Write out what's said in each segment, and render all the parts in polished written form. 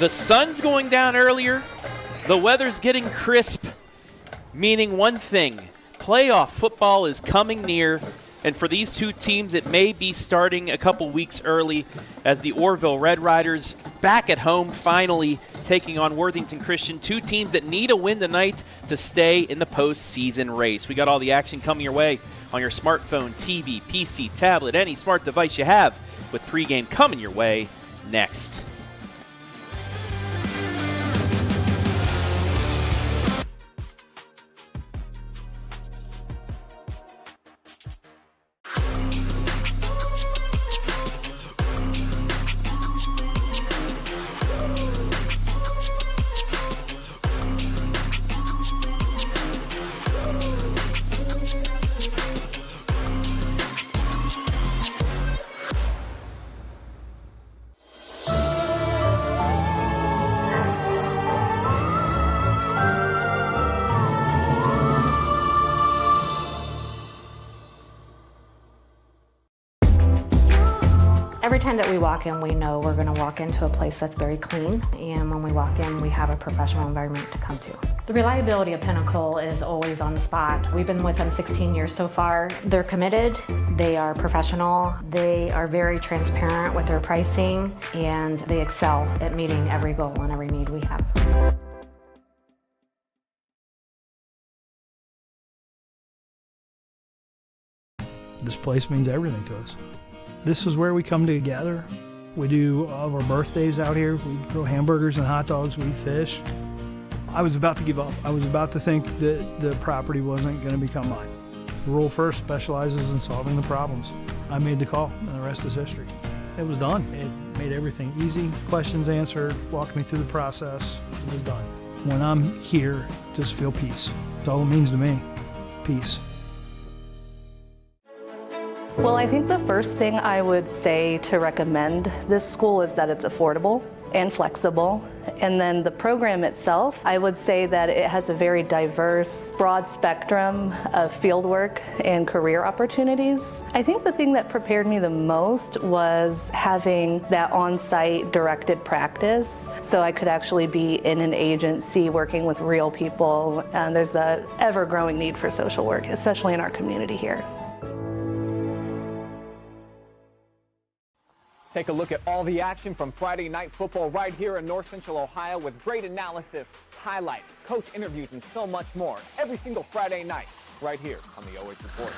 The sun's going down earlier. The weather's getting crisp, meaning one thing. Playoff football is coming near. And for these two teams, it may be starting a couple weeks early as the Orrville Red Riders back at home finally taking on Worthington Christian, two teams that need a win tonight to stay in the postseason race. We got all the action coming your way on your smartphone, TV, PC, tablet, any smart device you have, with pregame coming your way next. Every time that we walk in, we know we're going to walk into a place that's very clean, and when we walk in, we have a professional environment to come to. The reliability of Pinnacle is always on the spot. We've been with them 16 years so far. They're committed, they are professional, they are very transparent with their pricing, and they excel at meeting every goal and every need we have. This place means everything to us. This is where we come together. We do all of our birthdays out here. We grill hamburgers and hot dogs. We fish. I was about to give up. I was about to think that the property wasn't going to become mine. Rural First specializes in solving the problems. I made the call, and the rest is history. It was done. It made everything easy. Questions answered, walked me through the process. It was done. When I'm here, just feel peace. That's all it means to me. Peace. Well, I think the first thing I would say to recommend this school is that it's affordable and flexible. And then the program itself, I would say that it has a very diverse, broad spectrum of fieldwork and career opportunities. I think the thing that prepared me the most was having that on-site directed practice, so I could actually be in an agency working with real people. And there's a ever-growing need for social work, especially in our community here. Take a look at all the action from Friday night football right here in North Central Ohio with great analysis, highlights, coach interviews, and so much more every single Friday night right here on the OH Report.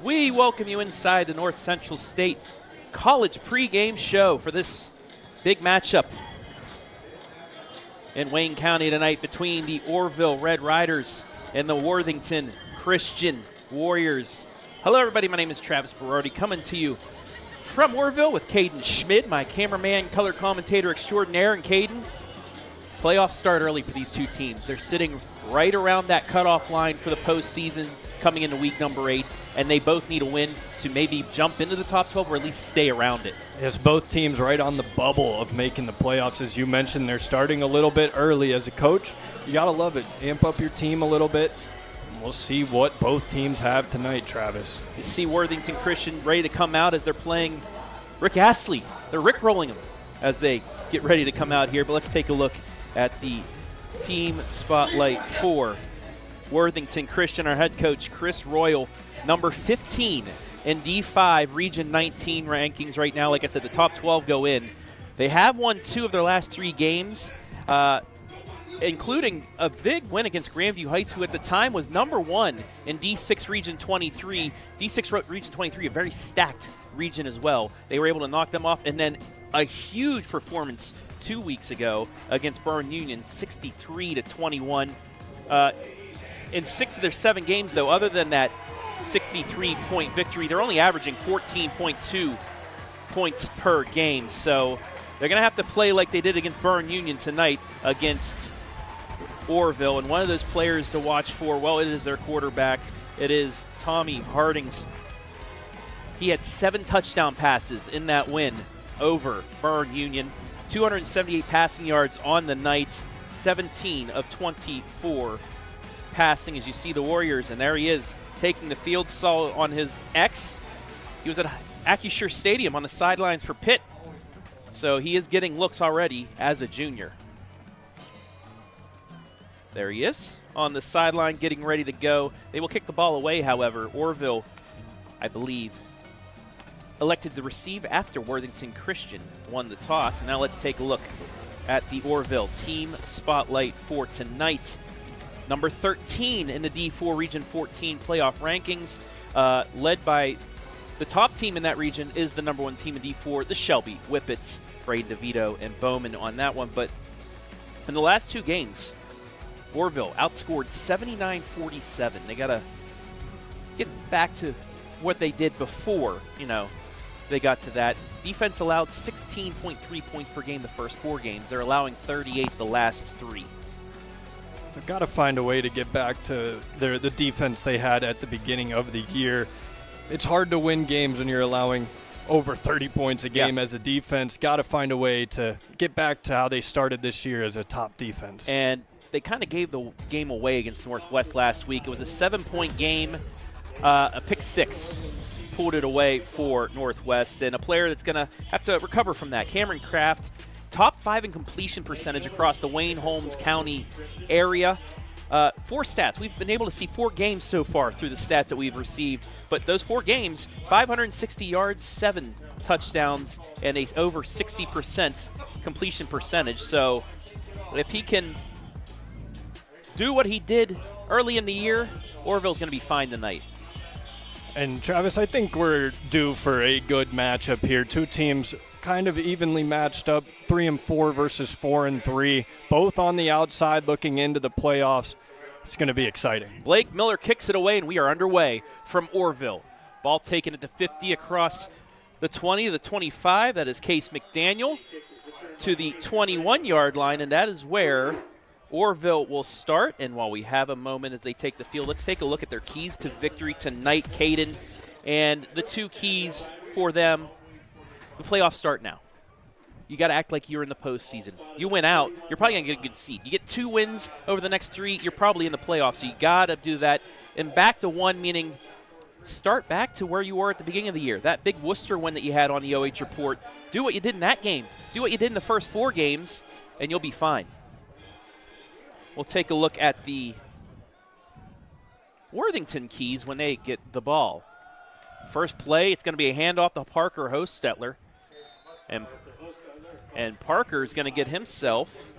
We welcome you inside the North Central State College pregame show for this big matchup in Wayne County tonight between the Orrville Red Riders and the Worthington Christian Warriors. Hello, everybody. My name is Travis Berardi, coming to you from Orrville with Caden Schmid, my cameraman, color commentator extraordinaire. And Caden, playoffs start early for these two teams. They're sitting right around that cutoff line for the postseason, coming into week number 8, and they both need a win to maybe jump into the top 12 or at least stay around it. Yes, both teams right on the bubble of making the playoffs. As you mentioned, they're starting a little bit early. As a coach, you got to love it. Amp up your team a little bit. We'll see what both teams have tonight, Travis. You see Worthington Christian ready to come out as they're playing Rick Astley. They're Rick-rolling them as they get ready to come out here. But let's take a look at the team spotlight for Worthington Christian. Our head coach, Chris Royal, number 15 in D5 Region 19 rankings right now. Like I said, the top 12 go in. They have won 2 of their last 3 games, including a big win against Grandview Heights, who at the time was number 1 in D6 Region 23. D6 Region 23, a very stacked region as well. They were able to knock them off, and then a huge performance 2 weeks ago against Berne Union, 63-21. In 6 of their 7 games, though, other than that 63-point victory, they're only averaging 14.2 points per game. So They're going to have to play like they did against Berne Union tonight against Orrville. And one of those players to watch for, well, it is their quarterback. It is Tommy Hartings. He had 7 touchdown passes in that win over Berne Union. 278 passing yards on the night, 17 of 24 passing as you see the Warriors. And there he is taking the field. Saw on his X. He was at Acrisure Stadium on the sidelines for Pitt. So he is getting looks already as a junior. There he is on the sideline getting ready to go. They will kick the ball away, however. Orrville, I believe, elected to receive after Worthington Christian won the toss. And now let's take a look at the Orrville team spotlight for tonight. Number 13 in the D4 Region 14 playoff rankings, led by the top team in that region is the number 1 team in D4, the Shelby Whippets, Braden DeVito and Bowman on that one. But in the last 2 games, Orrville outscored 79-47. They got to get back to what they did before, they got to that. Defense allowed 16.3 points per game the first 4 games. They're allowing 38 the last 3. They've got to find a way to get back to the defense they had at the beginning of the year. It's hard to win games when you're allowing over 30 points a game as a defense. Got to find a way to get back to how they started this year as a top defense. And they kind of gave the game away against Northwest last week. It was a 7-point game, a pick 6 pulled it away for Northwest, and a player that's going to have to recover from that. Cameron Kraft, top 5 in completion percentage across the Wayne-Holmes County area. 4 stats. We've been able to see 4 games so far through the stats that we've received, but those 4 games, 560 yards, 7 touchdowns, and a over 60% completion percentage. So if he can do what he did early in the year, Orrville's going to be fine tonight. And Travis, I think we're due for a good matchup here. 2 teams kind of evenly matched up, 3-4 versus 4-3, both on the outside looking into the playoffs. It's going to be exciting. Blake Miller kicks it away, and we are underway from Orrville. Ball taken at the 50 across the 20, the 25. That is Case McDaniel to the 21-yard line, and that is where Orrville will start. And while we have a moment as they take the field, let's take a look at their keys to victory tonight, Caden. And the 2 keys for them, the playoffs start now. You got to act like you're in the postseason. You win out, you're probably going to get a good seed. You get 2 wins over the next 3, you're probably in the playoffs. So you got to do that. And back to 1, meaning start back to where you were at the beginning of the year. That big Worcester win that you had on the OH report. Do what you did in that game. Do what you did in the first 4 games, and you'll be fine. We'll take a look at the Worthington keys when they get the ball. First play, it's going to be a handoff to Parker Hostetler. And Parker's going to get himself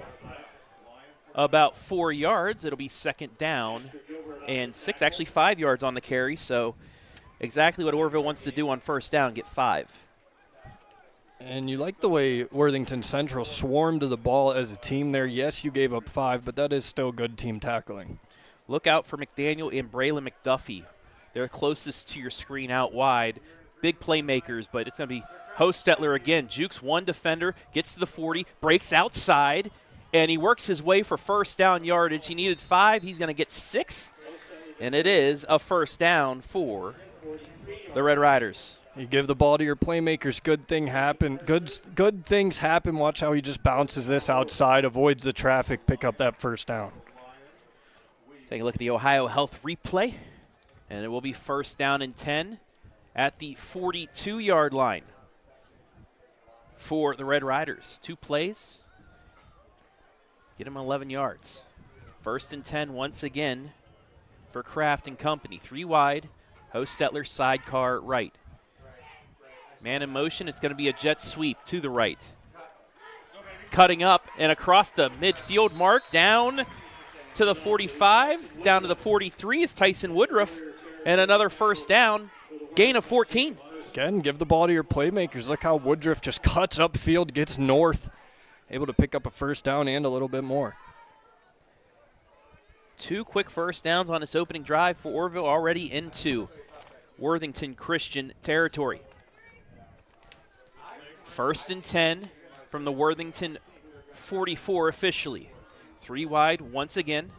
about 4 yards. It'll be 2nd down and 6, actually 5 yards on the carry. So exactly what Orrville wants to do on 1st down, get 5. And you like the way Worthington Central swarmed to the ball as a team there. Yes, you gave up 5, but that is still good team tackling. Look out for McDaniel and Braylon McDuffie. They're closest to your screen out wide. Big playmakers, but it's going to be Hostetler again. Jukes 1 defender, gets to the 40, breaks outside, and he works his way for 1st down yardage. He needed 5. He's going to get 6, and it is a 1st down for the Red Riders. You give the ball to your playmakers, good things happen. Watch how he just bounces this outside, avoids the traffic, pick up that 1st down. Take a look at the OhioHealth replay, and it will be 1st down and 10 at the 42-yard line for the Red Riders. 2 plays, get him 11 yards. 1st and 10 once again for Kraft and company. 3 wide, Hostetler sidecar right. Man in motion, it's going to be a jet sweep to the right. Cutting up and across the midfield mark, down to the 45, down to the 43 is Tyson Woodruff, and another 1st down, gain of 14. Again, give the ball to your playmakers. Look how Woodruff just cuts upfield, gets north, able to pick up a 1st down and a little bit more. 2 quick 1st downs on this opening drive for Orrville, already into Worthington Christian territory. 1st and 10 from the Worthington 44 officially. 3 wide once again.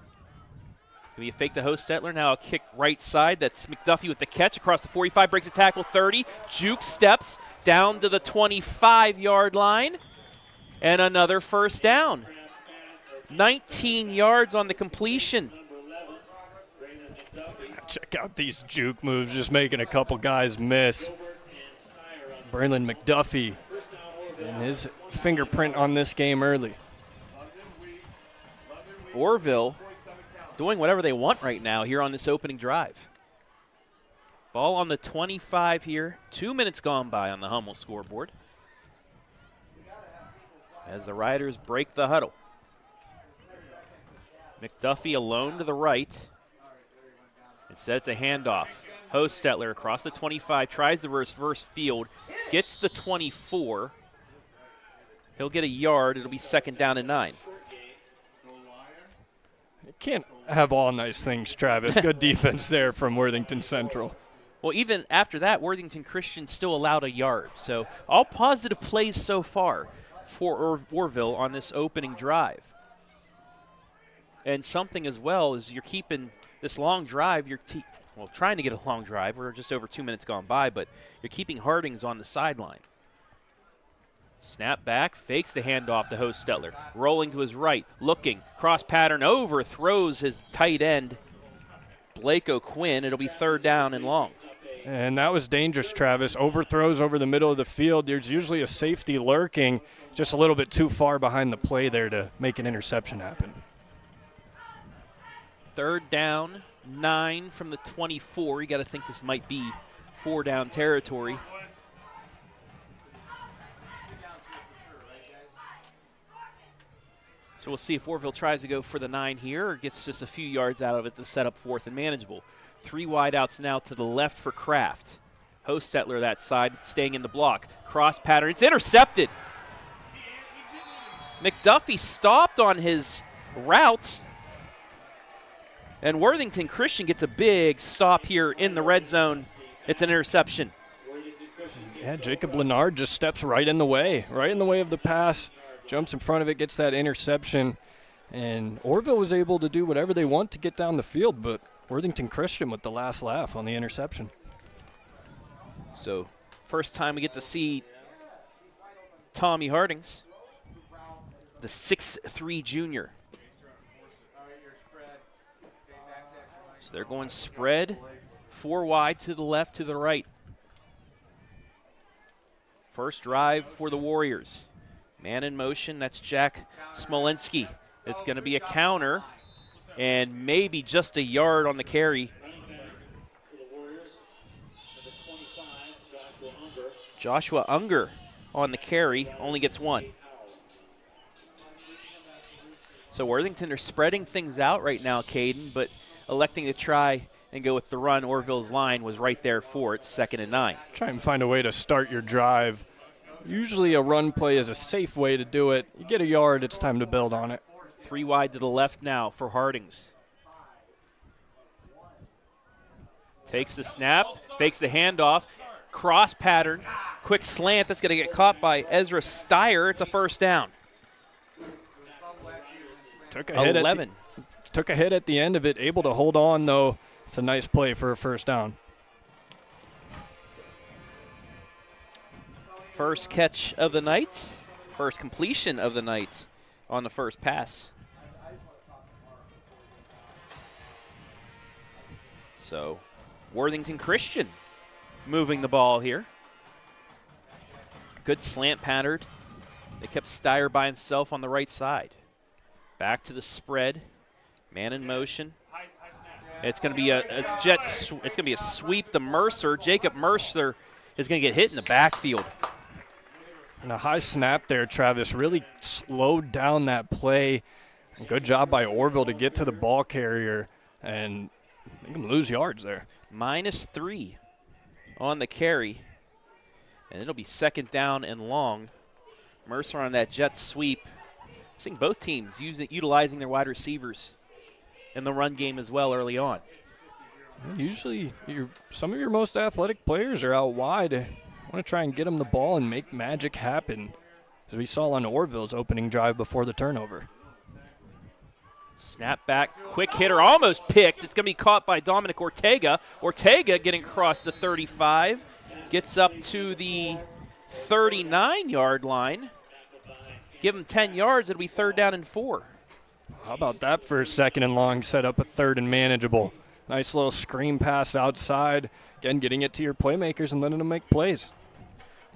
It's going to be a fake to Hostetler. Now a kick right side. That's McDuffie with the catch across the 45. Breaks a tackle, 30. Juke steps down to the 25-yard line. And another first down. 19 yards on the completion. Check out these juke moves, just making a couple guys miss. Braylon McDuffie and his fingerprint on this game early. Orrville doing whatever they want right now here on this opening drive. Ball on the 25 here. 2 minutes gone by on the Hummel scoreboard. As the Riders break the huddle. McDuffie alone to the right. Instead, it's a handoff. Hostetler across the 25, tries the reverse field, gets the 24. He'll get a yard. It'll be second down and 9. You can't have all nice things, Travis. Good defense there from Worthington Central. Well, even after that, Worthington Christian still allowed a yard. So all positive plays so far for Orrville on this opening drive. And something as well is you're keeping this long drive, trying to get a long drive. We're just over 2 minutes gone by, but you're keeping Hartings on the sideline. Snap back, fakes the handoff to Hostetler. Rolling to his right, looking, cross pattern, overthrows his tight end, Blake O'Quinn. It'll be third down and long. And that was dangerous, Travis. Overthrows over the middle of the field. There's usually a safety lurking, just a little bit too far behind the play there to make an interception happen. Third down, 9 from the 24. You got to think this might be 4 down territory. So we'll see if Orrville tries to go for the 9 here or gets just a few yards out of it to set up fourth and manageable. 3 wideouts now to the left for Kraft. Hostetler that side, staying in the block. Cross pattern, it's intercepted. McDuffie stopped on his route. And Worthington Christian gets a big stop here in the red zone. It's an interception. Yeah, Jacob Lennard just steps right in the way of the pass, jumps in front of it, gets that interception. And Orrville was able to do whatever they want to get down the field, but Worthington Christian with the last laugh on the interception. So first time we get to see Tommy Hartings, the 6'3" junior. So they're going spread, 4 wide to the left, to the right. First drive for the Warriors. Man in motion, that's Jack Smolinski. It's going to be a counter and maybe just a yard on the carry. Joshua Unger on the carry, only gets 1. So Worthington are spreading things out right now, Caden, but electing to try and go with the run. Orrville's line was right there for it, 2nd and 9. Try and find a way to start your drive. Usually a run play is a safe way to do it. You get a yard, it's time to build on it. 3 wide to the left now for Hartings. Takes the snap, fakes the handoff, cross pattern, quick slant. That's going to get caught by Ezra Steyer. It's a first down. Took a hit 11. Took a hit at the end of it, able to hold on, though. It's a nice play for a first down. First catch of the night, first completion of the night on the first pass. So Worthington Christian moving the ball here. Good slant pattern. They kept Steyer by himself on the right side. Back to the spread. Man in motion. It's going to be it's going to be a sweep to Mercer. Jacob Mercer is going to get hit in the backfield. And a high snap there, Travis. Really slowed down that play. And good job by Orrville to get to the ball carrier and make him lose yards there. -3 on the carry. And it'll be second down and long. Mercer on that jet sweep. Seeing both teams utilizing their wide receivers in the run game as well early on. Usually some of your most athletic players are out wide. Want to try and get them the ball and make magic happen. as we saw on Orrville's opening drive before the turnover. Snap back, quick hitter, almost picked. It's going to be caught by Dominic Ortega. Ortega getting across the 35, gets up to the 39-yard line. Give him 10 yards, it'll be 3rd down and 4. How about that for a 2nd and long, set up a 3rd and manageable. Nice little screen pass outside. Again, getting it to your playmakers and letting them make plays.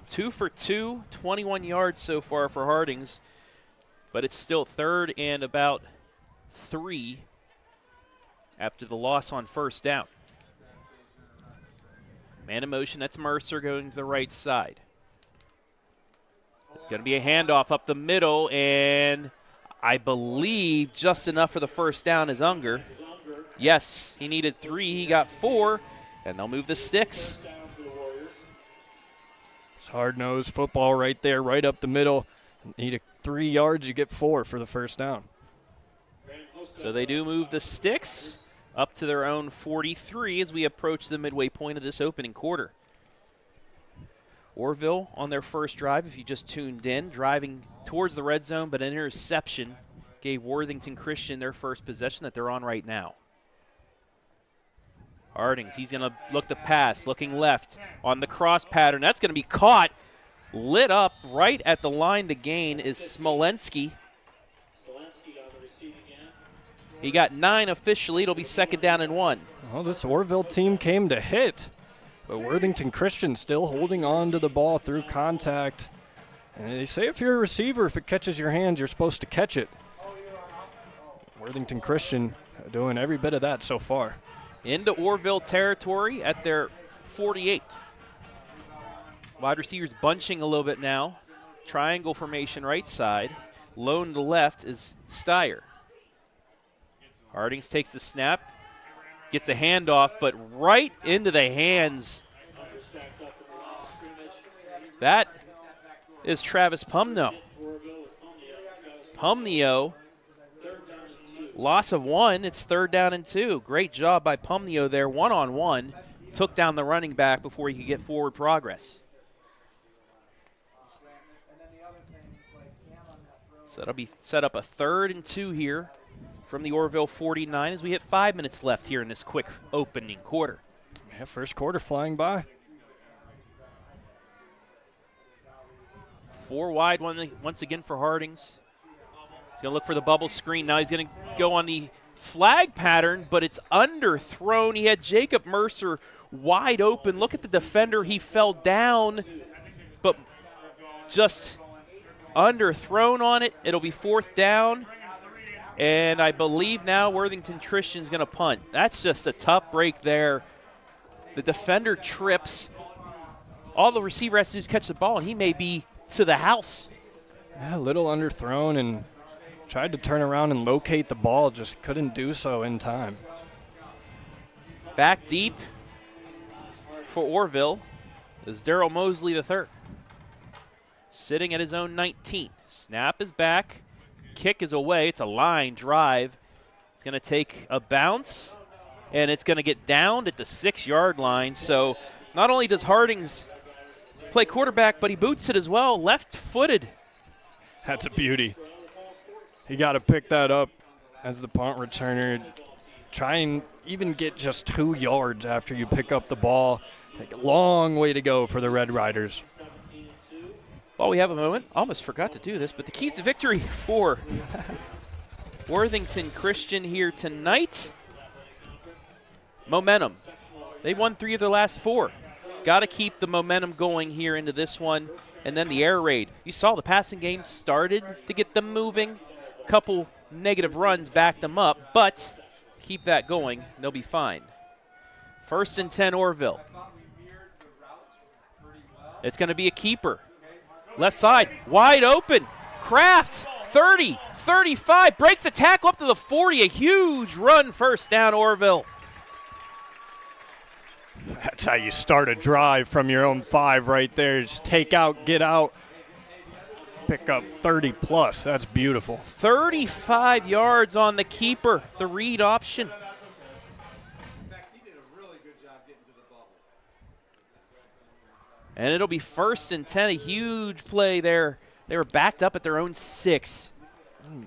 2 for 2, 21 yards so far for Hartings, but it's still 3rd and about 3 after the loss on 1st down. Man in motion, that's Mercer going to the right side. It's going to be a handoff up the middle, and I believe just enough for the 1st down is Unger. Yes, he needed 3, he got 4, and they'll move the sticks. It's hard-nosed football right there, right up the middle. Need 3 yards, you get 4 for the 1st down. So they do move the sticks up to their own 43 as we approach the midway point of this opening quarter. Orrville on their first drive, if you just tuned in, driving towards the red zone, but an interception gave Worthington Christian their first possession that they're on right now. Hartings, he's going to look the pass, looking left on the cross pattern. That's going to be caught, lit up right at the line to gain is Smolensky. He got 9 officially. It'll be 2nd down and 1. Well, this Orrville team came to hit, but Worthington Christian still holding on to the ball through contact. And they say if you're a receiver, if it catches your hands, you're supposed to catch it. Worthington Christian doing every bit of that so far. Into Orrville territory at their 48. Wide receivers bunching a little bit now. Triangle formation right side. Lone to left is Steyer. Hartings takes the snap, gets a handoff, but right into the hands. That is Travis Pumnio. Pumnio, loss of 1. It's 3rd down and 2. Great job by Pumnio there, one-on-one. Took down the running back before he could get forward progress. So that'll be set up a 3rd and 2 here from the Orrville 49 as we hit 5 minutes left here in this quick opening quarter. Yeah, first quarter flying by. 4 wide once again for Hartings. He's going to look for the bubble screen. Now he's going to go on the flag pattern, but it's underthrown. He had Jacob Mercer wide open. Look at the defender. He fell down, but just underthrown on it. It'll be 4th down. And I believe now Worthington Christian's going to punt. That's just a tough break there. The defender trips. All the receiver has to do is catch the ball, and he may be to the house. Yeah, a little underthrown and tried to turn around and locate the ball, just couldn't do so in time. Back deep for Orrville is Darrell Mosley III. Sitting at his own 19. Snap is back. Kick is away. It's a line drive. It's going to take a bounce, and it's going to get downed at the 6-yard line. So not only does Hartings play quarterback, but he boots it as well, left-footed. That's a beauty. You got to pick that up as the punt returner. Try and even get just 2 yards after you pick up the ball. Like a long way to go for the Red Riders. While we have a moment, almost forgot to do this, but the keys to victory for Worthington Christian here tonight. Momentum. They've won 3 of their last 4. Got to keep the momentum going here into this one. And then the air raid. You saw the passing game started to get them moving. A couple negative runs backed them up, but keep that going. They'll be fine. 1st and 10 Orrville. It's going to be a keeper. Left side, wide open. Kraft, 30, 35, breaks the tackle up to the 40. A huge run, 1st down, Orrville. That's how you start a drive from your own 5 right there. Just take out, get out, pick up 30 plus. That's beautiful. 35 yards on the keeper, the read option. And it'll be 1st and 10, a huge play there They were backed up at their own 6.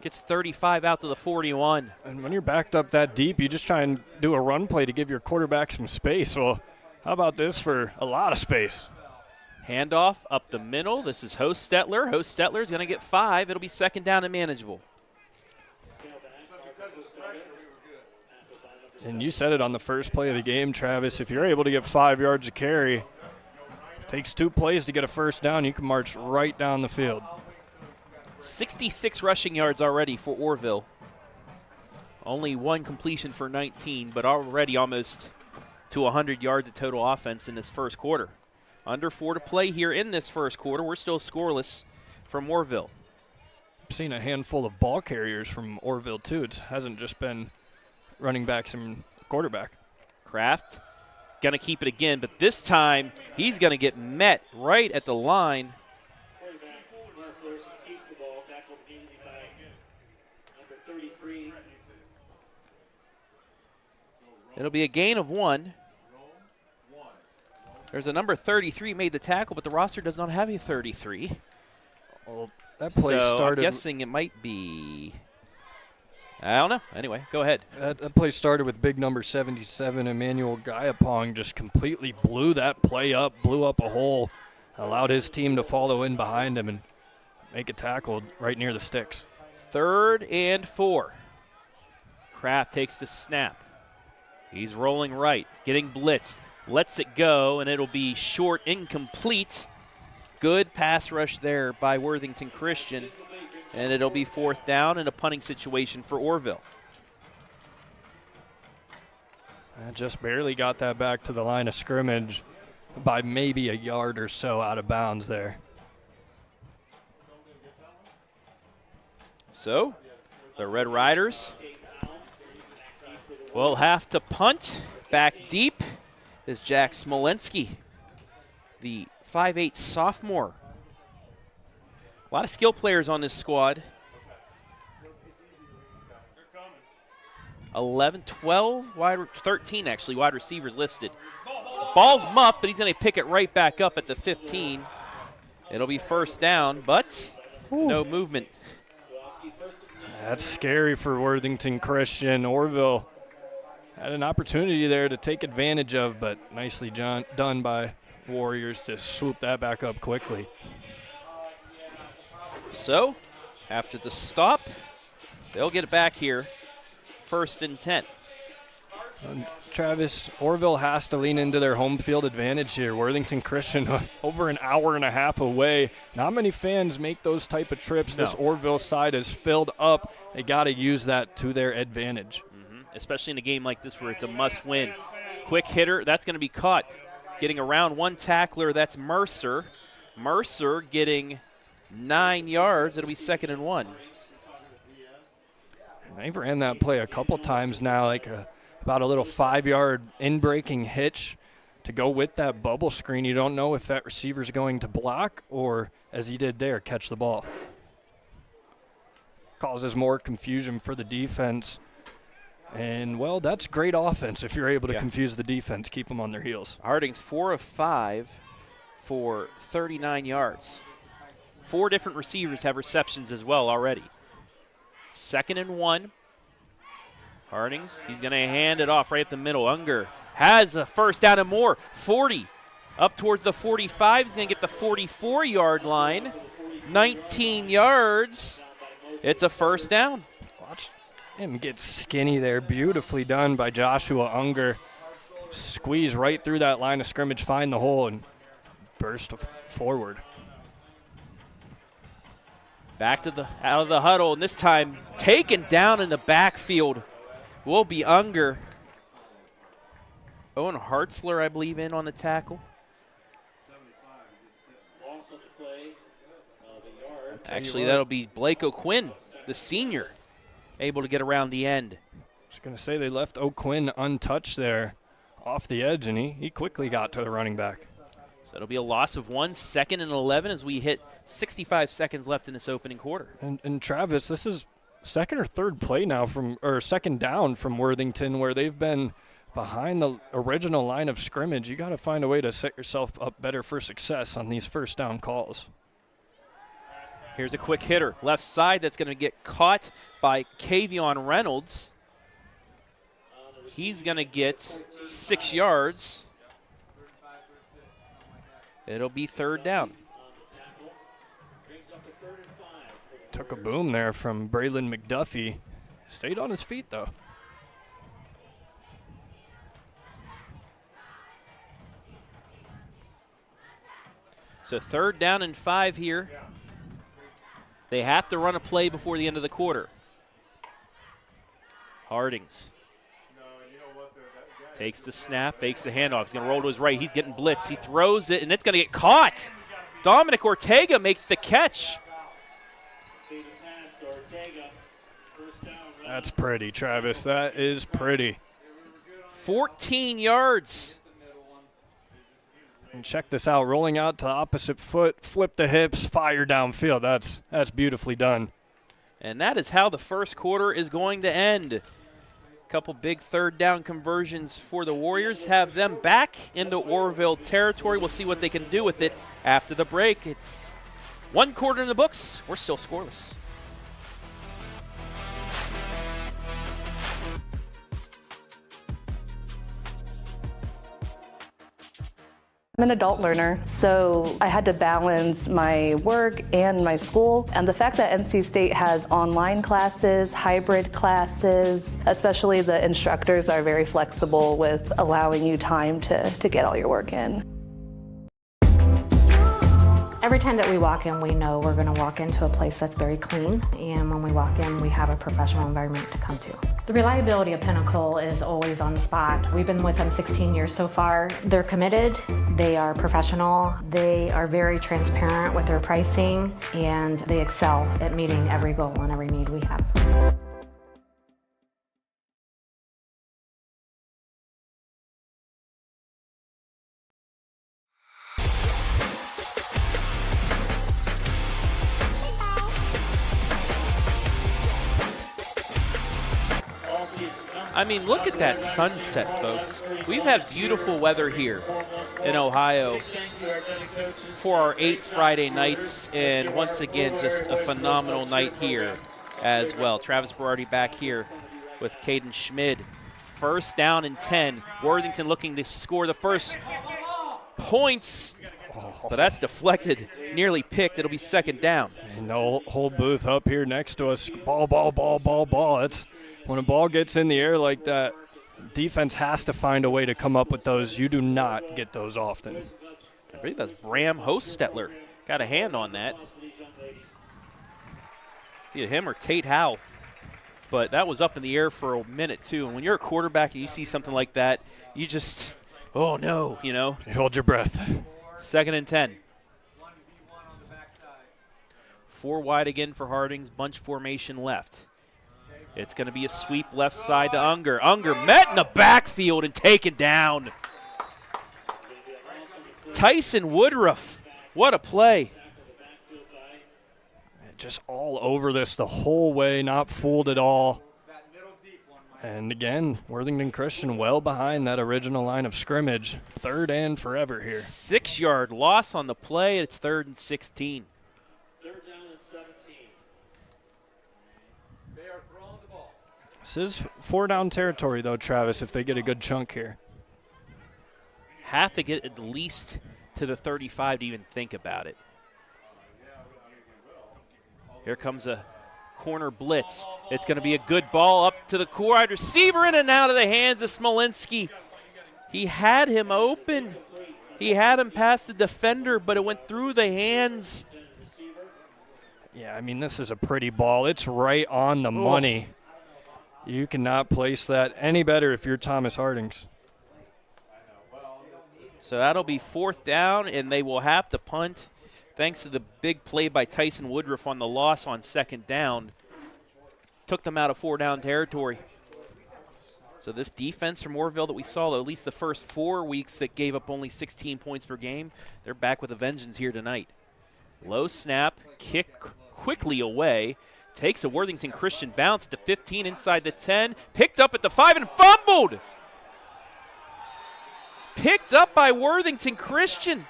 Gets 35 out to the 41. And when you're backed up that deep, you just try and do a run play to give your quarterback some space. Well, how about this for a lot of space? Handoff up the middle. This is Hostetler. Hostetler is going to get 5. It'll be second down and manageable. And you said it on the first play of the game, Travis. If you're able to get 5 yards of carry, it takes 2 plays to get a first down. You can march right down the field. 66 rushing yards already for Orrville. Only 1 completion for 19, but already almost to 100 yards of total offense in this first quarter. Under 4 to play here in this first quarter. We're still scoreless from Orrville. I've seen a handful of ball carriers from Orrville, too. It hasn't just been running backs and quarterback. Kraft going to keep it again, but this time he's going to get met right at the line. It'll be a gain of 1. There's a number 33 made the tackle, but the roster does not have a 33. Well, that play so started. I'm guessing it might be. I don't know. Anyway, go ahead. That play started with big number 77, Emmanuel Gaiapong, just completely blew that play up, blew up a hole, allowed his team to follow in behind him and make a tackle right near the sticks. 3rd and 4. Kraft takes the snap. He's rolling right, getting blitzed, lets it go, and it'll be short, incomplete. Good pass rush there by Worthington Christian, and it'll be 4th down and a punting situation for Orrville. I just barely got that back to the line of scrimmage by maybe a yard or so out of bounds there. So, the Red Riders will have to punt. Back deep is Jack Smolensky, the 5'8" sophomore. A lot of skill players on this squad. 11, 12, 13 actually, wide receivers listed. Ball's muffed, but he's going to pick it right back up at the 15. It'll be 1st down, but no movement. That's scary for Worthington Christian. Orrville had an opportunity there to take advantage of, but nicely done by Warriors to swoop that back up quickly. So, after the stop, they'll get it back here. 1st and 10. Travis, Orrville has to lean into their home field advantage here. Worthington Christian over an hour and a half away. Not many fans make those type of trips. No. This Orrville side is filled up. They got to use that to their advantage. Especially in a game like this where it's a must-win. Quick hitter, that's going to be caught. Getting around 1 tackler, that's Mercer. Mercer getting 9 yards. It'll be 2nd and 1. They've ran that play a couple times now, like about a little 5-yard in-breaking hitch to go with that bubble screen. You don't know if that receiver's going to block or, as he did there, catch the ball. Causes more confusion for the defense. And, well, that's great offense if you're able to confuse the defense, keep them on their heels. Hartings 4 of 5 for 39 yards. 4 different receivers have receptions as well already. 2nd and 1. Hartings, he's going to hand it off right up the middle. Unger has a 1st down and more. 40 up towards the 45. He's going to get the 44-yard line. 19 yards. It's a 1st down. Watch him get skinny there. Beautifully done by Joshua Unger. Squeeze right through that line of scrimmage, find the hole, and burst forward. Back to out of the huddle, and this time taken down in the backfield will be Unger. Owen Hartzler, I believe, in on the tackle. Actually, that'll be Blake O'Quinn, the senior, able to get around the end. I was going to say they left O'Quinn untouched there off the edge, and he quickly got to the running back. So it'll be a loss of 1, 2nd and 11 as we hit 65 seconds left in this opening quarter. And Travis, this is 2nd or 3rd play now or 2nd down from Worthington where they've been behind the original line of scrimmage. You got to find a way to set yourself up better for success on these 1st down calls. Here's a quick hitter. Left side that's going to get caught by Kavion Reynolds. He's going to get 6 yards. It'll be 3rd down. Took a boom there from Braylon McDuffie. Stayed on his feet, though. So 3rd down and 5 here. They have to run a play before the end of the quarter. Hartings takes the snap, fakes the handoff. He's going to roll to his right. He's getting blitzed. He throws it, and it's going to get caught. Dominic Ortega makes the catch. That's pretty, Travis. That is pretty. 14 yards. And check this out. Rolling out to the opposite foot, flip the hips, fire downfield. That's beautifully done. And that is how the first quarter is going to end. Couple big 3rd down conversions for the Warriors. Have them back into Orrville territory. We'll see what they can do with it after the break. It's 1 quarter in the books. We're still scoreless. I'm an adult learner, so I had to balance my work and my school. And the fact that NC State has online classes, hybrid classes, especially the instructors are very flexible with allowing you time to get all your work in. Every time that we walk in, we know we're going to walk into a place that's very clean, and when we walk in, we have a professional environment to come to. The reliability of Pinnacle is always on spot. We've been with them 16 years so far. They're committed, they are professional, they are very transparent with their pricing, and they excel at meeting every goal and every need we have. I mean, look at that sunset, folks. We've had beautiful weather here in Ohio for our 8 Friday nights, and once again, just a phenomenal night here as well. Travis Berardi back here with Caden Schmid. 1st down and 10. Worthington looking to score the first points, but that's deflected, nearly picked. It'll be 2nd down. And the whole booth up here next to us, ball, ball, ball, ball, ball. That's when a ball gets in the air like that, defense has to find a way to come up with those. You do not get those often. I believe that's Bram Hostetler. Got a hand on that. It's either him or Tate Howe. But that was up in the air for a minute, too. And when you're a quarterback and you see something like that, you just, oh, no, you know. You hold your breath. 2nd and 10. 4 wide again for Hartings. Bunch formation left. It's going to be a sweep left side to Unger. Unger met in the backfield and taken down. Tyson Woodruff, what a play. Just all over this the whole way, not fooled at all. And again, Worthington Christian well behind that original line of scrimmage. 3rd and forever here. 6-yard loss on the play. It's 3rd and 16. This is 4-down territory, though, Travis, if they get a good chunk here. Have to get at least to the 35 to even think about it. Here comes a corner blitz. It's going to be a good ball up to the wide receiver, in and out of the hands of Smolinski. He had him open. He had him past the defender, but it went through the hands. Yeah, I mean, this is a pretty ball. It's right on the money. You cannot place that any better if you're Thomas Hartings. So that'll be 4th down, and they will have to punt. Thanks to the big play by Tyson Woodruff on the loss on 2nd down. Took them out of 4-down territory. So this defense from Orrville that we saw, at least the first 4 weeks that gave up only 16 points per game, they're back with a vengeance here tonight. Low snap, kick quickly away. Takes a Worthington Christian bounce to 15 inside the 10. Picked up at the 5 and fumbled. Picked up by Worthington Christian.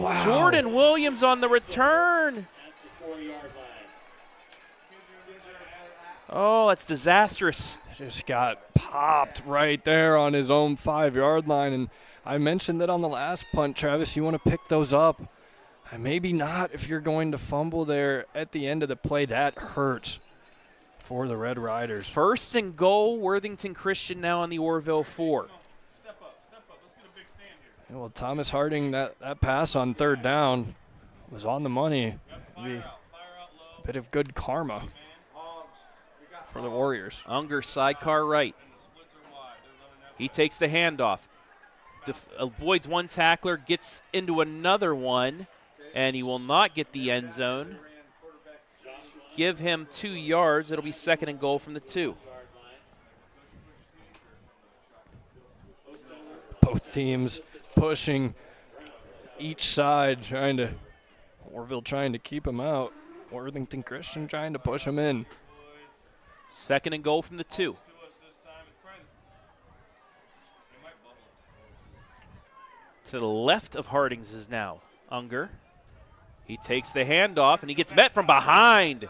Wow. Jordan Williams on the return. Oh, that's disastrous. Just got popped right there on his own 5-yard line. And I mentioned that on the last punt, Travis, you want to pick those up. And maybe not if you're going to fumble there at the end of the play. That hurts for the Red Riders. 1st and goal, Worthington Christian now on the Orrville 4. Step up. Let's get a big stand here. Well, Thomas Harting, that pass on 3rd down was on the money. Be a bit of good karma for the Warriors. Unger sidecar right. He takes the handoff. Avoids one tackler, gets into another one, and he will not get the end zone. Give him 2 yards. It'll be 2nd and goal from the 2. Both teams pushing each side, Orrville trying to keep him out. Worthington Christian trying to push him in. 2nd and goal from the 2. To the left of Hartings is now Unger. He takes the handoff, and he gets met from behind.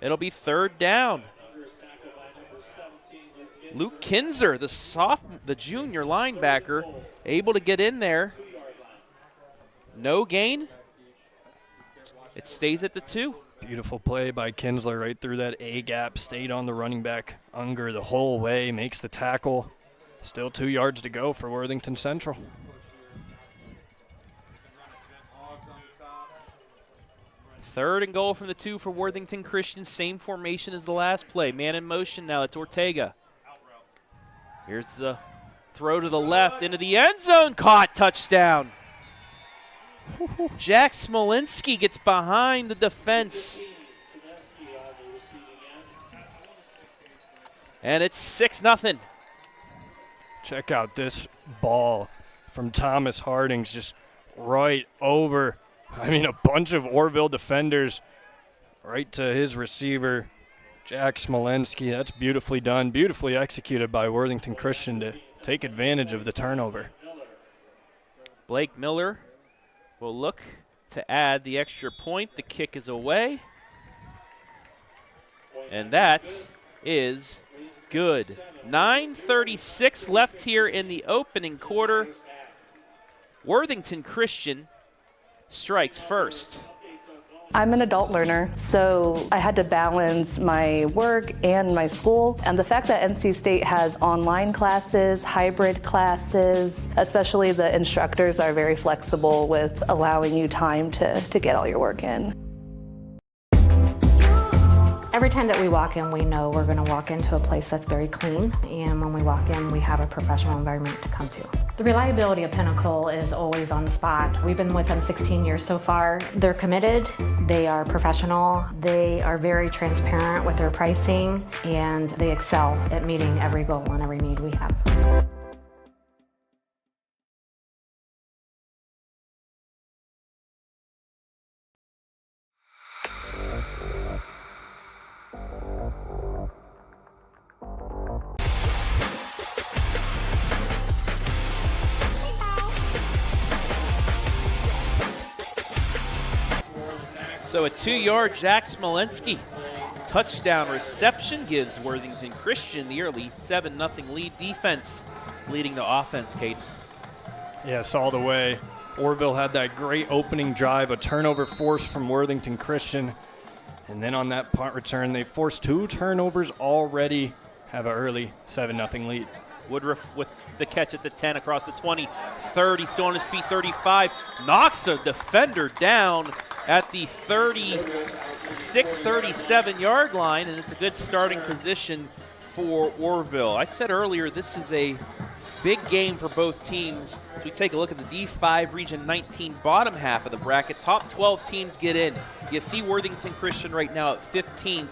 It'll be 3rd down. Luke Kinzer, the junior linebacker, able to get in there. No gain. It stays at the 2. Beautiful play by Kinsler right through that A gap, stayed on the running back. Unger the whole way, makes the tackle. Still 2 yards to go for Worthington Central. Third and goal from the 2 for Worthington Christian. Same formation as the last play. Man in motion now. It's Ortega. Here's the throw to the left into the end zone. Caught. Touchdown. Jack Smolinski gets behind the defense. And it's 6-0. Check out this ball from Thomas Hartings, just right over. A bunch of Orrville defenders right to his receiver, Jack Smolinski. That's beautifully done, beautifully executed by Worthington Christian to take advantage of the turnover. Blake Miller will look to add the extra point. The kick is away. And that is good. 9:36 left here in the opening quarter. Worthington Christian strikes first. I'm an adult learner, so I had to balance my work and my school. And the fact that NC State has online classes, hybrid classes, especially the instructors are very flexible with allowing you time to get all your work in. Every time that we walk in, we know we're going to walk into a place that's very clean, and when we walk in, we have a professional environment to come to. The reliability of Pinnacle is always on the spot. We've been with them 16 years so far. They're committed, they are professional, they are very transparent with their pricing, and they excel at meeting every goal and every need we have. So a 2-yard Jack Smolinski touchdown reception gives Worthington Christian the early 7-0 lead. Defense leading to offense, Caden. Yes, all the way. Orrville had that great opening drive, a turnover forced from Worthington Christian. And then on that punt return, they forced 2 turnovers already, have an early 7-0 lead. Woodruff with the catch at the 10 across the 20, 30, still on his feet, 35. Knocks a defender down at the 36, 37-yard line, and it's a good starting position for Orrville. I said earlier this is a big game for both teams. As we take a look at the D5 Region 19 bottom half of the bracket, top 12 teams get in. You see Worthington Christian right now at 15th.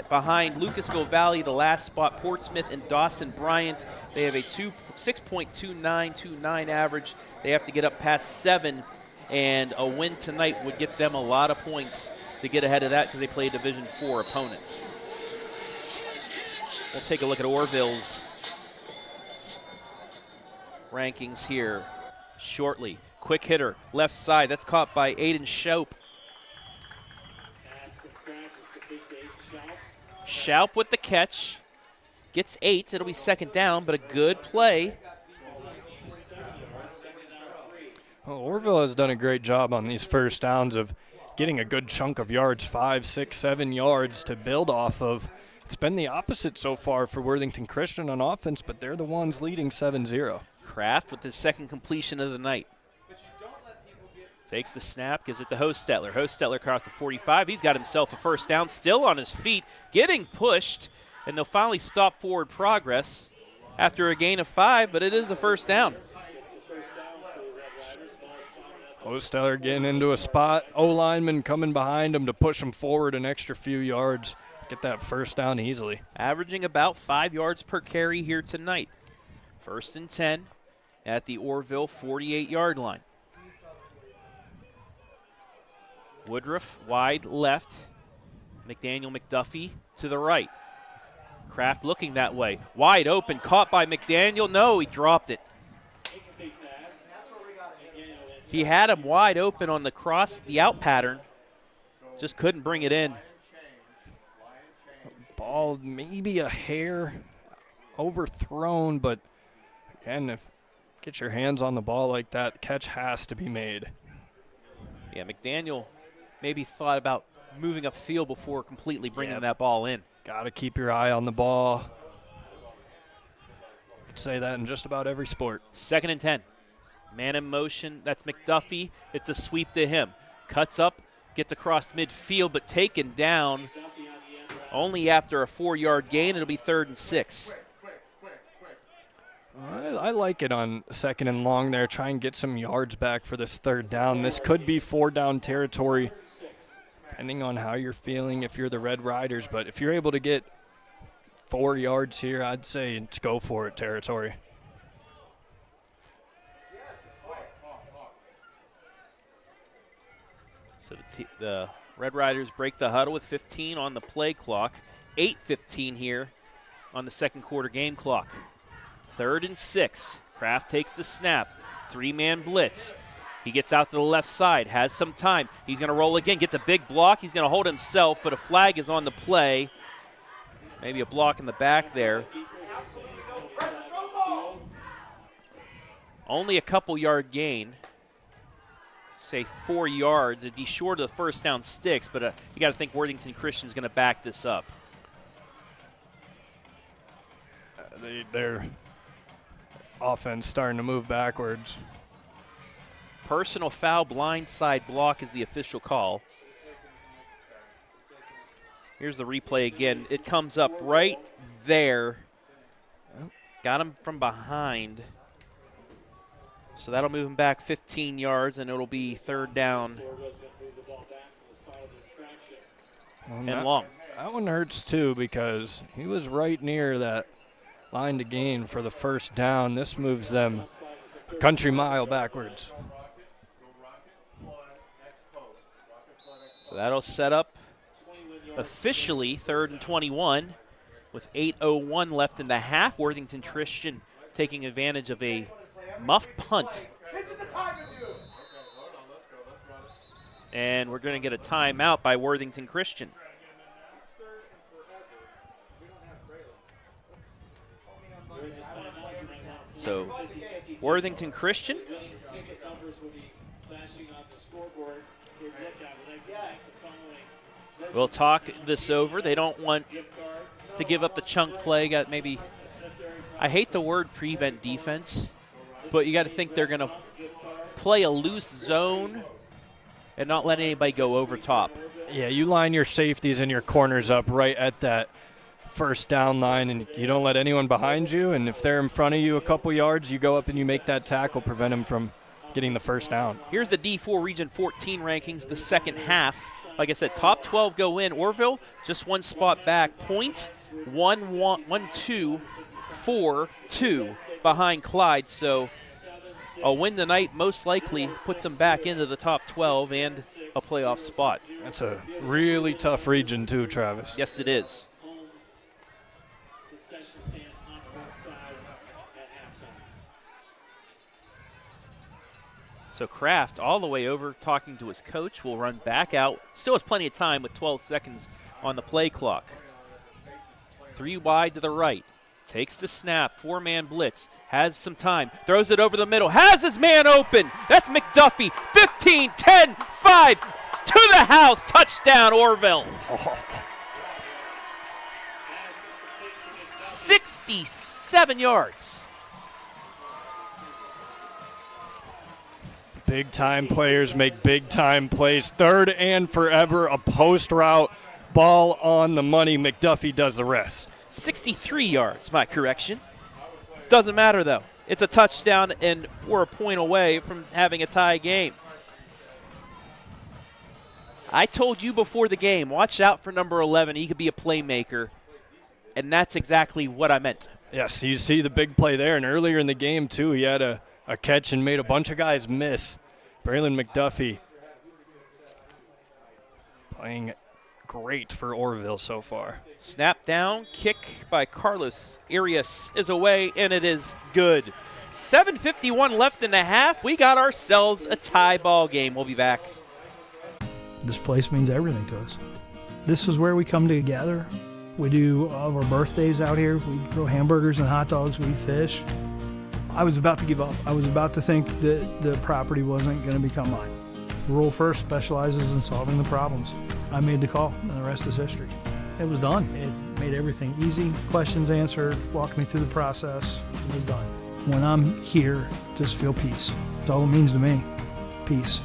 Behind Lucasville Valley, the last spot, Portsmouth and Dawson Bryant. They have a 6.2929 average. They have to get up past 7, and a win tonight would get them a lot of points to get ahead of that because they play a Division IV opponent. We'll take a look at Orrville's rankings here shortly. Quick hitter, left side. That's caught by Aiden Schaup. Schaup with the catch. Gets 8. It'll be second down, but a good play. Well, Orrville has done a great job on these first downs of getting a good chunk of yards, 5, 6, 7 yards to build off of. It's been the opposite so far for Worthington Christian on offense, but they're the ones leading 7-0. Kraft with his second completion of the night. Takes the snap, gives it to Hostetler. Hostetler across the 45. He's got himself a first down, still on his feet, getting pushed, and they'll finally stop forward progress after a gain of 5, but it is a first down. Hostetler getting into a spot. O-lineman coming behind him to push him forward an extra few yards. Get that first down easily. Averaging about 5 yards per carry here tonight. 1st and 10 at the Orrville 48-yard line. Woodruff wide left. McDaniel McDuffie to the right. Kraft looking that way. Wide open, caught by McDaniel. No, he dropped it. He had him wide open on the cross, the out pattern. Just couldn't bring it in. Ball maybe a hair overthrown, but again, if get your hands on the ball like that, catch has to be made. Yeah, McDaniel maybe thought about moving upfield before completely bringing that ball in. Got to keep your eye on the ball. I'd say that in just about every sport. 2nd and 10. Man in motion, that's McDuffie. It's a sweep to him. Cuts up, gets across midfield, but taken down only after a 4-yard gain. It'll be 3rd and 6. I like it on 2nd and long there. Try and get some yards back for this 3rd down. This could be 4-down territory, depending on how you're feeling if you're the Red Riders. But if you're able to get 4 yards here, I'd say it's go for it territory. So the Red Riders break the huddle with 15 on the play clock. 8:15 here on the second quarter game clock. 3rd and 6. Kraft takes the snap. 3-man blitz. He gets out to the left side, has some time. He's going to roll again, gets a big block. He's going to hold himself, but a flag is on the play. Maybe a block in the back there. Only a couple yard gain. Say 4 yards. It'd be short of the first down sticks, but you got to think Worthington Christian's going to back this up. Their offense starting to move backwards. Personal foul, blindside block is the official call. Here's the replay again. It comes up right there. Got him from behind. So that'll move him back 15 yards, and it'll be 3rd down and long. That one hurts, too, because he was right near that line to gain for the first down. This moves them a country mile backwards. So that'll set up officially 3rd and 21 with 8:01 left in the half. Worthington Christian taking advantage of a muff punt. And we're going to get a timeout by Worthington Christian. So Worthington Christian will talk this over. They don't want to give up the chunk play. Got maybe, I hate the word prevent defense, but you got to think they're going to play a loose zone and not let anybody go over top. Yeah, you line your safeties and your corners up right at that first down line, and you don't let anyone behind you, and if they're in front of you a couple yards, you go up and you make that tackle, prevent them from getting the first down. Here's the D4 Region 14 rankings, the second half. Like I said, top 12 go in. Orrville just one spot back. Point 1-2-4-2 behind Clyde. So a win tonight most likely puts them back into the top 12 and a playoff spot. That's a really tough region too, Travis. Yes, it is. So Kraft all the way over talking to his coach, will run back out. Still has plenty of time with 12 seconds on the play clock. 3 wide to the right. Takes the snap, 4-man blitz, has some time, throws it over the middle, has his man open. That's McDuffie, 15, 10, 5, to the house, touchdown Orrville. 67 yards. Big time players make big time plays. 3rd and forever, a post route, ball on the money. McDuffie does the rest. 63 yards, my correction. Doesn't matter, though. It's a touchdown, and we're a point away from having a tie game. I told you before the game, watch out for number 11. He could be a playmaker, and that's exactly what I meant. Yes, you see the big play there, and earlier in the game, too, he had a catch and made a bunch of guys miss. Braylon McDuffie playing great for Orrville so far. Snap down, kick by Carlos Arias is away, and it is good. 7:51 left in the half. We got ourselves a tie ball game. We'll be back. This place means everything to us. This is where we come together. We do all of our birthdays out here. We grill hamburgers and hot dogs. We fish. I was about to give up. I was about to think that the property wasn't going to become mine. Rural First specializes in solving the problems. I made the call, and the rest is history. It was done. It made everything easy. Questions answered, walked me through the process. It was done. When I'm here, just feel peace. That's all it means to me. Peace.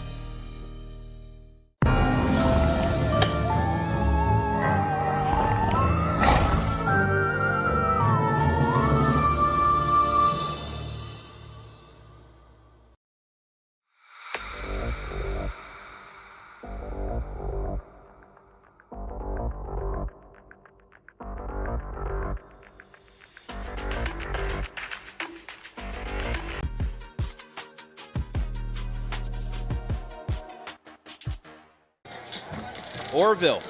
Orrville,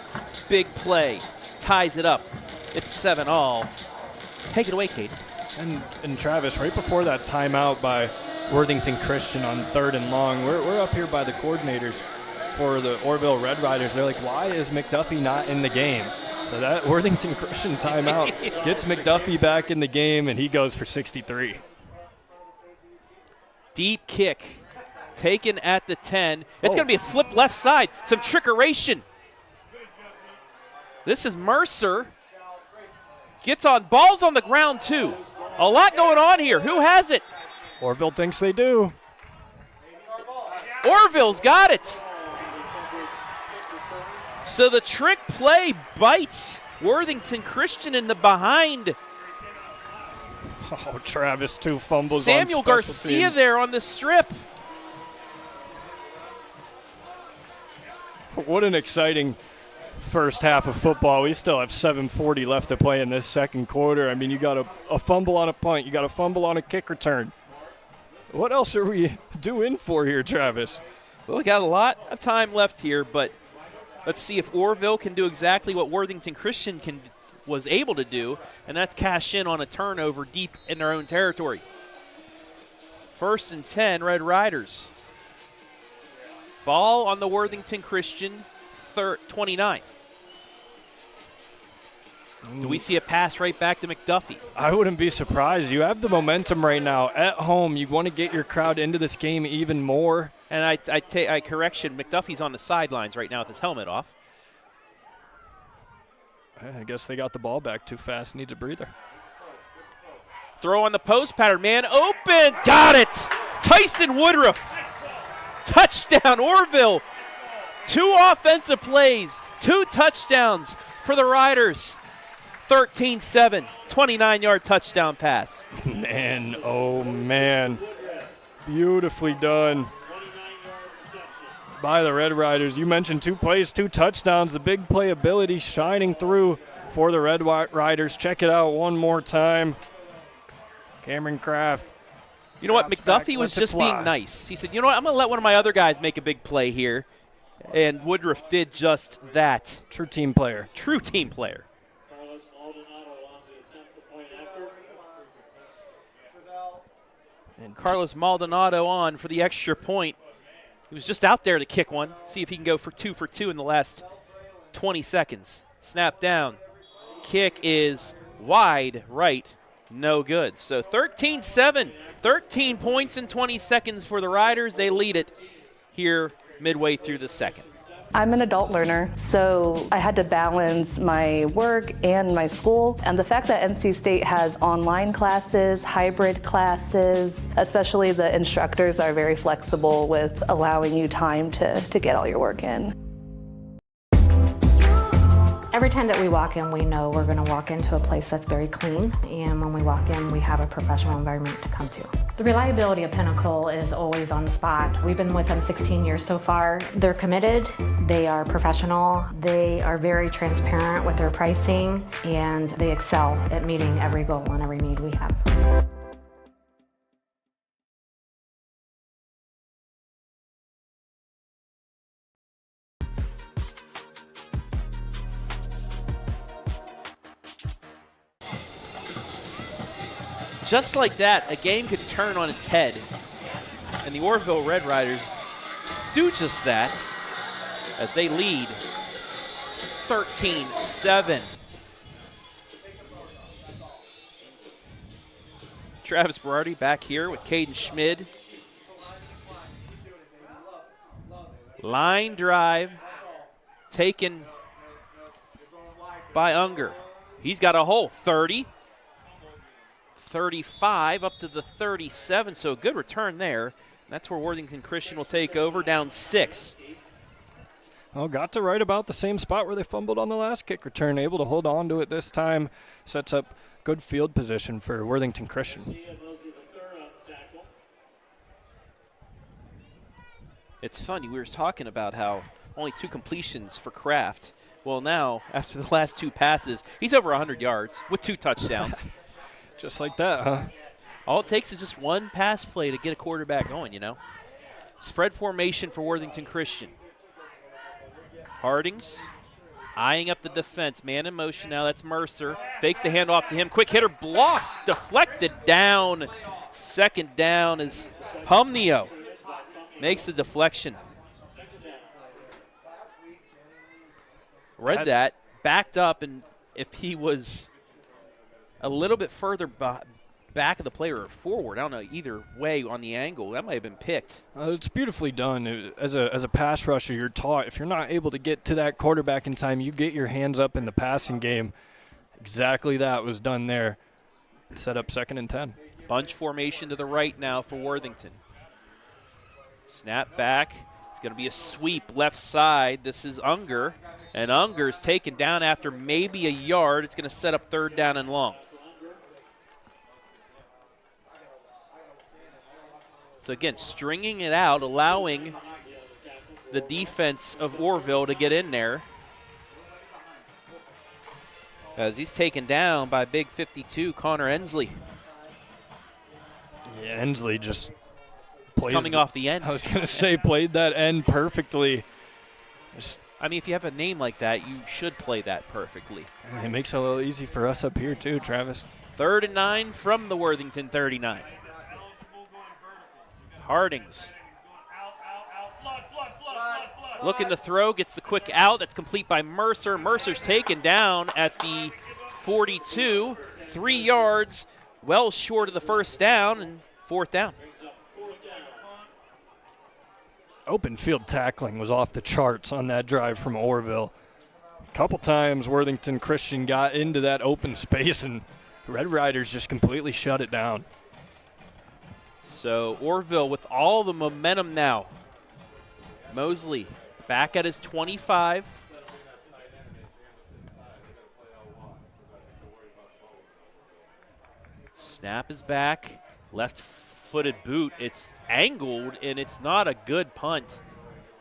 big play, ties it up. It's 7-all. Take it away, Kate. And Travis, right before that timeout by Worthington Christian on 3rd and long, we're up here by the coordinators for the Orrville Red Riders. They're like, why is McDuffie not in the game? So that Worthington Christian timeout gets McDuffie back in the game, and he goes for 63. Deep kick, taken at the 10. It's going to be a flip left side, some trickeration. This is Mercer. Gets on, balls on the ground too. A lot going on here. Who has it? Orrville thinks they do. Orrville's got it. So the trick play bites Worthington Christian in the behind. Oh, Travis, 2 fumbles. Samuel on special Garcia teams. there on the strip. What an exciting first half of football. We still have 7:40 left to play in this second quarter. I mean, you got a fumble on a punt. You got a fumble on a kick return. What else are we due in for here, Travis? Well, we got a lot of time left here, but let's see if Orrville can do exactly what Worthington Christian was able to do, and that's cash in on a turnover deep in their own territory. 1st and 10, Red Riders. Ball on the Worthington Christian 29. Do we see a pass right back to McDuffie? I wouldn't be surprised. You have the momentum right now. At home, you want to get your crowd into this game even more. And I correction, McDuffie's on the sidelines right now with his helmet off. I guess they got the ball back too fast. Needs a breather. Throw on the post pattern, man open. Got it. Tyson Woodruff. Touchdown, Orrville. 2 offensive plays, 2 touchdowns for the Riders. 13-7, 29-yard touchdown pass. Man, oh man. Beautifully done by the Red Riders. You mentioned 2 plays, 2 touchdowns. The big playability shining through for the Red Riders. Check it out one more time. Cameron Kraft. You know what? McDuffie was just being nice. He said, you know what? I'm going to let one of my other guys make a big play here. And Woodruff did just that. True team player. True team player. And Carlos Maldonado on for the extra point. He was just out there to kick one, see if he can go for 2 for 2 in the last 20 seconds. Snap down. Kick is wide right. No good. So 13-7, 13 points in 20 seconds for the Riders. They lead it here midway through the second. I'm an adult learner, so I had to balance my work and my school. And the fact that NC State has online classes, hybrid classes, especially the instructors are very flexible with allowing you time to get all your work in. Every time that we walk in, we know we're going to walk into a place that's very clean, and when we walk in, we have a professional environment to come to. The reliability of Pinnacle is always on the spot. We've been with them 16 years so far. They're committed, they are professional, they are very transparent with their pricing, and they excel at meeting every goal and every need we have. Just like that, a game could turn on its head. And the Orrville Red Riders do just that as they lead 13-7. Travis Berardi back here with Caden Schmid. Line drive taken by Unger. He's got a hole, 30. 35 up to the 37, so a good return there. That's where Worthington Christian will take over, down 6. Well, got to right about the same spot where they fumbled on the last kick return, able to hold on to it this time. Sets up good field position for Worthington Christian. It's funny, we were talking about how only 2 completions for Kraft. Well, now, after the last 2 passes, he's over 100 yards with 2 touchdowns. Just like that, huh? All it takes is just one pass play to get a quarterback going, you know. Spread formation for Worthington Christian. Hartings eyeing up the defense. Man in motion now, that's Mercer. Fakes the handoff to him. Quick hitter blocked, deflected down. Second down is Hummel. Makes the deflection. Read that, backed up, and if he was a little bit further back of the player or forward, I don't know, either way on the angle, that might have been picked. It's beautifully done. As a pass rusher, you're taught if you're not able to get to that quarterback in time, you get your hands up in the passing game. Exactly that was done there. Set up 2nd and 10. Bunch formation to the right now for Worthington. Snap back. It's going to be a sweep left side. This is Unger, and Unger's taken down after maybe a yard. It's going to set up 3rd down and long. So again, stringing it out, allowing the defense of Orrville to get in there. As he's taken down by big 52, Connor Ensley. Yeah, Ensley just plays coming off the end. I was going to say, played that end perfectly. I mean, if you have a name like that, you should play that perfectly. It makes it a little easy for us up here too, Travis. 3rd and 9 from the Worthington 39. Hartings looking to throw, gets the quick out. That's complete by Mercer. Mercer's taken down at the 42, 3 yards, well short of the 1st down, and 4th down. Open field tackling was off the charts on that drive from Orrville. A couple times Worthington Christian got into that open space, and Red Riders just completely shut it down. So Orrville with all the momentum now. Mosley back at his 25. Snap is back. Left-footed boot. It's angled, and it's not a good punt.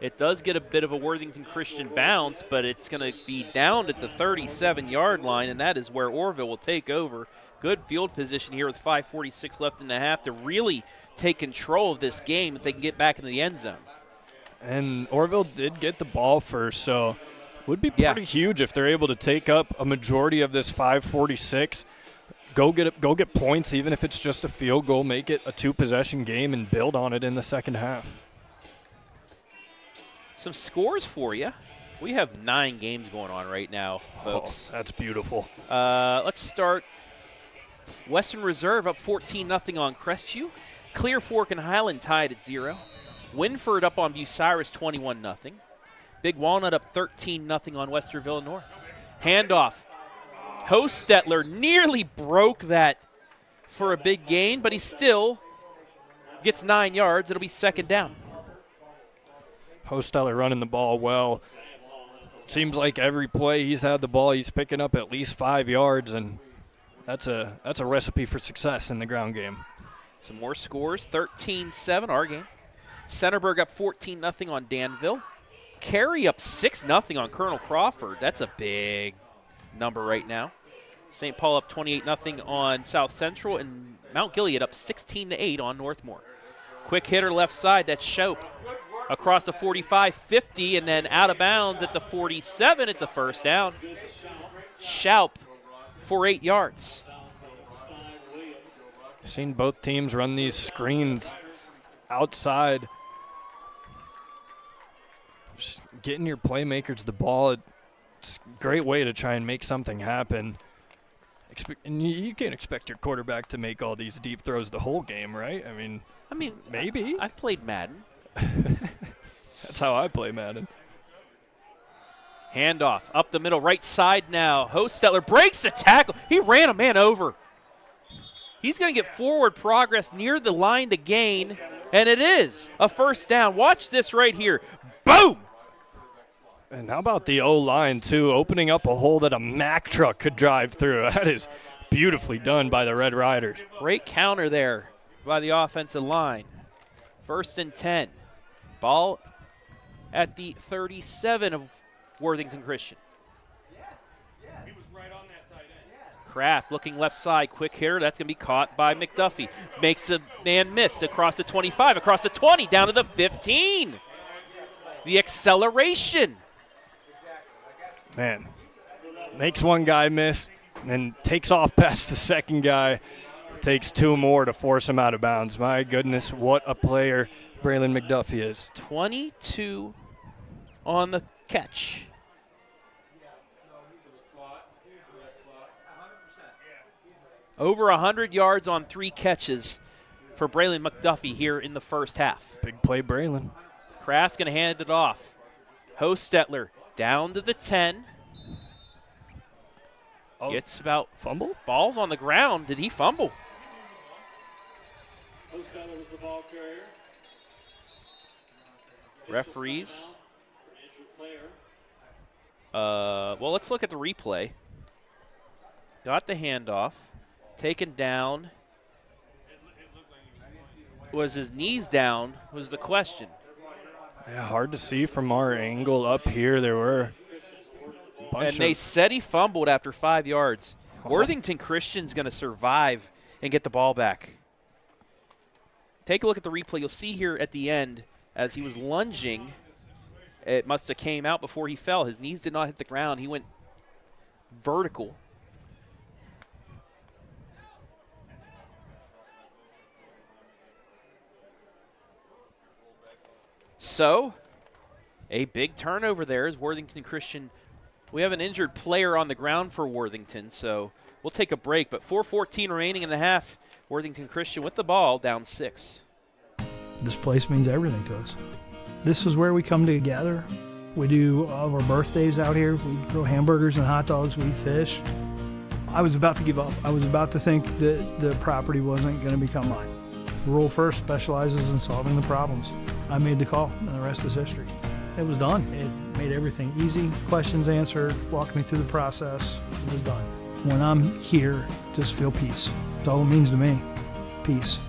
It does get a bit of a Worthington Christian bounce, but it's going to be down at the 37-yard line, and that is where Orrville will take over. Good field position here with 5:46 left in the half to really take control of this game if they can get back into the end zone. And Orrville did get the ball first, so would be pretty huge if they're able to take up a majority of this 5:46. Go get points, even if it's just a field goal. Make it a 2-possession game and build on it in the second half. Some scores for you. We have 9 games going on right now, folks. Oh, that's beautiful. Let's start. Western Reserve up 14-0 on Crestview. Clear Fork and Highland tied at 0. Winford up on Bucyrus 21-0. Big Walnut up 13-0 on Westerville North. Handoff. Hostetler nearly broke that for a big gain, but he still gets 9 yards. It'll be second down. Hostetler running the ball well. Seems like every play he's had the ball, he's picking up at least 5 yards, and that's a recipe for success in the ground game. Some more scores, 13-7, our game. Centerburg up 14-0 on Danville. Cary up 6-0 on Colonel Crawford. That's a big number right now. St. Paul up 28-0 on South Central, and Mount Gilead up 16-8 on Northmore. Quick hitter left side, that's Shope. Across the 45, 50, and then out of bounds at the 47. It's a first down. Schaup for 8 yards. Seen both teams run these screens outside. Just getting your playmakers the ball, it's a great way to try and make something happen. And you can't expect your quarterback to make all these deep throws the whole game, right? I mean, maybe. I've played Madden. That's how I play Madden. Handoff up the middle, right side now. Hostetler breaks the tackle. He ran a man over. He's going to get forward progress near the line to gain, and it is a first down. Watch this right here. Boom! And how about the O-line, too, opening up a hole that a Mack truck could drive through. That is beautifully done by the Red Riders. Great counter there by the offensive line. 1st and 10. Ball at the 37 of Worthington Christian. He was right on that tight end. Kraft looking left side, quick hitter. That's going to be caught by McDuffie. Makes a man miss across the 25, across the 20, down to the 15. The acceleration. Man, makes one guy miss and then takes off past the second guy. Takes 2 more to force him out of bounds. My goodness, what a player Braylon McDuffie is. 22 on the catch. Over 100 yards on 3 catches for Braylon McDuffie here in the first half. Big play, Braylon. Kraft's going to hand it off. Hostetler down to the 10. Gets about fumble. Ball's on the ground. Did he fumble? Hostetler was the ball carrier. Referees. Well, let's look at the replay. Got the handoff. Taken down. Was his knees down was the question. Yeah, hard to see from our angle up here. There were a bunch and they said he fumbled after 5 yards. Worthington Christian's going to survive and get the ball back. Take a look at the replay. You'll see here at the end as he was lunging, it must have came out before he fell. His knees did not hit the ground. He went vertical. So, a big turnover there as Worthington Christian. We have an injured player on the ground for Worthington, so we'll take a break. But 4:14 remaining in the half. Worthington Christian with the ball, down 6. This place means everything to us. This is where we come together. We do all of our birthdays out here. We grill hamburgers and hot dogs. We fish. I was about to give up. I was about to think that the property wasn't going to become mine. Rural First specializes in solving the problems. I made the call, and the rest is history. It was done. It made everything easy. Questions answered, walked me through the process. It was done. When I'm here, just feel peace. That's all it means to me. Peace.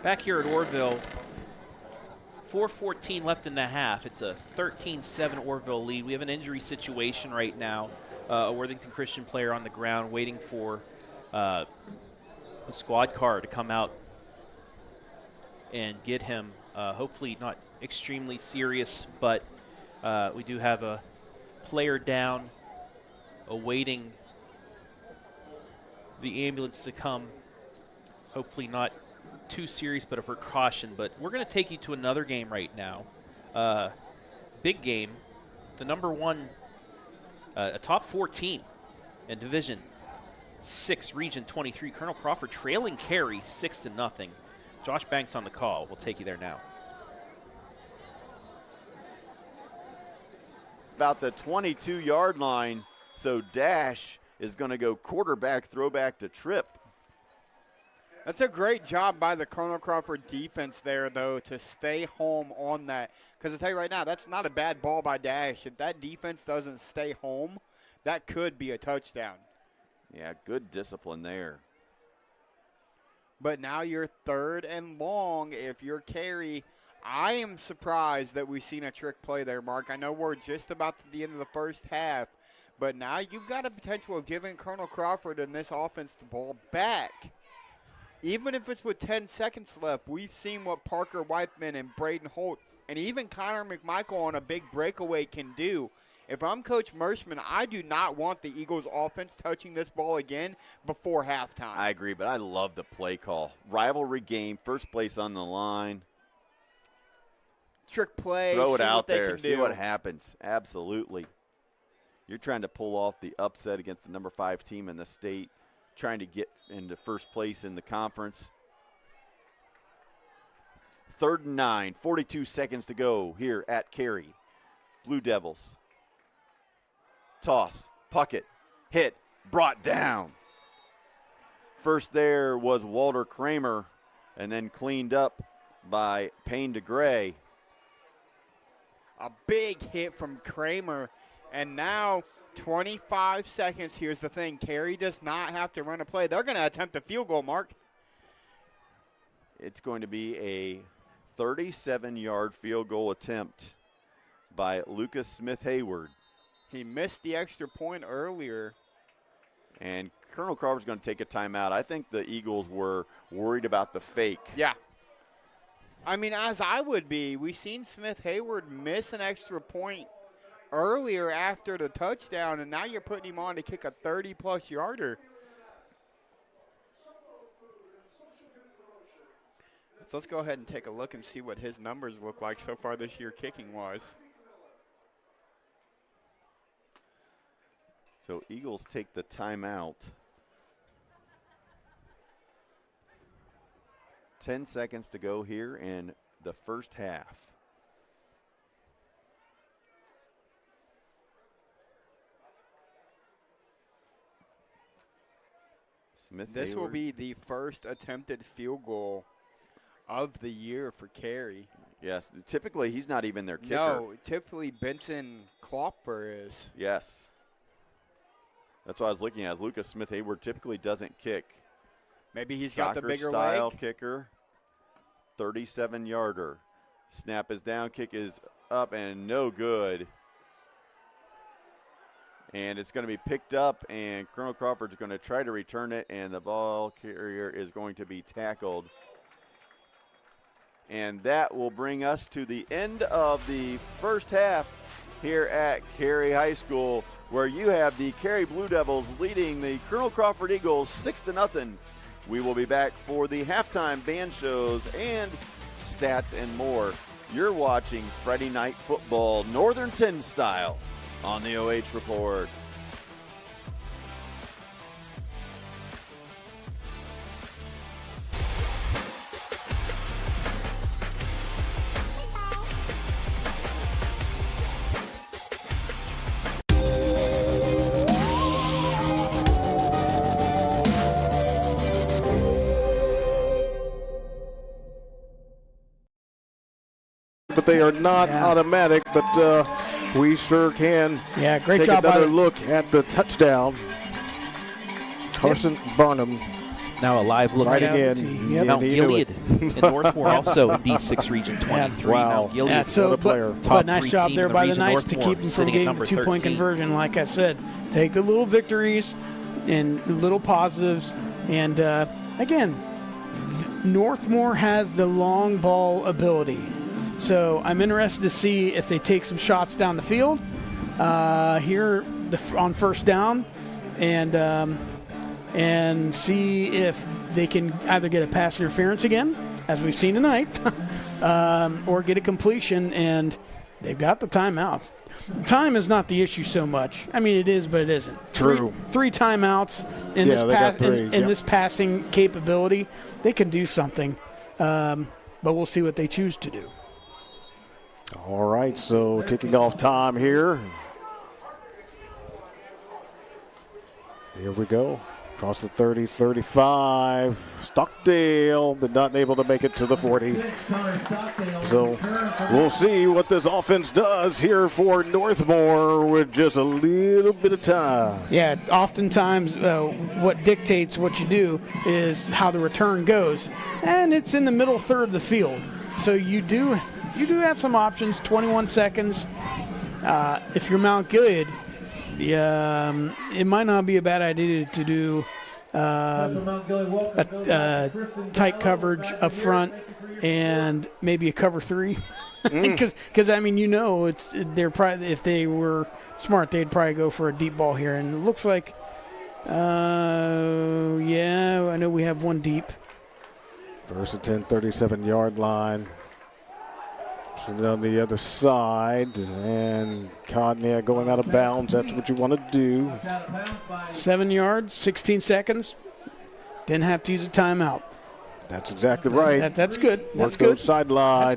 Back here at Orrville, 4:14 left in the half. It's a 13-7 Orrville lead. We have an injury situation right now. A Worthington Christian player on the ground waiting for the squad car to come out and get him. Hopefully not extremely serious, but we do have a player down awaiting the ambulance to come. Hopefully not too serious, but a precaution. But we're going to take you to another game right now. Big game. The number one, a top 4 team And Division 6, Region 23, Colonel Crawford trailing Cary 6-0. Josh Banks on the call. We'll take you there now. About the 22-yard line, so Dash is going to go quarterback, throwback to Tripp. That's a great job by the Colonel Crawford defense there, though, to stay home on that. Because I tell you right now, that's not a bad ball by Dash. If that defense doesn't stay home, that could be a touchdown. Yeah, good discipline there. But now you're 3rd and long if you're Cary. I am surprised that we've seen a trick play there, Mark. I know we're just about to the end of the first half, but now you've got a potential of giving Colonel Crawford and this offense the ball back. Even if it's with 10 seconds left, we've seen what Parker Whiteman and Braden Holt and even Connor McMichael on a big breakaway can do. If I'm Coach Merschman, I do not want the Eagles offense touching this ball again before halftime. I agree, but I love the play call. Rivalry game, first place on the line. Trick play. Throw it out there, see what happens. Absolutely. You're trying to pull off the upset against the number 5 team in the state, trying to get into first place in the conference. 3rd and 9, 42 seconds to go here at Cary. Blue Devils. Toss, Puckett, hit, brought down. First there was Walter Kramer, and then cleaned up by Payne DeGray. A big hit from Kramer, and now 25 seconds. Here's the thing. Cary does not have to run a play. They're going to attempt a field goal, Mark. It's going to be a 37-yard field goal attempt by Lucas Smith-Hayward. He missed the extra point earlier. And Colonel Crawford's going to take a timeout. I think the Eagles were worried about the fake. Yeah. I mean, as I would be. We've seen Smith-Hayward miss an extra point earlier after the touchdown, and now you're putting him on to kick a 30-plus yarder. So let's go ahead and take a look and see what his numbers look like so far this year kicking-wise. So Eagles take the timeout. 10 seconds to go here in the first half. This will be the first attempted field goal of the year for Cary. Yes, typically he's not even their kicker. No, typically Benson Klopfer is. Yes. That's what I was looking at. As Lucas Smith-Hayward typically doesn't kick. Maybe he's got the bigger style leg. Kicker, 37-yarder. Snap is down, kick is up, and no good. And it's going to be picked up, and Colonel Crawford's going to try to return it, and the ball carrier is going to be tackled. And that will bring us to the end of the first half here at Cary High School, where you have the Cary Blue Devils leading the Colonel Crawford Eagles 6-0. We will be back for the halftime band shows and stats and more. You're watching Friday Night Football Northernton style on the OH Report. But they are not automatic, but we sure can great take job another look at the touchdown. Carson Barnum now a live look right at again. Mount Gilead in Northmore, also in D6 Region 23. Wow. Mount Gilead, So, what a player. but nice 3 job team there in by the Region Knights to Northmore, keep them from sitting at getting number the 2-point 13. conversion. Like I said, take the little victories and little positives. And, again, Northmore has the long ball ability. So I'm interested to see if they take some shots down the field here on first down and see if they can either get a pass interference again, as we've seen tonight, or get a completion and they've got the timeouts. Time is not the issue so much. I mean, it is, but it isn't. True. Three timeouts in this passing capability. They can do something, but we'll see what they choose to do. All right, so kicking off time here. Here we go. Across the 30, 35. Stockdale, but not able to make it to the 40. So we'll see what this offense does here for Northmore with just a little bit of time. Yeah, oftentimes what dictates what you do is how the return goes. And it's in the middle third of the field. So you do have some options, 21 seconds. If you're Mount Gilead, it might not be a bad idea to do tight coverage up front and maybe a cover 3. Because I mean, they're probably, if they were smart, they'd probably go for a deep ball here. And it looks like, yeah, I know we have one deep. First and 10, 37-yard line. So on the other side, and Cotton going out of bounds. That's what you want to do. 7 yards, 16 seconds. Didn't have to use a timeout. That's exactly right. That's good. That's good. Good. Sidelines.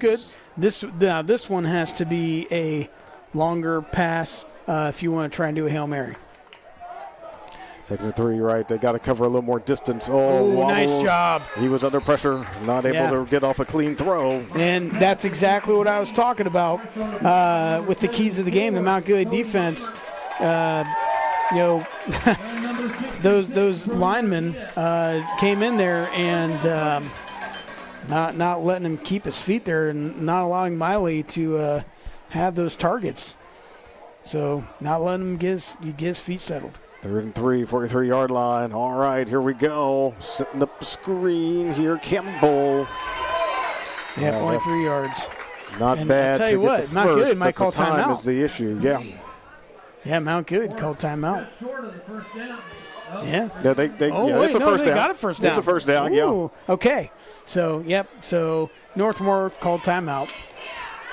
That's good. This one has to be a longer pass if you want to try and do a Hail Mary. Taking the 3 right. They got to cover a little more distance. Nice job. He was under pressure, not able to get off a clean throw. And that's exactly what I was talking about with the keys of the game. The Mount Gilead defense, those linemen came in there and not letting him keep his feet there and not allowing Miley to have those targets. So not letting him get his feet settled. 3rd and 3, 43-yard line. All right, here we go. Setting up the screen here. Campbell. Yeah, 0.3 yards. Not and bad. I'll tell you what, Mount Gilead might call timeout. Time is the issue, yeah. Yeah, Mount Gilead called timeout. Yeah. Yeah, it's a first down. They got a first down. It's a first down, yeah. Okay. So, So Northmore called timeout.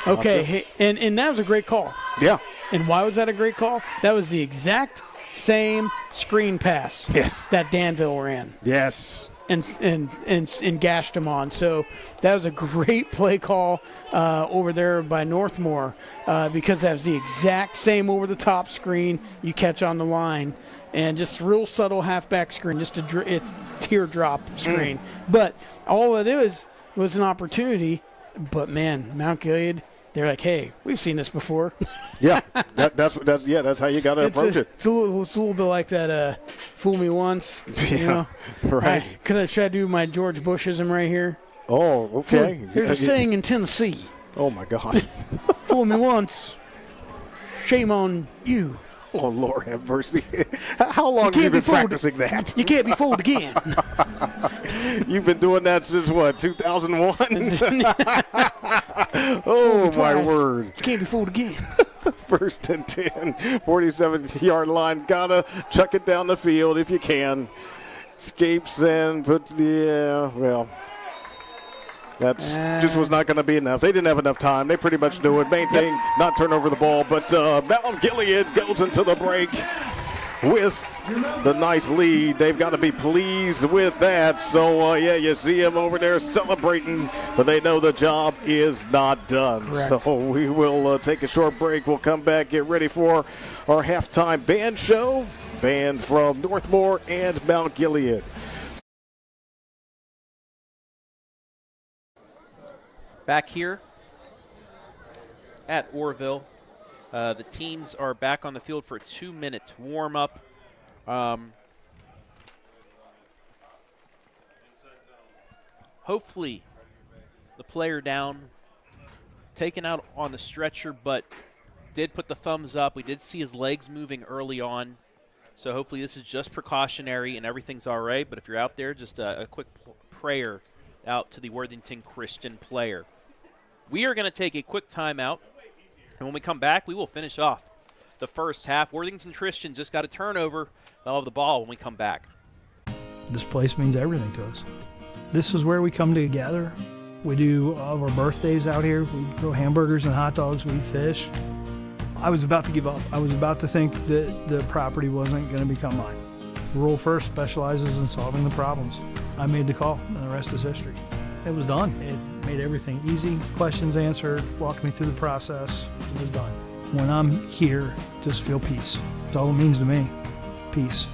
Okay, and that was a great call. Yeah. And why was that a great call? That was the exact same screen pass that Danville ran. Yes. And gashed him on. So that was a great play call over there by Northmore because that was the exact same over-the-top screen you catch on the line. And just real subtle halfback screen, just a teardrop screen. But all it was an opportunity. But, man, Mount Gilead, they're like, hey, we've seen this before. Yeah, that's how you got to approach it. It's a little bit like that fool me once. Right. Should I do my George Bushism right here? Oh, okay. There's a saying in Tennessee. Oh, my God. Fool me once, shame on you. Oh, Lord have mercy. How long have you been practicing that? You can't be fooled again. You've been doing that since, what, 2001? Oh, my word. You can't be fooled again. 1st and 10, 47-yard line. Gotta chuck it down the field if you can. Escapes and puts that just was not going to be enough. They didn't have enough time. They pretty much knew it. Main thing, not turn over the ball. But Mount Gilead goes into the break with the nice lead. They've got to be pleased with that. So, you see them over there celebrating, but they know the job is not done. Correct. So we will take a short break. We'll come back, get ready for our halftime band show. Band from Northmore and Mount Gilead. Back here at Orrville, the teams are back on the field for a 2-minute warm-up. Hopefully the player down, taken out on the stretcher, but did put the thumbs up. We did see his legs moving early on, so hopefully this is just precautionary and everything's all right. But if you're out there, just a quick prayer out to the Worthington Christian player. We are going to take a quick timeout, and when we come back, we will finish off the first half. Worthington Christian just got a turnover. They'll have the ball when we come back. This place means everything to us. This is where we come together. We do all of our birthdays out here. We grill hamburgers and hot dogs. We fish. I was about to give up. I was about to think that the property wasn't going to become mine. Rural First specializes in solving the problems. I made the call, and the rest is history. It was done. It made everything easy. Questions answered, walked me through the process. It was done. When I'm here, just feel peace. That's all it means to me. Peace.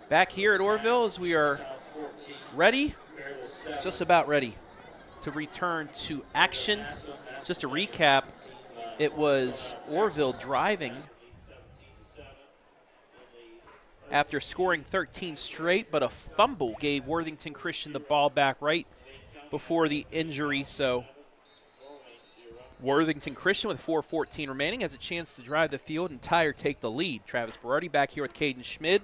Back here at Orrville as we are ready, just about ready to return to action. Just to recap, it was Orrville driving after scoring 13 straight, but a fumble gave Worthington Christian the ball back right before the injury. So Worthington Christian with 4:14 remaining has a chance to drive the field and tie or take the lead. Travis Berardi back here with Caden Schmid.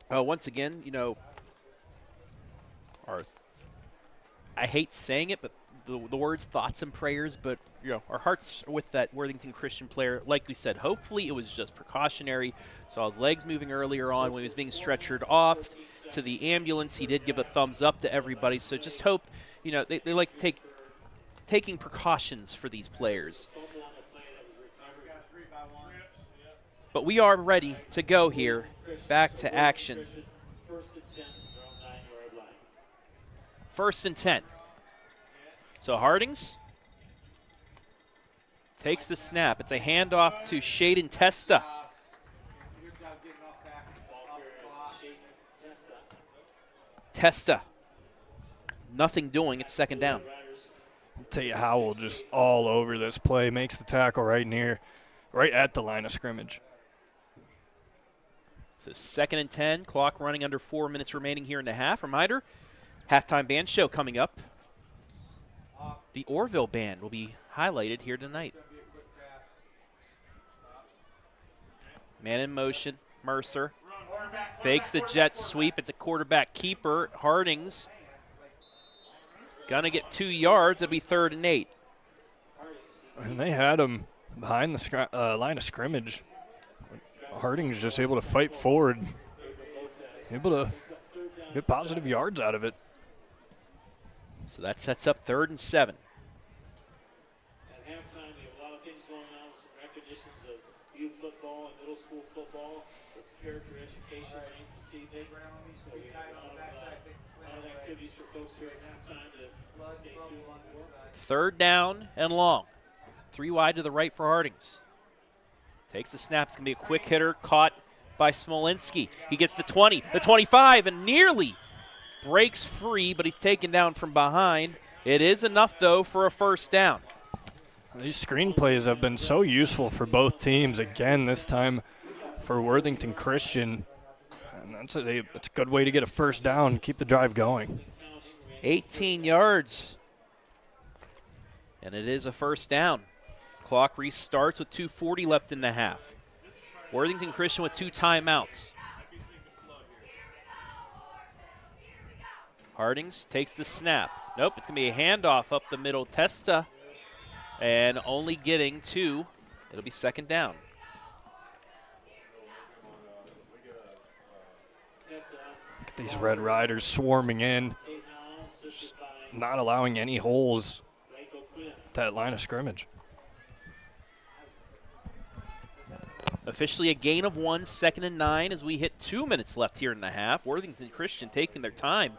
Once again, you know, I hate saying it, but the words thoughts and prayers, but, you know, our hearts are with that Worthington Christian player. Like we said, hopefully it was just precautionary. Saw his legs moving earlier on when he was being stretchered off to the ambulance. He did give a thumbs up to everybody, so just hope, you know, they like taking precautions for these players. But we are ready to go here. Back to action. 1st and 10. So Hartings takes the snap. It's a handoff to Shaden Testa. Testa. Nothing doing. It's 2nd down. I'll tell you, Howell just all over this play. Makes the tackle right at the line of scrimmage. So 2nd and 10, clock running under 4 minutes remaining here in the half. Reminder, halftime band show coming up. The Orrville band will be highlighted here tonight. Man in motion, Mercer. Fakes the jet sweep. It's a quarterback keeper. Hartings gonna get 2 yards. It'll be 3rd and 8. And they had him behind the line of scrimmage. Hartings just able to fight forward, able to get positive yards out of it. So that sets up 3rd and 7. At halftime, you have a lot of things going on, some recognitions of youth football and middle school football. It's character education to see they so we have a lot of activities for folks here at halftime to stay tuned for. 3rd down and long. 3 wide to the right for Hartings. Takes the snap. It's going to be a quick hitter caught by Smolinski. He gets the 20, the 25, and nearly breaks free, but he's taken down from behind. It is enough, though, for a 1st down. These screen plays have been so useful for both teams. Again, this time for Worthington Christian. And that's a good way to get a 1st down, keep the drive going. 18 yards. And it is a 1st down. Clock restarts with 2:40 left in the half. Worthington Christian with 2 timeouts. Hartings takes the snap. Nope, it's going to be a handoff up the middle. Testa, and only getting 2. It'll be 2nd down. These Red Riders swarming in, just not allowing any holes at that line of scrimmage. Officially a gain of 1, 2nd and 9 as we hit 2 minutes left here in the half. Worthington Christian taking their time.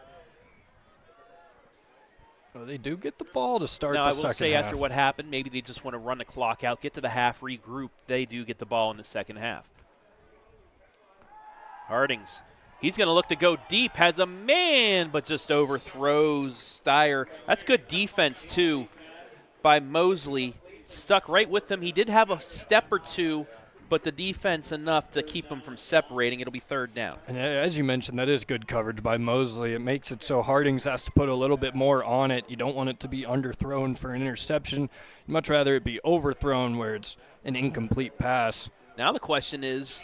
Well, they do get the ball to start now, the I will second say half. after what happened, maybe they just want to run the clock out, get to the half, regroup. They do get the ball in the second half. Hartings, he's going to look to go deep, has a man, but just overthrows Steyer. That's good defense, too, by Mosley. Stuck right with him. He did have a step or two, but the defense enough to keep him from separating. It'll be 3rd down. And as you mentioned, that is good coverage by Mosley. It makes it so Hartings has to put a little bit more on it. You don't want it to be underthrown for an interception. You'd much rather it be overthrown where it's an incomplete pass. Now the question is,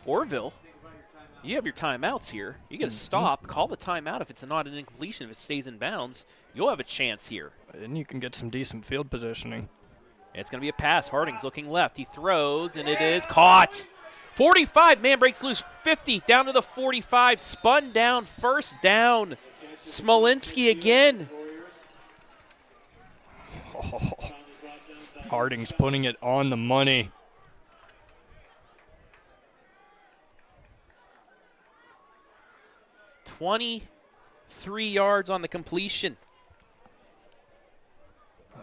Orrville, you have your timeouts here. You get to stop, call the timeout if it's not an incompletion. If it stays in bounds, you'll have a chance here. And you can get some decent field positioning. It's going to be a pass. Hartings looking left. He throws, and it is caught. 45, man breaks loose. 50, down to the 45. Spun down, 1st down. Smolinski again. Oh, Hartings putting it on the money. $23 yards on the completion.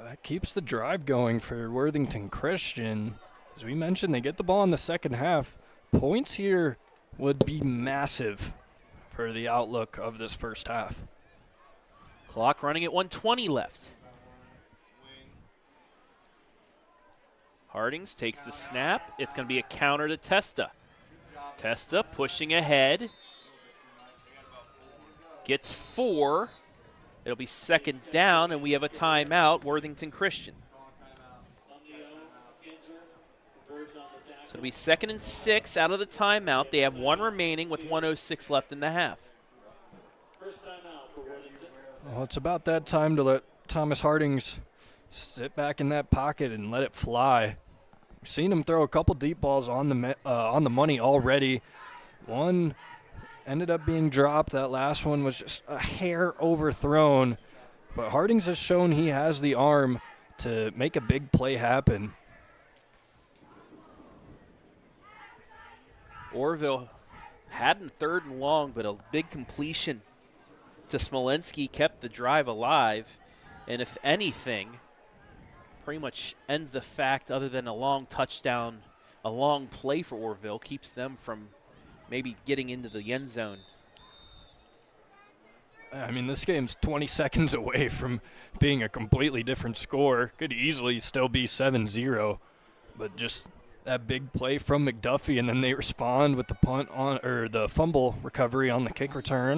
That keeps the drive going for Worthington Christian. As we mentioned, they get the ball in the second half. Points here would be massive for the outlook of this first half. Clock running at 1:20 left. Hartings takes the snap. It's going to be a counter to Testa. Testa pushing ahead. Gets 4. It'll be 2nd down, and we have a timeout, Worthington Christian. So it'll be 2nd and 6 out of the timeout. They have 1 remaining with 1:06 left in the half. Well, it's about that time to let Thomas Hartings sit back in that pocket and let it fly. We've seen him throw a couple deep balls on the money already. One ended up being dropped. That last one was just a hair overthrown. But Hartings has shown he has the arm to make a big play happen. Orrville had in 3rd and long, but a big completion to Smolinski kept the drive alive. And if anything, pretty much ends the fact, other than a long touchdown, a long play for Orrville, keeps them from maybe getting into the end zone. I mean, this game's 20 seconds away from being a completely different score. Could easily still be 7-0, but just that big play from McDuffie, and then they respond with the punt on, or the fumble recovery on the kick return,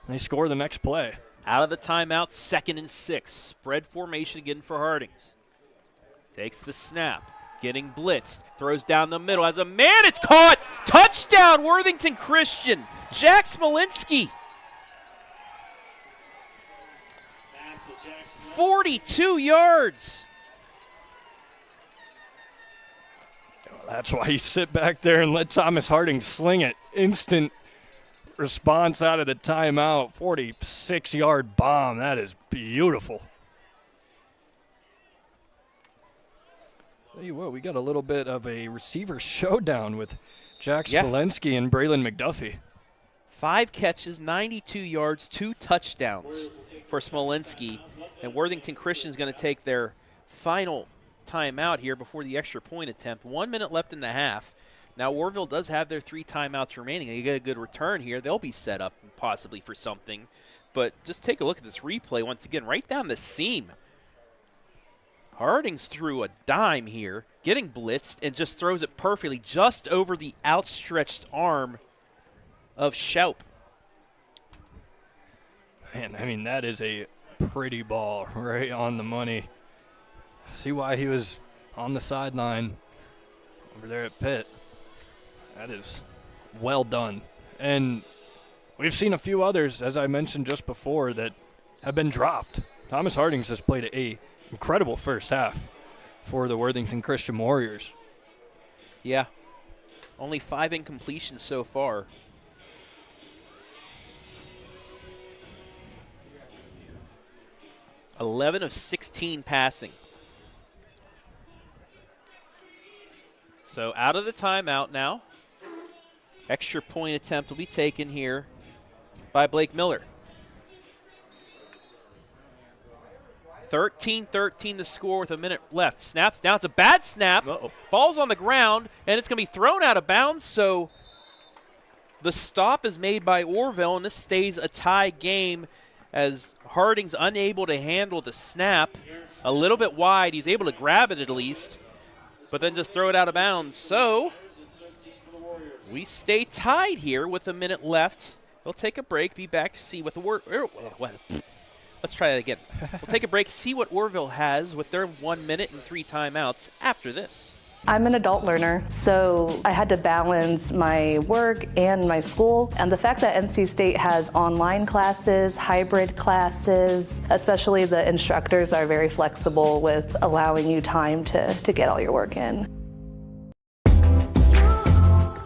and they score the next play. Out of the timeout, 2nd and 6. Spread formation again for Hartings. Takes the snap. Getting blitzed, throws down the middle, has a man, it's caught! Touchdown, Worthington Christian! Jack Smolinski. 42 yards. That's why you sit back there and let Thomas Hartings sling it. Instant response out of the timeout. 46-yard bomb. That is beautiful. Tell you what, we got a little bit of a receiver showdown with Jack Smolinski and Braylon McDuffie. 5 catches, 92 yards, 2 touchdowns for Smolinski. And Worthington Christian is going to take their final timeout here before the extra point attempt. 1 minute left in the half. Now, Orrville does have their 3 timeouts remaining. They get a good return here. They'll be set up possibly for something. But just take a look at this replay once again, right down the seam. Hartings threw a dime here, getting blitzed, and just throws it perfectly just over the outstretched arm of Schaup. Man, I mean, that is a pretty ball right on the money. See why he was on the sideline over there at Pitt. That is well done. And we've seen a few others, as I mentioned just before, that have been dropped. Thomas Hartings has played a incredible first half for the Worthington Christian Warriors. Yeah. Only 5 incompletions so far. 11 of 16 passing. So out of the timeout now. Extra point attempt will be taken here by Blake Miller. 13-13 the score with a minute left. Snaps down. It's a bad snap. Ball's on the ground, and it's going to be thrown out of bounds. So the stop is made by Orrville, and this stays a tie game as Hartings unable to handle the snap. A little bit wide. He's able to grab it at least, but then just throw it out of bounds. So we stay tied here with a minute left. We'll take a break, be back to see what the Let's try that again. We'll take a break, see what Orrville has with their 1 minute and 3 timeouts after this. I'm an adult learner, so I had to balance my work and my school. And the fact that NC State has online classes, hybrid classes, especially the instructors are very flexible with allowing you time to get all your work in.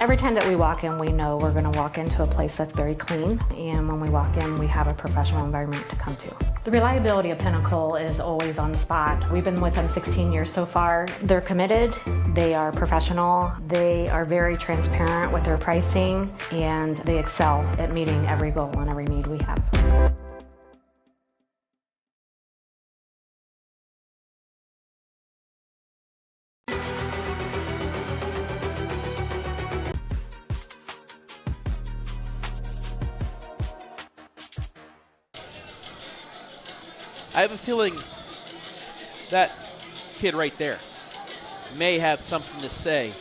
Every time that we walk in, we know we're going to walk into a place that's very clean, and when we walk in, we have a professional environment to come to. The reliability of Pinnacle is always on the spot. We've been with them 16 years so far. They're committed, they are professional, they are very transparent with their pricing, and they excel at meeting every goal and every need we have. I have a feeling that kid right there may have something to say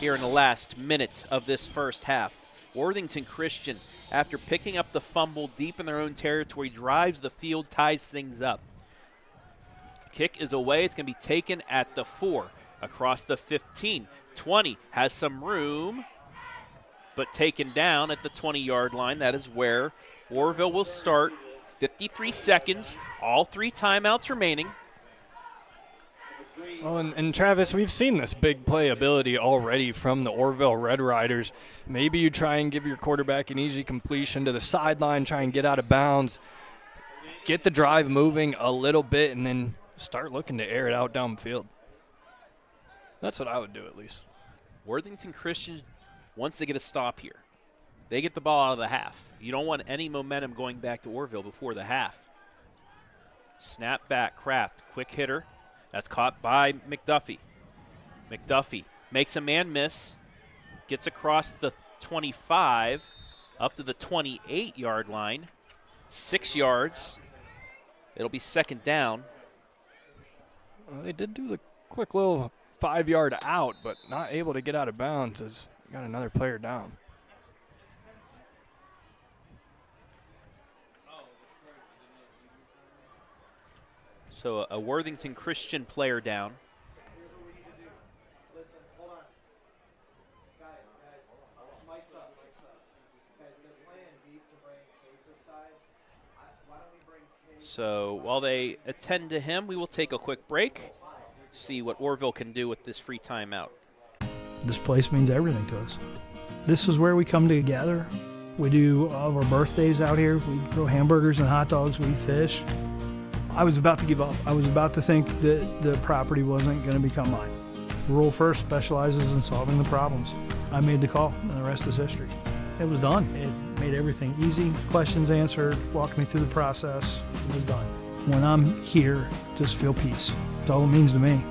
here in the last minute of this first half. Worthington Christian, after picking up the fumble deep in their own territory, drives the field, ties things up. Kick is away. It's going to be taken at the 4, across the 15. 20 has some room, but taken down at the 20-yard line. That is where Orrville will start. 53 seconds, all 3 timeouts remaining. Well, and Travis, we've seen this big play ability already from the Orrville Red Riders. Maybe you try and give your quarterback an easy completion to the sideline, try and get out of bounds, get the drive moving a little bit, and then start looking to air it out downfield. That's what I would do at least. Worthington Christian wants to get a stop here. They get the ball out of the half. You don't want any momentum going back to Orrville before the half. Snap back, Kraft, quick hitter. That's caught by McDuffie. McDuffie makes a man miss, gets across the 25, up to the 28-yard line, 6 yards. It'll be second down. Well, they did do the quick little 5-yard out, but not able to get out of bounds as got another player down. So a Worthington Christian player down. Here's what we need to do. Listen, hold on. Guys, mic's up. Guys, they're playing deep to bring Case's side. Why don't we bring Case? So while they attend to him, we will take a quick break, see what Orrville can do with this free timeout. This place means everything to us. This is where we come together. We do all of our birthdays out here. We grill hamburgers and hot dogs. We fish. I was about to give up. I was about to think that the property wasn't going to become mine. Rural First specializes in solving the problems. I made the call, and the rest is history. It was done. It made everything easy, questions answered, walked me through the process. It was done. When I'm here, just feel peace. That's all it means to me.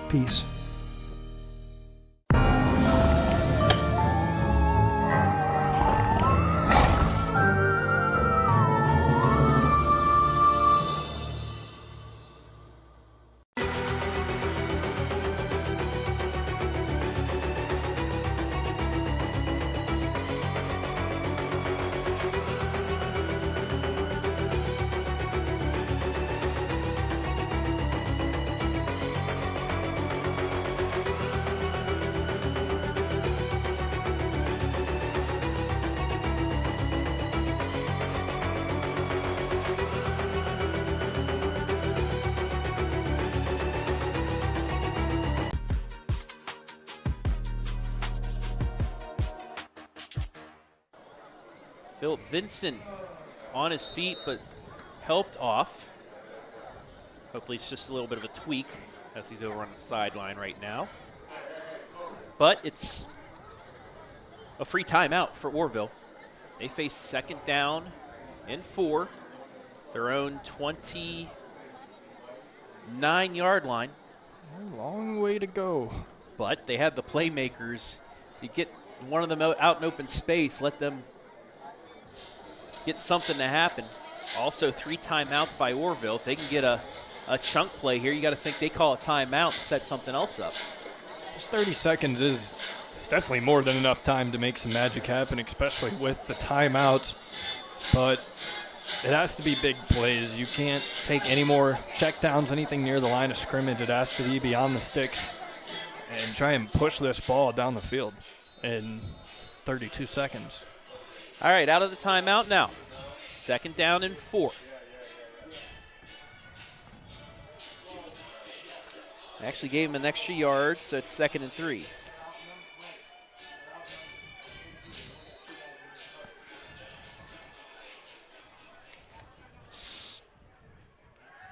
Peace. Philip Vinson on his feet, but helped off. Hopefully it's just a little bit of a tweak as he's over on the sideline right now. But it's a free timeout for Orrville. They face 2nd down and 4, their own 29-yard line. A long way to go. But they have the playmakers. You get one of them out in open space, let them get something to happen. Also 3 timeouts by Orrville. If they can get a chunk play here, you got to think they call a timeout and set something else up. Just 30 seconds is definitely more than enough time to make some magic happen, especially with the timeouts. But it has to be big plays. You can't take any more checkdowns, anything near the line of scrimmage. It has to be beyond the sticks and try and push this ball down the field in 32 seconds. All right, out of the timeout now. 2nd down and 4. Actually gave him an extra yard, so it's 2nd and 3.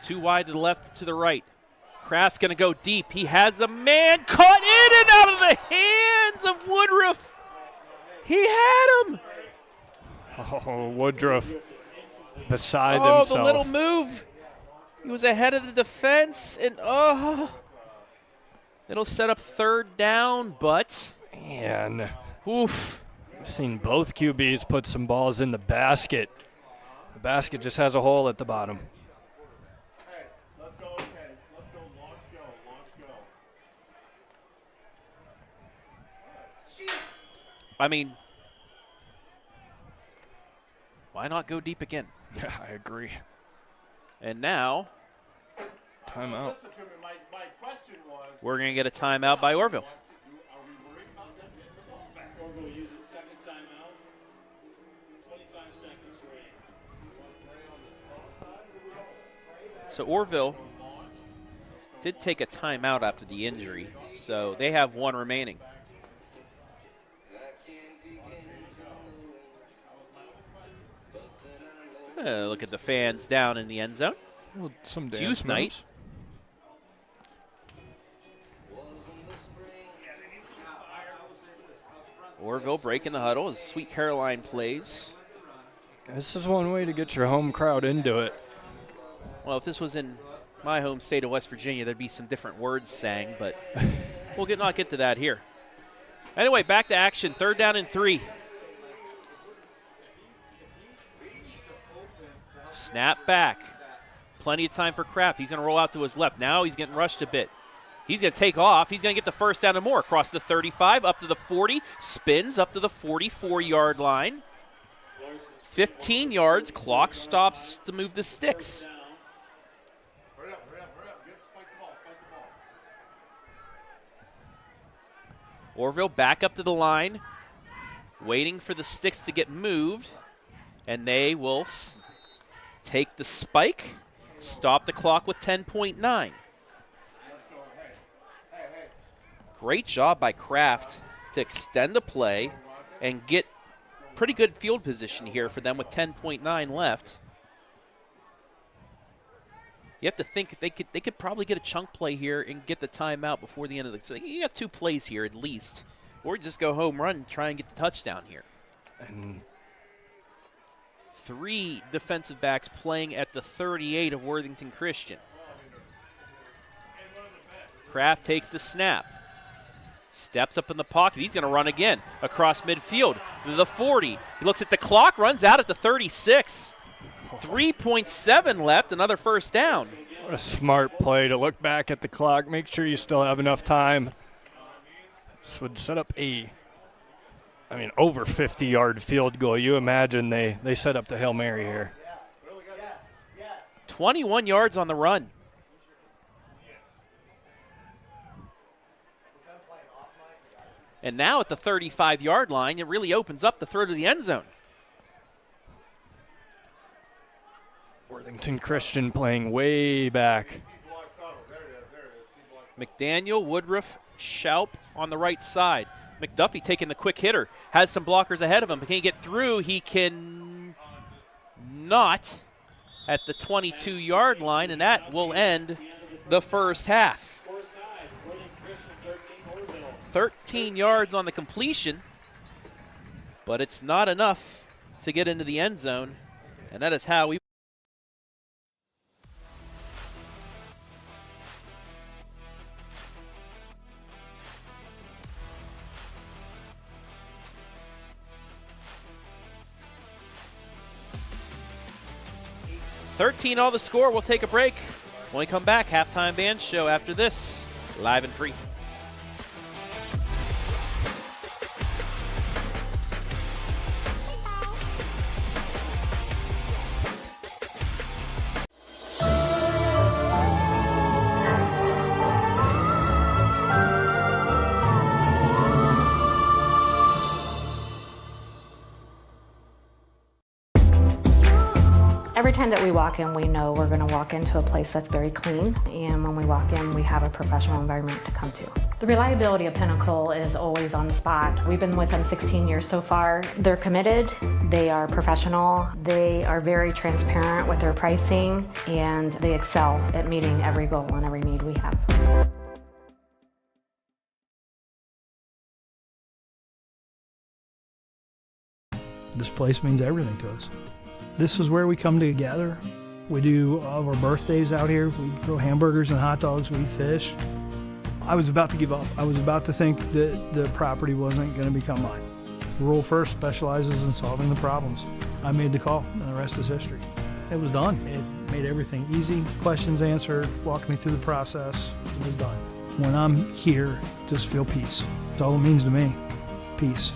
Too wide to the left, to the right. Kraft's going to go deep. He has a man caught in and out of the hands of Woodruff. He had him. Oh, Woodruff beside himself. Oh, the little move. He was ahead of the defense, and it'll set up 3rd down, but man, oof. I've seen both QBs put some balls in the basket. The basket just has a hole at the bottom. Hey, let's go, okay. Let's go, launch, go. I mean, why not go deep again? Yeah, I agree. And now, Listen timeout. to me, my question was, we're going to get a timeout by Orrville. Orrville using 2nd timeout. 25 seconds remaining. So Orrville did take a timeout after the injury, so they have 1 remaining. Look at the fans down in the end zone. Well, some It's dance youth night. Orrville breaking the huddle as Sweet Caroline plays. This is one way to get your home crowd into it. Well, if this was in my home state of West Virginia, there'd be some different words sang, but we'll not get to that here. Anyway, back to action. 3rd down and 3. Snap back. Plenty of time for Kraft. He's going to roll out to his left. Now he's getting rushed a bit. He's going to take off. He's going to get the 1st down and more. Across the 35, up to the 40, spins up to the 44-yard line. 15 yards. Clock stops to move the sticks. hurry up. Spike the ball. Orrville back up to the line, waiting for the sticks to get moved, and they will take the spike, stop the clock with 10.9. Great job by Kraft to extend the play and get pretty good field position here for them with 10.9 left. You have to think they could probably get a chunk play here and get the timeout before the end of the. So you got 2 plays here at least, or just go home run and try and get the touchdown here. And 3 defensive backs playing at the 38 of Worthington Christian. Kraft takes the snap. Steps up in the pocket. He's going to run again across midfield to the 40. He looks at the clock, runs out at the 36. 3.7 left, another 1st down. What a smart play to look back at the clock, make sure you still have enough time. This would set up over 50-yard field goal. You imagine they set up the Hail Mary here. 21 yards on the run. And now at the 35-yard line, it really opens up the throw to the end zone. Worthington Christian playing way back. McDaniel, Woodruff, Schaup on the right side. McDuffie taking the quick hitter. Has some blockers ahead of him, but can he get through? He can not. at the 22-yard line, and that will end the first half. 13 yards on the completion, but it's not enough to get into the end zone, and that is how we. $13 all the score. We'll take a break. When we come back, halftime band show after this, live and free. Every time that we walk in, we know we're going to walk into a place that's very clean, and when we walk in, we have a professional environment to come to. The reliability of Pinnacle is always on the spot. We've been with them 16 years so far. They're committed, they are professional, they are very transparent with their pricing, and they excel at meeting every goal and every need we have. This place means everything to us. This is where we come together. We do all of our birthdays out here. We grill hamburgers and hot dogs. We fish. I was about to give up. I was about to think that the property wasn't going to become mine. Rural First specializes in solving the problems. I made the call, and the rest is history. It was done. It made everything easy. Questions answered, walked me through the process. It was done. When I'm here, just feel peace. That's all it means to me. Peace.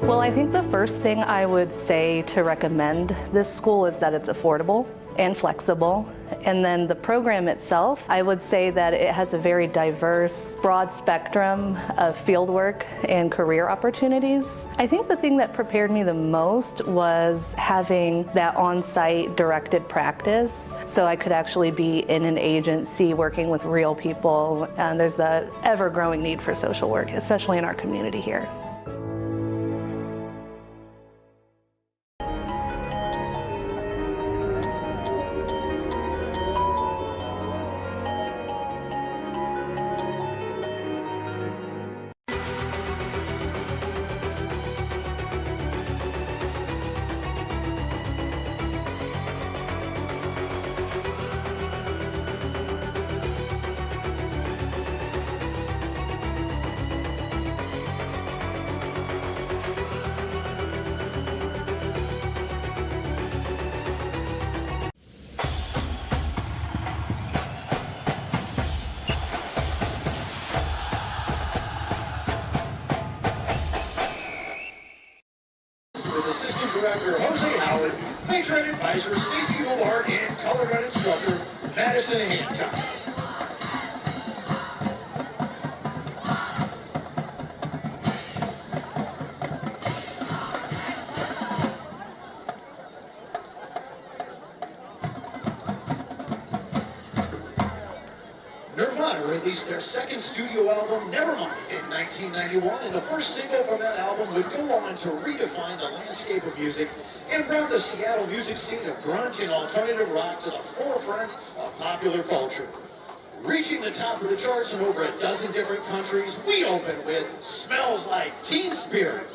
Well, I think the first thing I would say to recommend this school is that it's affordable and flexible. And then the program itself, I would say that it has a very diverse, broad spectrum of fieldwork and career opportunities. I think the thing that prepared me the most was having that on-site directed practice, so I could actually be in an agency working with real people. And there's a ever-growing need for social work, especially in our community here. Patron advisor Stacey Hobart and color guard instructor Madison Hancock. Nirvana released their second studio album, Nevermind, in 1991, and the first single from that album would go on to redefine the landscape of music and brought the Seattle music scene of grunge and alternative rock to the forefront of popular culture. Reaching the top of the charts in over a dozen different countries, we open with Smells Like Teen Spirit.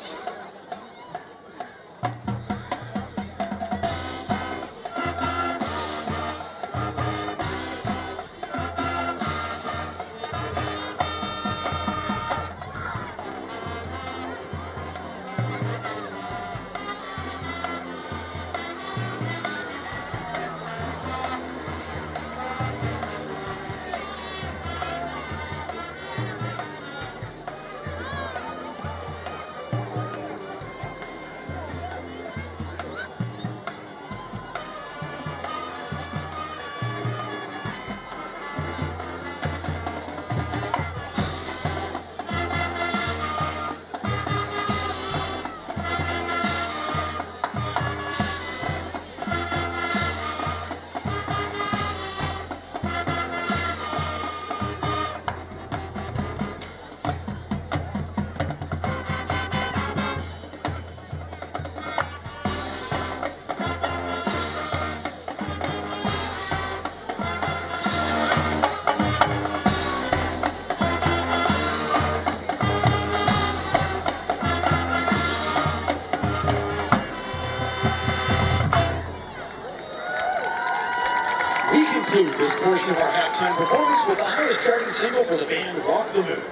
portion of our halftime performance with the highest charting single for the band, Walk the Moon.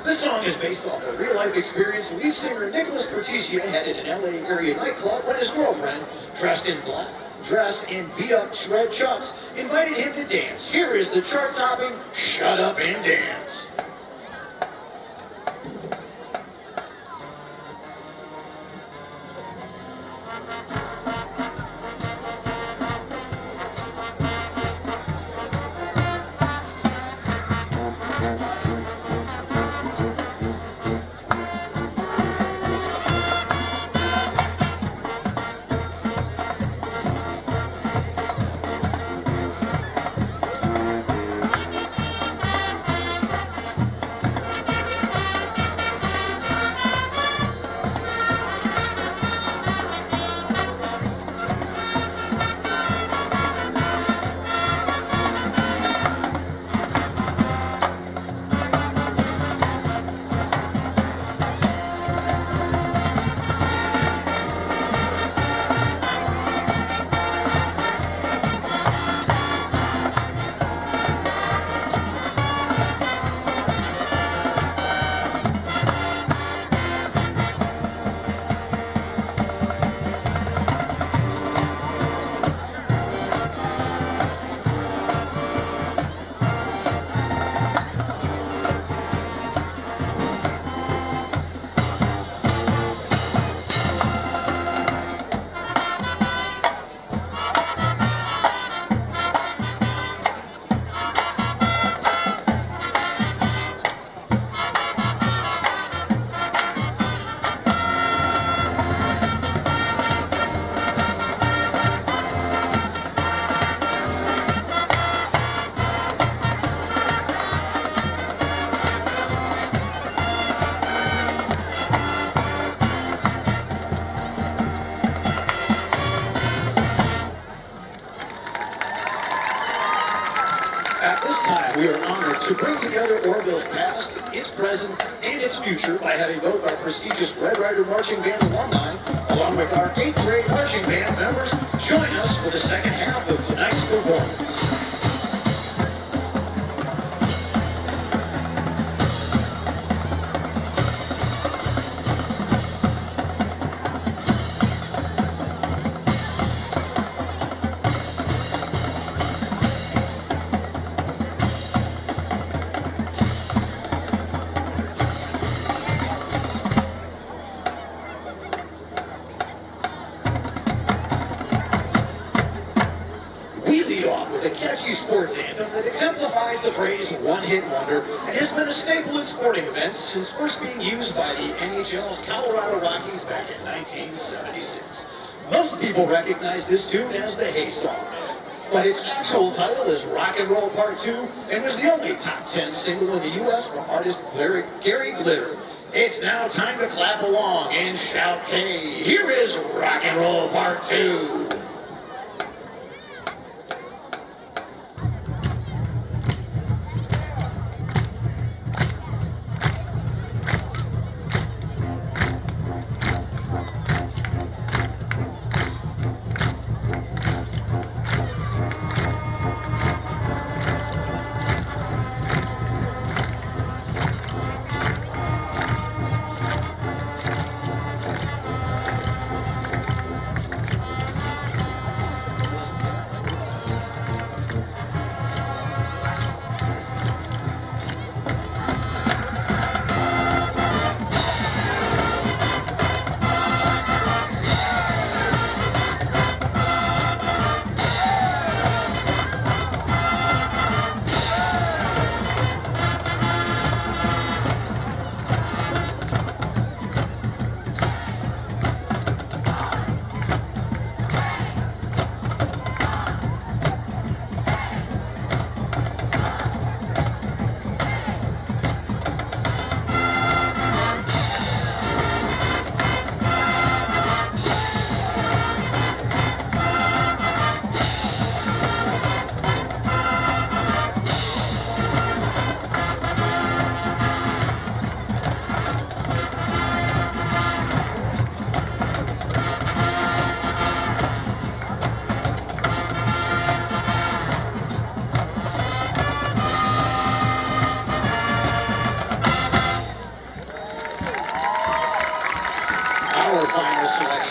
This song is based off a real-life experience lead singer Nicholas Berticia had at an LA area nightclub when his girlfriend, dressed in beat-up shred chucks, invited him to dance. Here is the chart-topping Shut Up and Dance. We are honored to bring together Orrville's past, its present, and its future by having both our prestigious Red Rider Marching Band alumni, along with our 8th grade marching band members, join us for the second half of tonight's performance. Sports anthem that exemplifies the phrase one-hit wonder and has been a staple in sporting events since first being used by the NHL's Colorado Rockies back in 1976. Most people recognize this tune as the Hay Song, but its actual title is Rock and Roll Part 2 and was the only top 10 single in the U.S. from artist Gary Glitter. It's now time to clap along and shout hey. Here is Rock and Roll Part 2.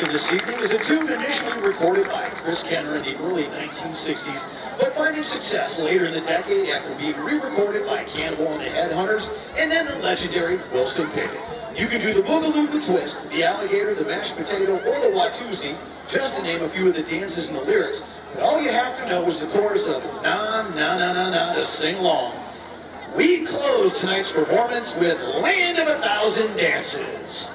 introduction this evening is a tune initially recorded by Chris Kenner in the early 1960s, but finding success later in the decade after being re-recorded by Cannibal and the Headhunters, and then the legendary Wilson Pickett. You can do the boogaloo, the twist, the alligator, the mashed potato, or the Watusi, just to name a few of the dances and the lyrics. But all you have to know is the chorus of na na na na na to sing along. We close tonight's performance with Land of 1,000 Dances.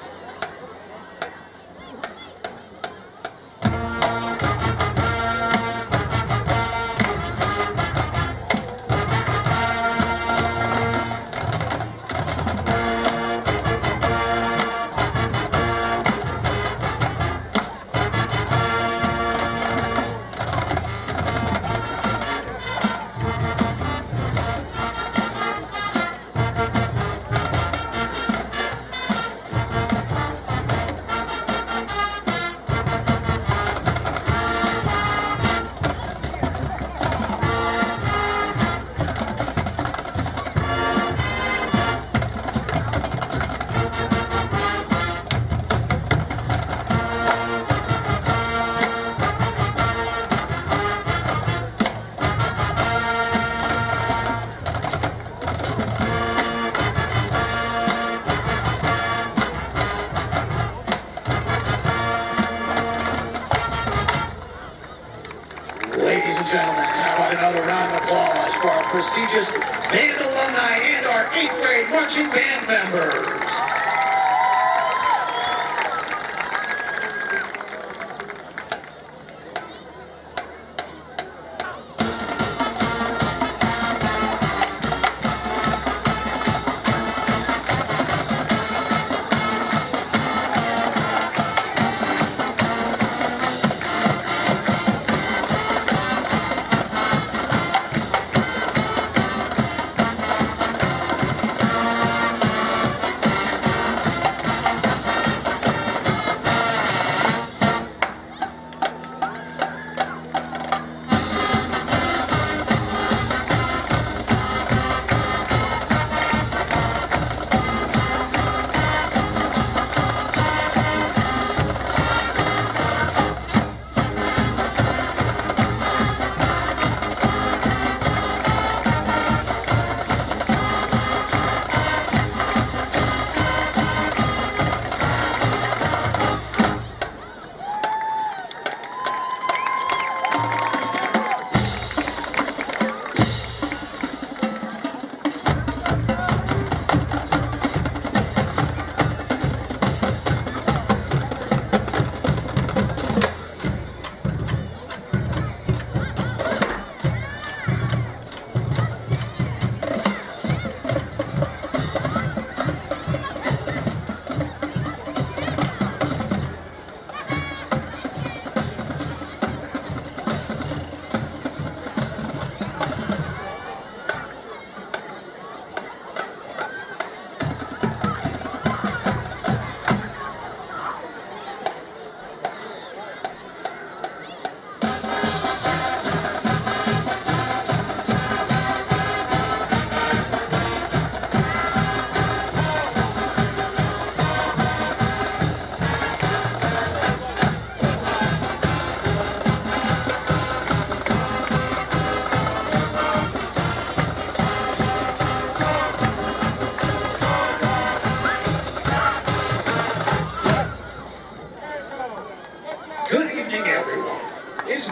Prestigious band alumni and our 8th grade marching band members.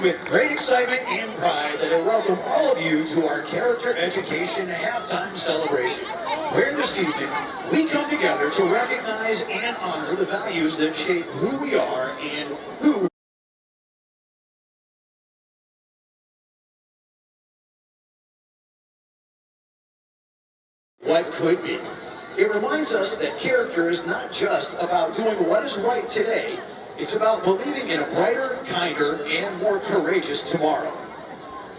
With great excitement and pride that I welcome all of you to our Character Education Halftime Celebration, where this evening we come together to recognize and honor the values that shape who we are and who what could be. It reminds us that character is not just about doing what is right today. It's about believing in a brighter, kinder, and more courageous tomorrow.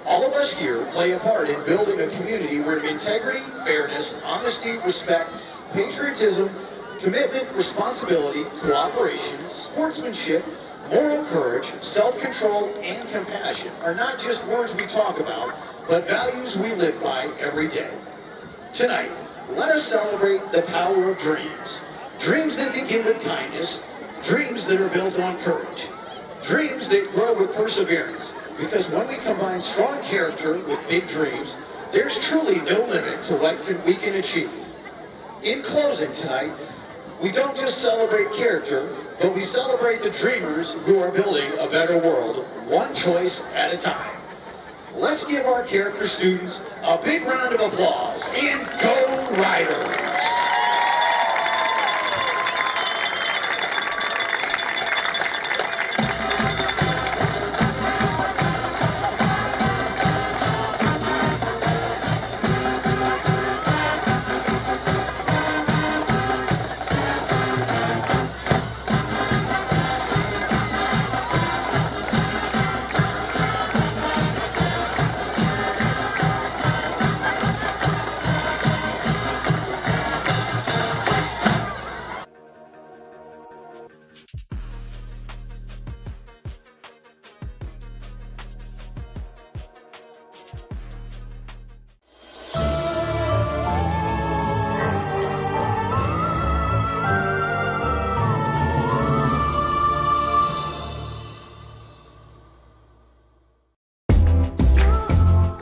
All of us here play a part in building a community where integrity, fairness, honesty, respect, patriotism, commitment, responsibility, cooperation, sportsmanship, moral courage, self-control, and compassion are not just words we talk about, but values we live by every day. Tonight, let us celebrate the power of dreams. Dreams that begin with kindness, Dreams that are built on courage. Dreams that grow with perseverance. Because when we combine strong character with big dreams, there's truly no limit to what we can achieve. In closing tonight, we don't just celebrate character, but we celebrate the dreamers who are building a better world, one choice at a time. Let's give our character students a big round of applause, and go Riders!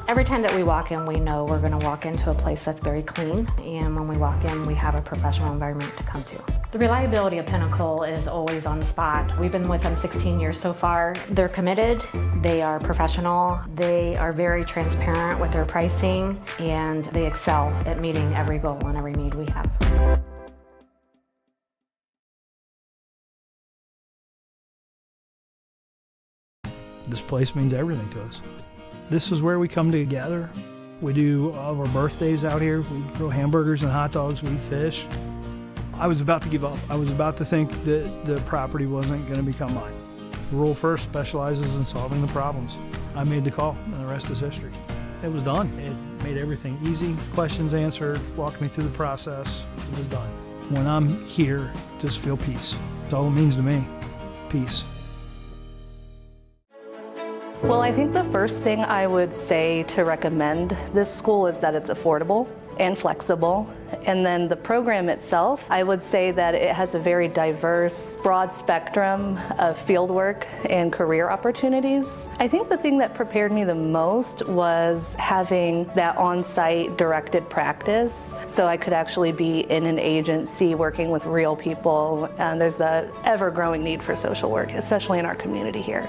Every time that we walk in, we know we're going to walk into a place that's very clean, and when we walk in, we have a professional environment to come to. The reliability of Pinnacle is always on the spot. We've been with them 16 years so far. They're committed, they are professional, they are very transparent with their pricing, and they excel at meeting every goal and every need we have. This place means everything to us. This is where we come together. We do all of our birthdays out here. We grill hamburgers and hot dogs. We fish. I was about to give up. I was about to think that the property wasn't going to become mine. Rural First specializes in solving the problems. I made the call, and the rest is history. It was done. It made everything easy. Questions answered, walked me through the process. It was done. When I'm here, just feel peace. That's all it means to me. Peace. Well, I think the first thing I would say to recommend this school is that it's affordable and flexible. And then the program itself, I would say that it has a very diverse, broad spectrum of fieldwork and career opportunities. I think the thing that prepared me the most was having that on-site directed practice, so I could actually be in an agency working with real people. And there's a ever-growing need for social work, especially in our community here.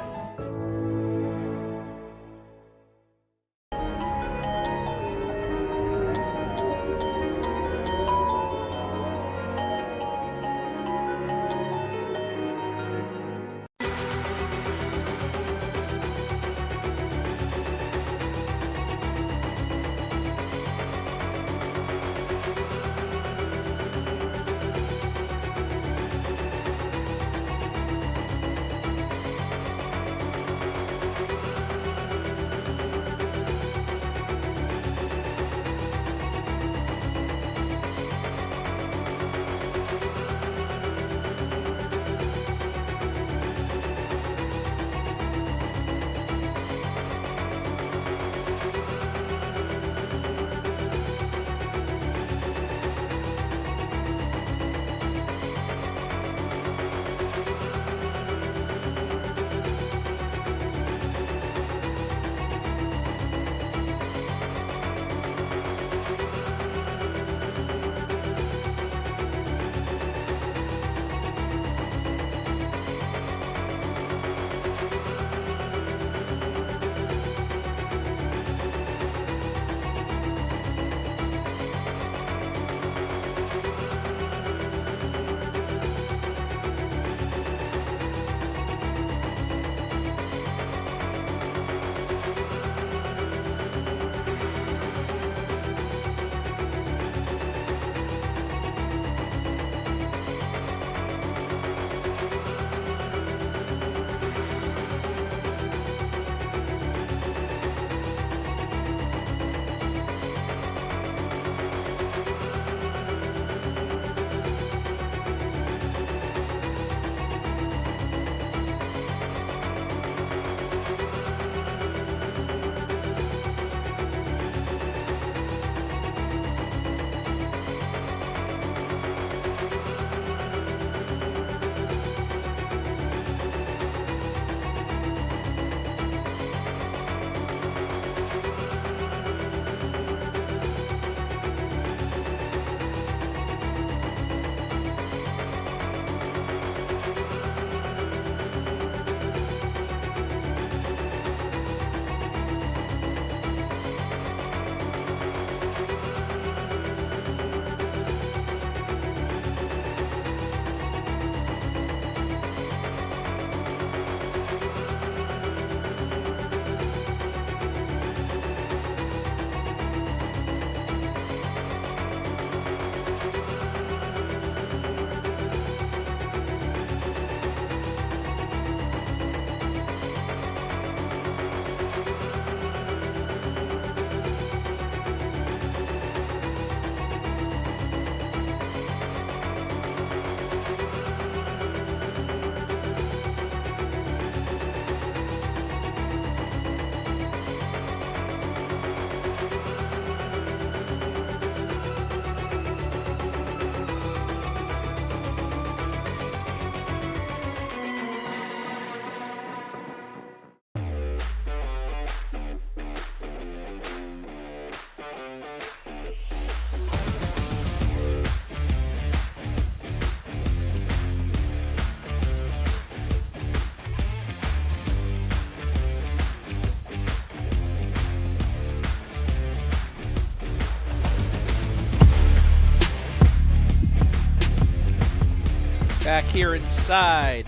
Back here inside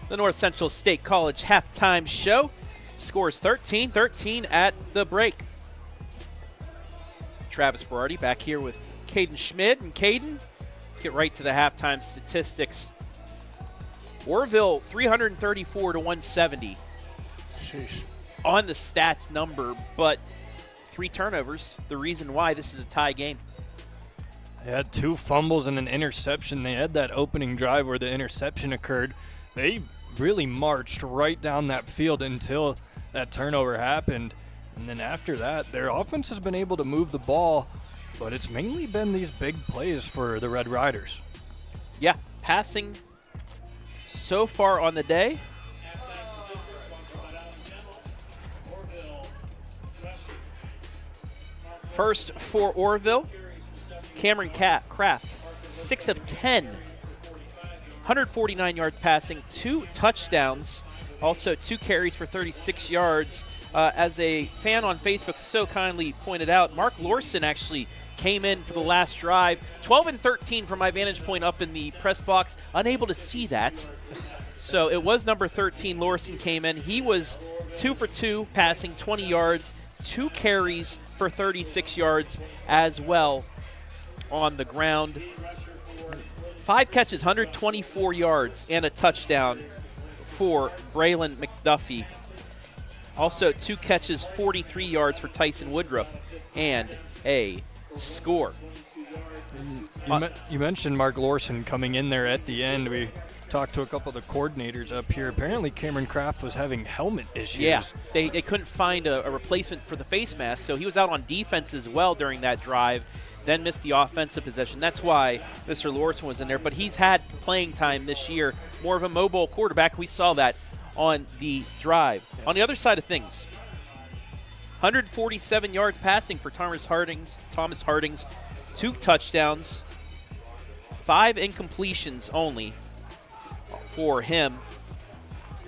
the North Central State College halftime show. Scores 13-13 at the break. Travis Berardi back here with Caden Schmid. And Caden, let's get right to the halftime statistics. Orrville 334 to 170. Sheesh. On the stats number, but 3 turnovers. The reason why this is a tie game. They had 2 fumbles and an interception. They had that opening drive where the interception occurred. They really marched right down that field until that turnover happened. And then after that, their offense has been able to move the ball, but it's mainly been these big plays for the Red Riders. Yeah, passing so far on the day. First for Orrville, Cameron Kraft, 6 of 10. 149 yards passing, 2 touchdowns, also 2 carries for 36 yards. As a fan on Facebook so kindly pointed out, Mark Lorson actually came in for the last drive. 12 and 13 from my vantage point up in the press box. Unable to see that. So it was number 13, Lorson came in. He was 2 for 2, passing 20 yards, 2 carries for 36 yards as well on the ground. 5 catches, 124 yards, and a touchdown for Braylon McDuffie. Also 2 catches, 43 yards for Tyson Woodruff, and a score. You mentioned Mark Lorson coming in there at the end. We talked to a couple of the coordinators up here. Apparently Cameron Kraft was having helmet issues. Yeah, they couldn't find a replacement for the face mask, so he was out on defense as well during that drive, then missed the offensive possession. That's why Mr. Lorson was in there, but he's had playing time this year, more of a mobile quarterback. We saw that on the drive. Yes. On the other side of things, 147 yards passing for Thomas Hartings, 2 touchdowns, 5 incompletions only for him.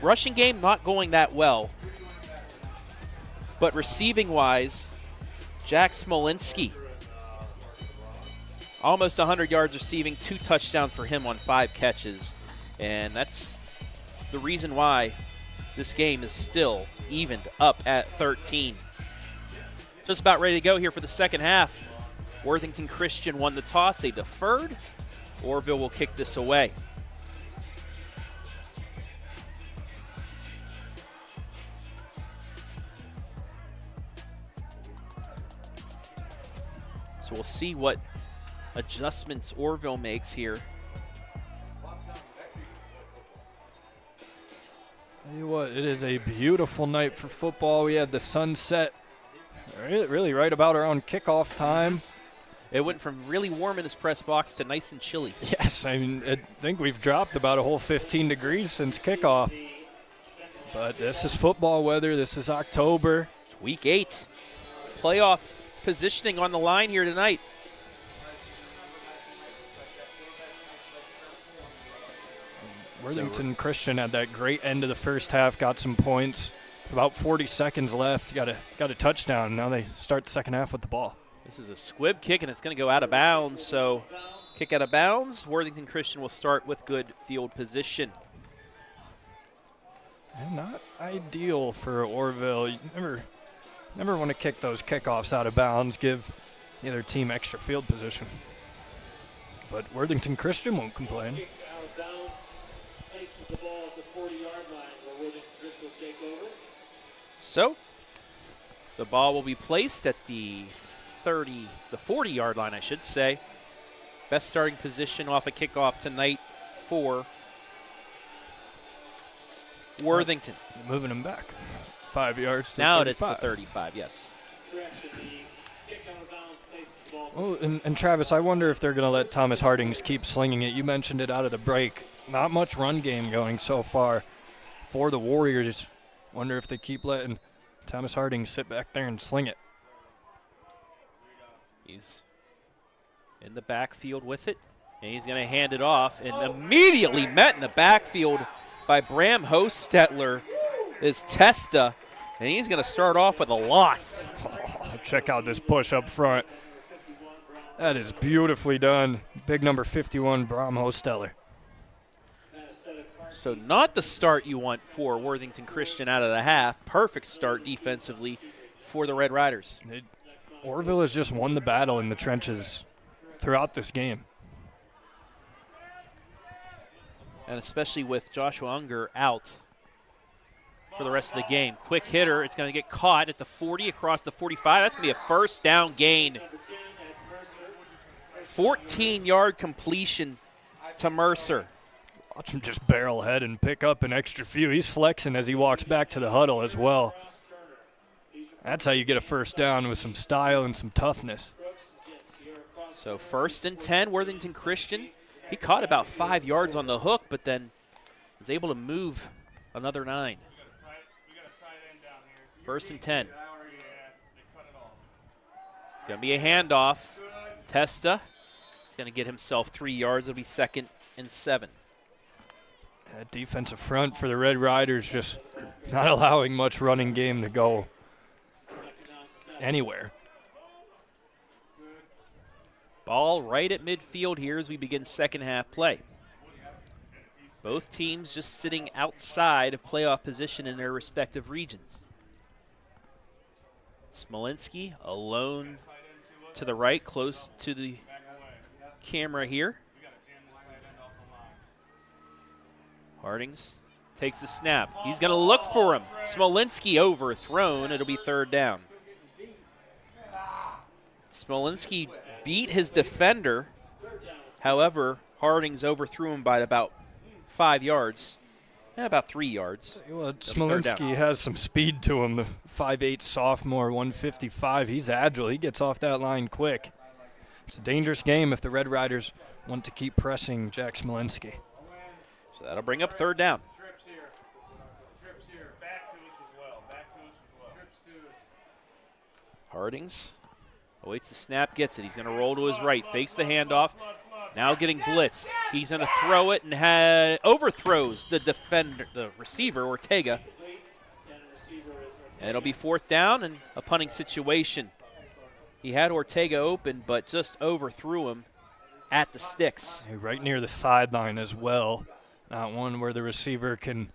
Rushing game not going that well, but receiving-wise, Jack Smolinski, almost 100 yards receiving, 2 touchdowns for him on 5 catches, and that's the reason why this game is still evened up at 13. Just about ready to go here for the second half. Worthington Christian won the toss. They deferred. Orrville will kick this away. So we'll see what adjustments Orrville makes here. Tell you what, it is a beautiful night for football. We had the sunset really right about around kickoff time. It went from really warm in this press box to nice and chilly. Yes, I mean, I think we've dropped about a whole 15 degrees since kickoff. But this is football weather. This is October. It's week 8. Playoff positioning on the line here tonight. Worthington Christian had that great end of the first half, got some points. With about 40 seconds left, got a touchdown. Now they start the second half with the ball. This is a squib kick, and it's going to go out of bounds. So kick out of bounds. Worthington Christian will start with good field position. And not ideal for Orrville. You never want to kick those kickoffs out of bounds, give the other team extra field position. But Worthington Christian won't complain. The ball at the 40-yard line where Worthington Christian will take over. So the ball will be placed at the 40-yard line, I should say. Best starting position off a kickoff tonight for Worthington. Moving him back 5 yards to now 35. It's the 35, yes. Oh, and Travis, I wonder if they're going to let Thomas Hartings keep slinging it. You mentioned it out of the break. Not much run game going so far for the Warriors. Wonder if they keep letting Thomas Hartings sit back there and sling it. He's in the backfield with it, and he's going to hand it off, and immediately met in the backfield by Bram Hostetler is Testa, and he's going to start off with a loss. Oh, check out this push up front. That is beautifully done. Big number 51, Bram Hosteller. So not the start you want for Worthington Christian out of the half. Perfect start defensively for the Red Riders. Orrville has just won the battle in the trenches throughout this game. And especially with Joshua Unger out for the rest of the game. Quick hitter. It's going to get caught at the 40 across the 45. That's going to be a first down gain. 14-yard completion to Mercer. Watch him just barrel ahead and pick up an extra few. He's flexing as he walks back to the huddle as well. That's how you get a first down, with some style and some toughness. So 1st and 10, Worthington Christian. He caught about 5 yards on the hook, but then was able to move another 9. 1st and 10. It's going to be a handoff. Testa is going to get himself 3 yards. It'll be 2nd and 7. That defensive front for the Red Riders just not allowing much running game to go anywhere. Ball right at midfield here as we begin second half play. Both teams just sitting outside of playoff position in their respective regions. Smolinski alone to the right, close to the camera here. Hartings takes the snap. He's going to look for him. Smolinski overthrown. It'll be 3rd down. Smolinski beat his defender. However, Hartings overthrew him by about 5 yards. About 3 yards. Well, Smolinski has some speed to him. The 5'8" sophomore, 155. He's agile. He gets off that line quick. It's a dangerous game if the Red Riders want to keep pressing Jack Smolinski. So that'll bring up 3rd down. Hartings awaits the snap, gets it. He's going to roll to his right, fakes the handoff. Now getting blitzed. He's going to throw it and overthrows the defender, the receiver, Ortega. And it'll be 4th down and a punting situation. He had Ortega open, but just overthrew him at the sticks. Right near the sideline as well. Not one where the receiver can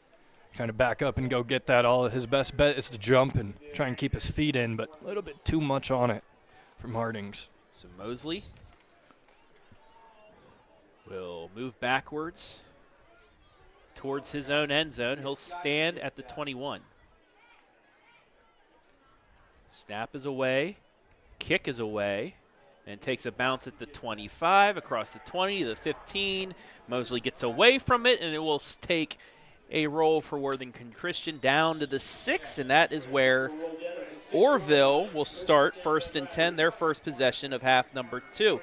kind of back up and go get that. All his best bet is to jump and try and keep his feet in, but a little bit too much on it from Hartings. So Mosley will move backwards towards his own end zone. He'll stand at the 21. Snap is away. Kick is away. And takes a bounce at the 25, across the 20 to the 15. Mosley gets away from it, and it will take a roll for Worthington Christian down to the 6, and that is where Orrville will start 1st and 10, their first possession of half number 2.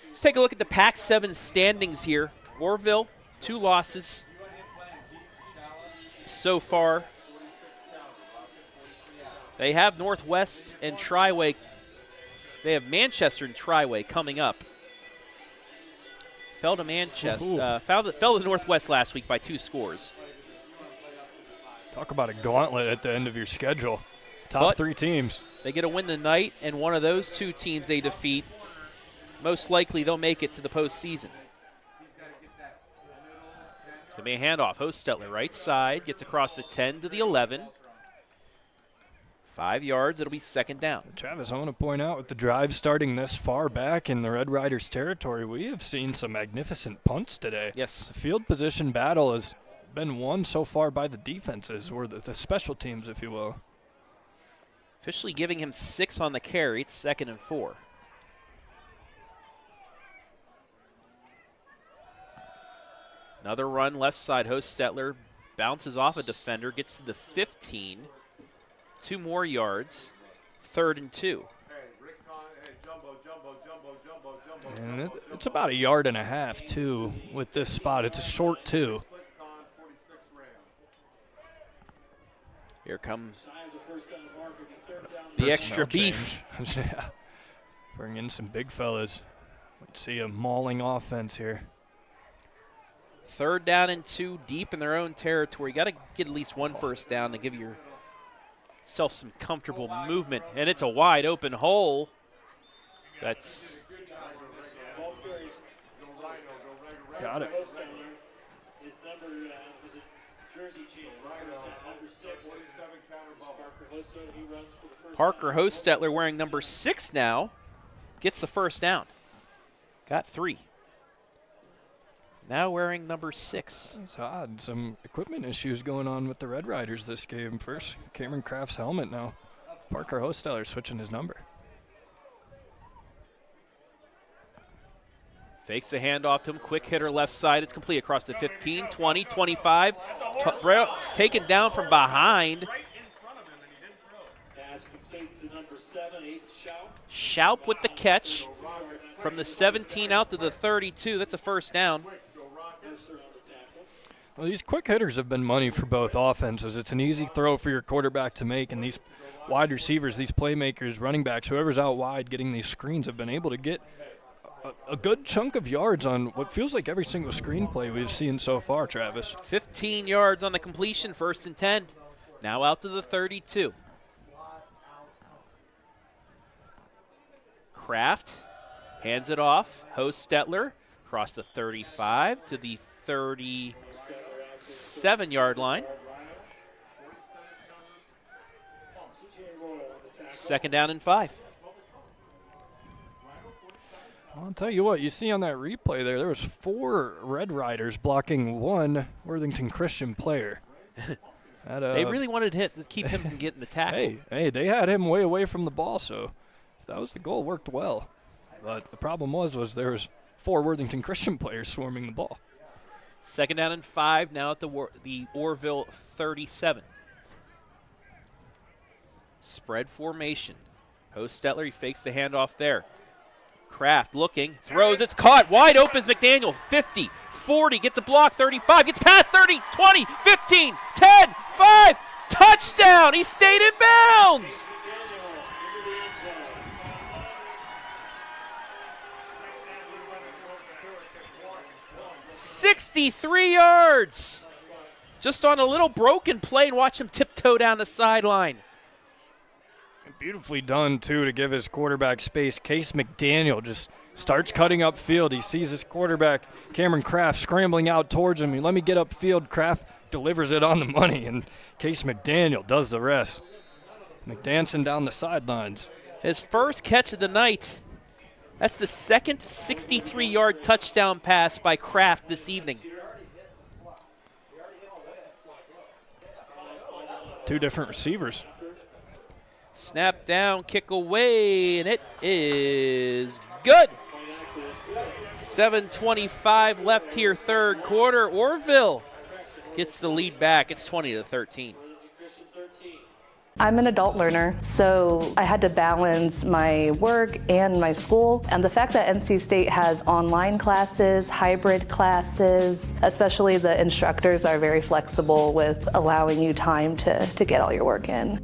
Let's take a look at the Pac-7 standings here. Orrville, 2 losses so far. They have Northwest and Triway. They have Manchester and Triway coming up. Fell to Manchester, fell to Northwest last week by 2 scores. Talk about a gauntlet at the end of your schedule. Top 3 teams. They get a win tonight, and one of those 2 teams they defeat, most likely they'll make it to the postseason. It's going to be a handoff. Hostetler, right side, gets across the 10 to the 11. 5 yards, it'll be 2nd down. Travis, I want to point out, with the drive starting this far back in the Red Riders territory, we have seen some magnificent punts today. Yes. The field position battle has been won so far by the defenses, or the special teams, if you will. Officially giving him 6 on the carry. It's 2nd and 4. Another run left side. Hostetler bounces off a defender, gets to the 15. 2 more yards. 3rd and 2. And it's about 1.5 yards, too, with this spot. It's a short 2. Here comes the extra beef. Yeah. Bring in some big fellas. Let's see a mauling offense here. 3rd down and 2, deep in their own territory. Got to get at least 1 first down to give yourself some comfortable movement. And it's a wide open hole. That's Got it. His number was a jersey change. Number 6. Parker Hostetler, he runs for the first Parker Hostetler wearing number 6 now gets the first down. Got 3. Now wearing number 6. It's odd. Some equipment issues going on with the Red Riders this game. First, Cameron Kraft's helmet now. Parker Hostetler switching his number. Fakes the handoff to him. Quick hitter left side. It's complete across the 15, 20, 25. Taken down from behind. pass complete to number 7, Aiden Schaup with the catch from the 17 out to the 32. That's a first down. Well, these quick hitters have been money for both offenses. It's an easy throw for your quarterback to make, and these wide receivers, these playmakers, running backs, whoever's out wide getting these screens have been able to get a good chunk of yards on what feels like every single screenplay we've seen so far, Travis. 15 yards on the completion, 1st and 10. Now out to the 32. Kraft hands it off. Hostetler across the 35 to the 37-yard line. 2nd down and 5. I'll tell you what, you see on that replay there was 4 Red Riders blocking 1 Worthington Christian player. They really wanted to keep him from getting the tackle. Hey, they had him way away from the ball, so if that was the goal, it worked well. But the problem was there was 4 Worthington Christian players swarming the ball. 2nd down and 5, now at the Orrville 37. Spread formation. Hostetler, he fakes the handoff there. Kraft looking, throws, it's caught. Wide open is McDaniel. 50, 40, gets a block, 35, gets past 30, 20, 15, 10, 5. Touchdown! He stayed in bounds! '63 yards! Just on a little broken play, and watch him tiptoe down the sideline. Beautifully done, too, to give his quarterback space. Case McDaniel just starts cutting upfield. He sees his quarterback, Cameron Kraft, scrambling out towards him. Let me get upfield. Kraft delivers it on the money, and Case McDaniel does the rest. McDanson down the sidelines. His first catch of the night. That's the second 63-yard touchdown pass by Kraft this evening. 2 different receivers. Snap down, kick away, and it is good. 7:25 left here, 3rd quarter. Orrville gets the lead back. It's 20-13. I'm an adult learner, so I had to balance my work and my school. And the fact that NC State has online classes, hybrid classes, especially the instructors are very flexible with allowing you time to get all your work in.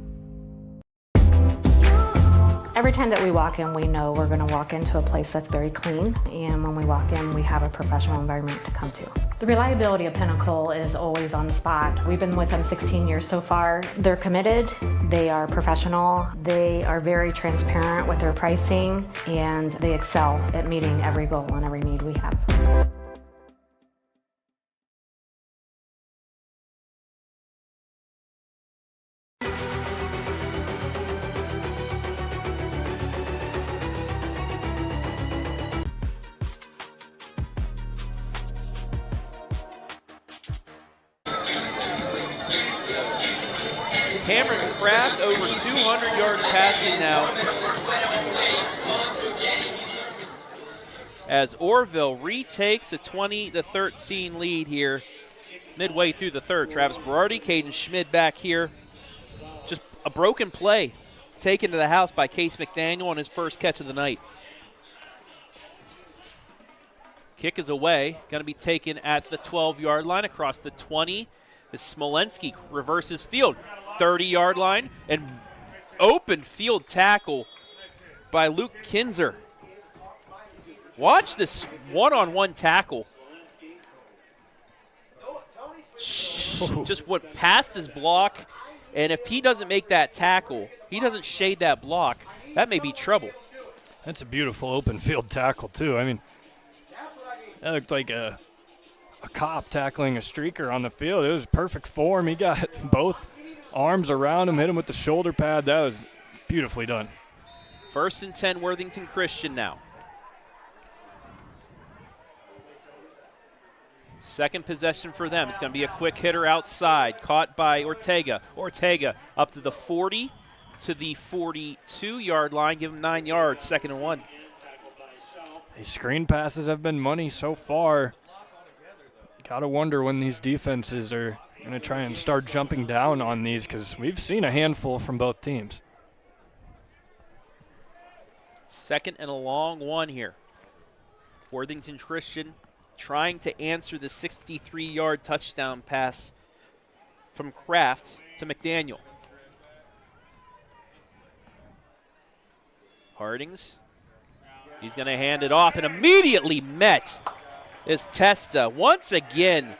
Every time that we walk in, we know we're going to walk into a place that's very clean, and when we walk in, we have a professional environment to come to. The reliability of Pinnacle is always on the spot. We've been with them 16 years so far. They're committed, they are professional, they are very transparent with their pricing, and they excel at meeting every goal and every need we have. Cameron Kraft over 200 yards passing now. As Orrville retakes a 20-13 lead here midway through the 3rd. Travis Berardi, Caden Schmid back here. Just a broken play taken to the house by Case McDaniel on his first catch of the night. Kick is away, going to be taken at the 12-yard line across the 20. As Smolensky reverses field. 30-yard line, and open field tackle by Luke Kinzer. Watch this one-on-one tackle. Just what passed his block, and if he doesn't make that tackle, he doesn't shade that block, that may be trouble. That's a beautiful open field tackle, too. I mean, that looked like a a cop tackling a streaker on the field. It was perfect form. He got both arms around him, hit him with the shoulder pad. That was beautifully done. 1st and 10, Worthington Christian now. Second possession for them. It's going to be a quick hitter outside, caught by Ortega. Ortega up to the 40, to the 42-yard line. Give him 9 yards, 2nd and 1. These screen passes have been money so far. Got to wonder when these defenses are going to try and start jumping down on these, because we've seen a handful from both teams. 2nd and a long one here. Worthington Christian trying to answer the 63-yard touchdown pass from Kraft to McDaniel. Hartings, he's going to hand it off, and immediately met is Testa. Once again,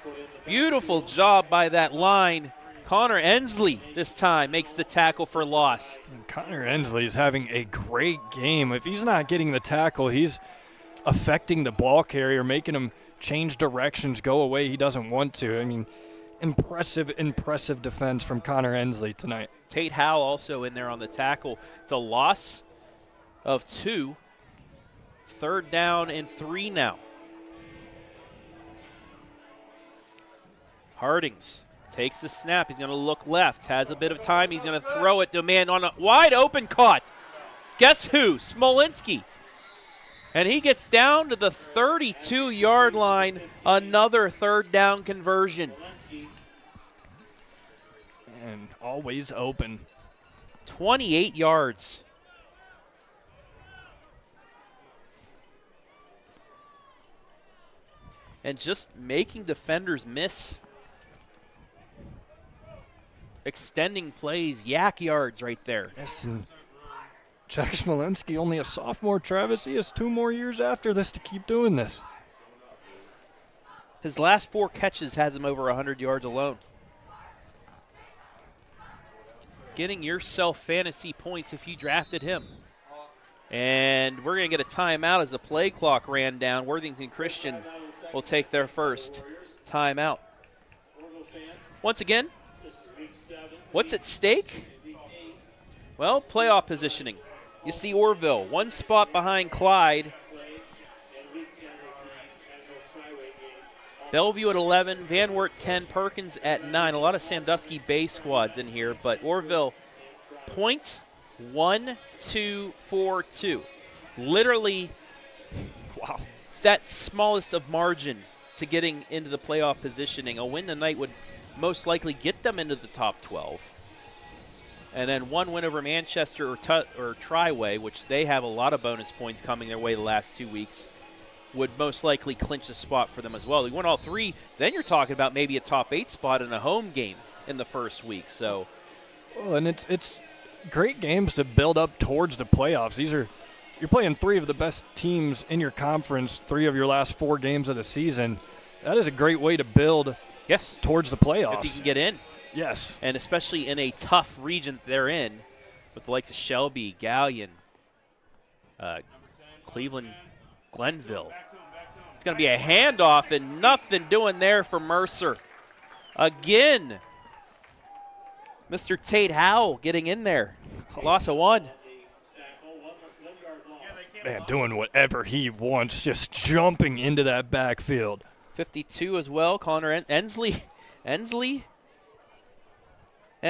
beautiful job by that line. Connor Ensley this time makes the tackle for loss. Connor Ensley is having a great game. If he's not getting the tackle, he's affecting the ball carrier, making him change directions, go away he doesn't want to. I mean, impressive defense from Connor Ensley tonight. Tate Howell also in there on the tackle. It's a loss of 2. 3rd down and 3 now. Hartings takes the snap. He's going to look left. Has a bit of time. He's going to throw it to a man on a wide open caught. Guess who? Smolinski. And he gets down to the 32-yard line. Another 3rd down conversion. And always open. 28 yards. And just making defenders miss. Extending plays, yak yards right there. Yes, and Jack Smolinski, only a sophomore, Travis. He has 2 more years after this to keep doing this. His last 4 catches has him over 100 yards alone. Getting yourself fantasy points if you drafted him. And we're going to get a timeout as the play clock ran down. Worthington Christian will take their first timeout. Once again, what's at stake? Well, playoff positioning. You see Orrville, 1 spot behind Clyde. Bellevue at 11, Van Wert 10, Perkins at 9. A lot of Sandusky Bay squads in here, but Orrville, 0.1242. Literally, wow. It's that smallest of margin to getting into the playoff positioning. A win tonight would most likely get them into the top 12. And then 1 win over Manchester or Triway, which they have a lot of bonus points coming their way the last 2 weeks, would most likely clinch a spot for them as well. You win all 3, then you're talking about maybe a top 8 spot in a home game in the first week. So, well, and it's great games to build up towards the playoffs. You're playing 3 of the best teams in your conference, 3 of your last 4 games of the season. That is a great way to build towards the playoffs. If you can get in. Yes. And especially in a tough region that they're in, with the likes of Shelby, Gallion, Cleveland, Glenville. It's going to be a handoff and nothing doing there for Mercer. Again, Mr. Tate Howell getting in there. Loss of 1. Man, doing whatever he wants, just jumping into that backfield. 52 as well, Connor Ensley, and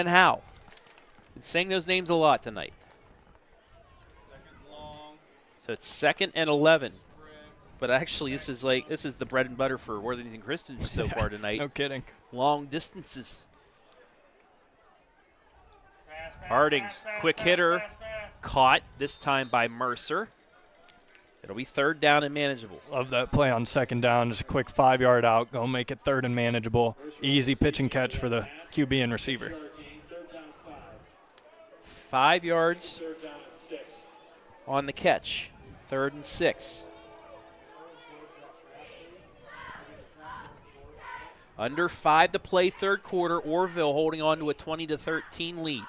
Howe. Been saying those names a lot tonight. So it's 2nd and 11. But actually, this is the bread and butter for Worthington Christian so far tonight. No kidding. Long distances. Hartings, quick hitter, caught this time by Mercer. It'll be 3rd down and manageable. Love that play on 2nd down. Just a quick 5-yard out. Go make it 3rd and manageable. Easy pitch and catch for the QB and receiver. 5 yards on the catch. 3rd and 6. Under 5 to play 3rd quarter. Orrville holding on to a 20-13 lead.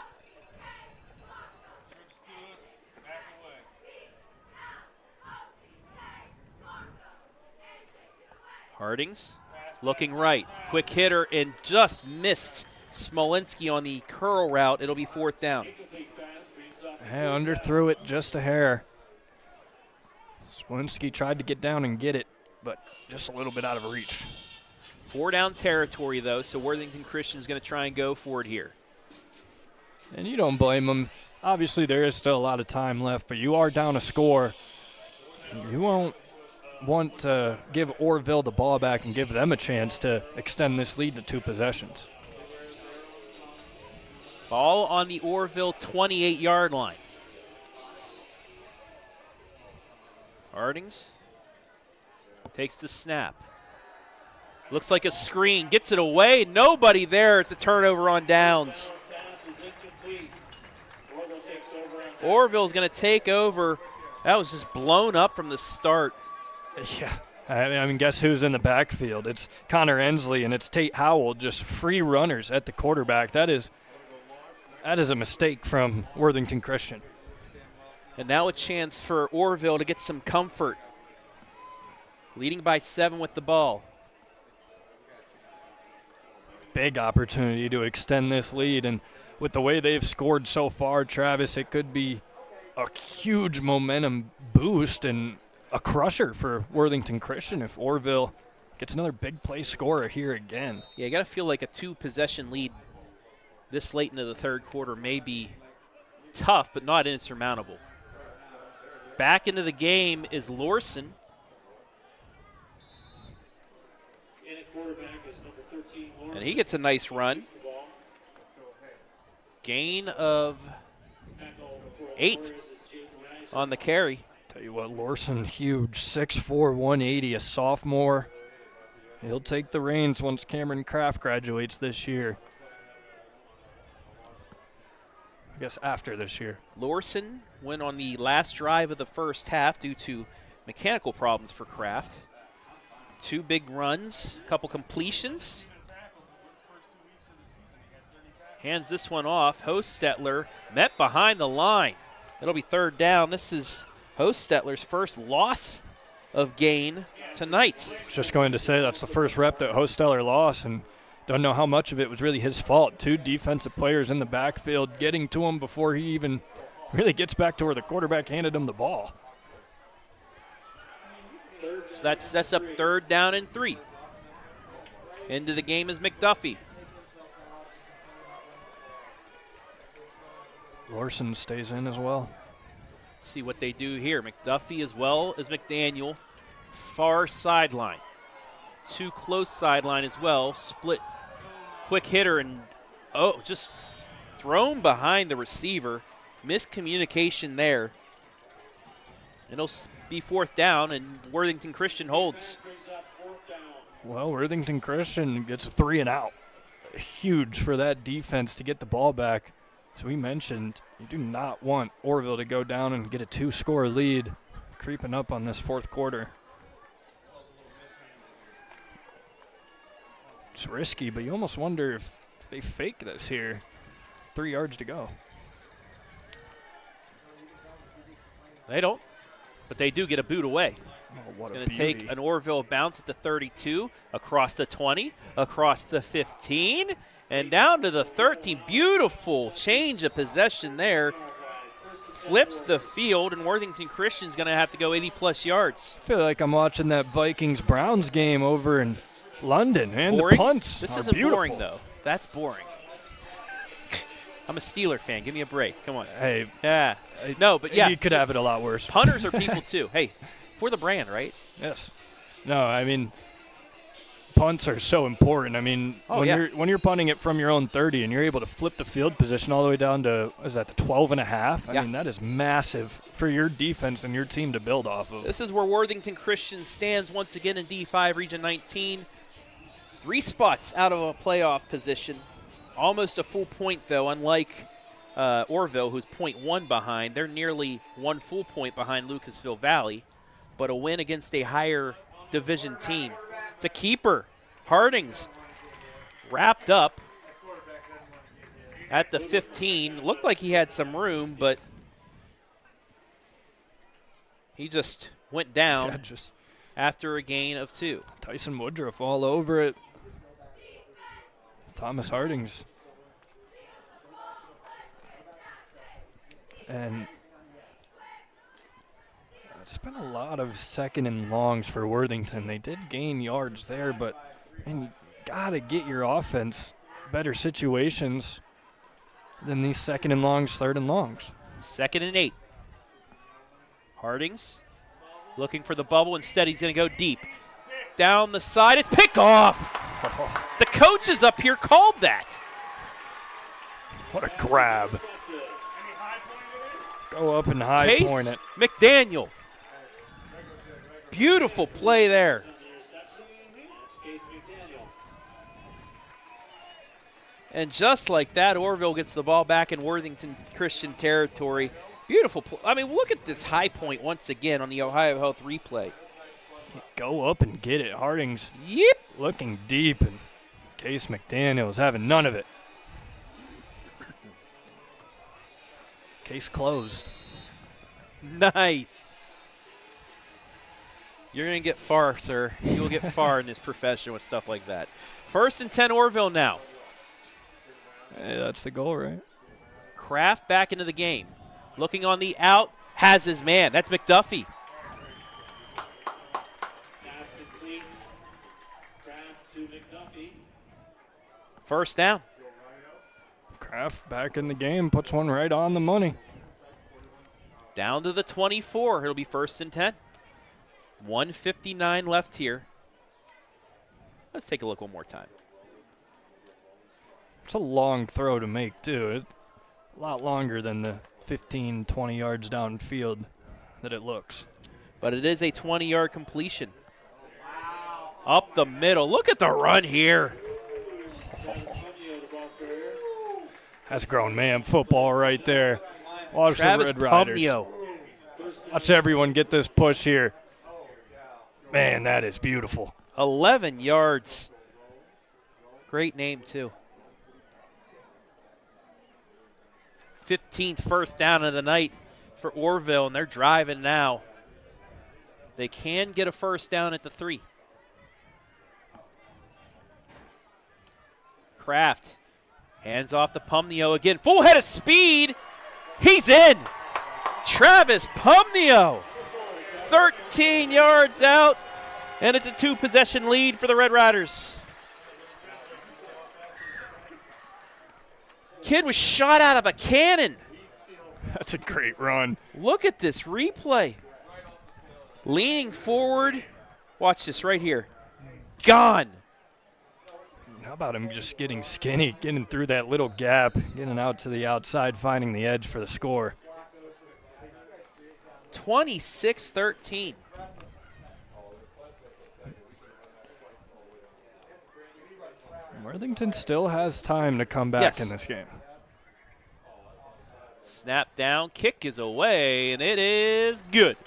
Hartings Looking right. Quick hitter and just missed Smolinski on the curl route. It'll be 4th down. Hey, underthrew it just a hair. Smolinski tried to get down and get it, but just a little bit out of reach. 4-down territory, though, so Worthington Christian is going to try and go for it here. And you don't blame them. Obviously, there is still a lot of time left, but you are down a score. You won't want to give Orrville the ball back and give them a chance to extend this lead to 2 possessions. Ball on the Orrville 28-yard line. Hartings takes the snap. Looks like a screen. Gets it away. Nobody there. It's a turnover on downs. Orrville's going to take over. That was just blown up from the start. Yeah. I mean, guess who's in the backfield? It's Connor Ensley and it's Tate Howell, just free runners at the quarterback. That is a mistake from Worthington Christian. And now a chance for Orrville to get some comfort. Leading by 7 with the ball. Big opportunity to extend this lead, and with the way they've scored so far, Travis, it could be a huge momentum boost and a crusher for Worthington Christian if Orrville gets another big play scorer here again. Yeah, you got to feel like a 2-possession lead this late into the 3rd quarter may be tough, but not insurmountable. Back into the game is Lorson. And he gets a nice run. Gain of 8 on the carry. Tell you what, Lorson, huge, 6'4", 180, a sophomore. He'll take the reins once Cameron Kraft graduates this year. I guess after this year. Lorson went on the last drive of the first half due to mechanical problems for Kraft. 2 big runs, a couple completions. Hands this one off. Hostetler met behind the line. It'll be 3rd down. This is Hostetler's first loss of gain tonight. I was just going to say that's the first rep that Hostetler lost, and don't know how much of it was really his fault. 2 defensive players in the backfield getting to him before he even really gets back to where the quarterback handed him the ball. So that sets up 3rd down and 3. Into the game is McDuffie. Lorson stays in as well. Let's see what they do here. McDuffie as well as McDaniel. Far sideline. 2 close sideline as well. Split. Quick hitter and, just thrown behind the receiver. Miscommunication there. It'll be 4th down, and Worthington Christian holds. Well, Worthington Christian gets a 3 and out. Huge for that defense to get the ball back. As we mentioned, you do not want Orrville to go down and get a 2-score lead creeping up on this 4th quarter. It's risky, but you almost wonder if they fake this here. 3 yards to go. They don't, but they do get a boot away. Oh, what it's going to take an Orrville bounce at the 32, across the 20, across the 15, and down to the 13. Beautiful change of possession there. Flips the field, and Worthington Christian's going to have to go 80-plus yards. I feel like I'm watching that Vikings-Browns game over in London, and boring? The punts This are isn't beautiful. boring, though. That's boring. I'm a Steeler fan. Give me a break. Come on. Hey. Yeah. No, but yeah. You could have it a lot worse. Punters are people, too. Hey, for the brand, right? Yes. No, I mean, punts are so important. I mean, when you're punting it from your own 30 and you're able to flip the field position all the way down to, is that the 12 and a half? I mean, that is massive for your defense and your team to build off of. This is where Worthington Christian stands once again in D5 Region 19. 3 spots out of a playoff position. Almost a full point, though, unlike Orrville, who's 0.1 behind. They're nearly 1 full point behind Lucasville Valley, but a win against a higher division team. It's a keeper. Hartings wrapped up at the 15. Looked like he had some room, but he just went down. Yeah, just after a gain of 2. Tyson Woodruff all over it. Thomas Hartings. And it's been a lot of second and longs for Worthington. They did gain yards there, but man, you got to get your offense better situations than these second and longs, third and longs. 2nd and 8. Hartings looking for the bubble. Instead, he's going to go deep. Down the side. It's picked off. The coaches up here called that. What a grab. Go up and high Case point it. McDaniel. Beautiful play there. And just like that, Orrville gets the ball back in Worthington Christian territory. Beautiful play. I mean, look at this high point once again on the OhioHealth replay. Go up and get it. Hartings Yep. looking deep, and Case McDaniel's having none of it. Case closed. Nice. You're going to get far, sir. You will get far in this profession with stuff like that. 1st and 10 Orrville now. Hey, that's the goal, right? Kraft back into the game. Looking on the out, has his man. That's McDuffie. Pass complete. Kraft to McDuffie. 1st down. Kraft back in the game, puts one right on the money. Down to the 24. It'll be 1st and 10. 1:59 left here. Let's take a look one more time. It's a long throw to make, too. A lot longer than the 15, 20 yards downfield that it looks. But it is a 20-yard completion. Up the middle. Look at the run here. That's grown man football right there. Watch Travis the Red Riders. Pumnio. Watch everyone get this push here. Man, that is beautiful. 11 yards. Great name, too. 15th first down of the night for Orrville, and they're driving now. They can get a first down at the 3. Kraft hands off to Pumnio again. Full head of speed. He's in. Travis Pumnio. 13 yards out, and it's a 2-possession lead for the Red Riders. Kid was shot out of a cannon. That's a great run. Look at this replay. Leaning forward. Watch this right here. Gone. How about him just getting skinny, getting through that little gap, getting out to the outside, finding the edge for the score. 26-13. Worthington still has time to come back in this game. Snap down, kick is away, and it is good.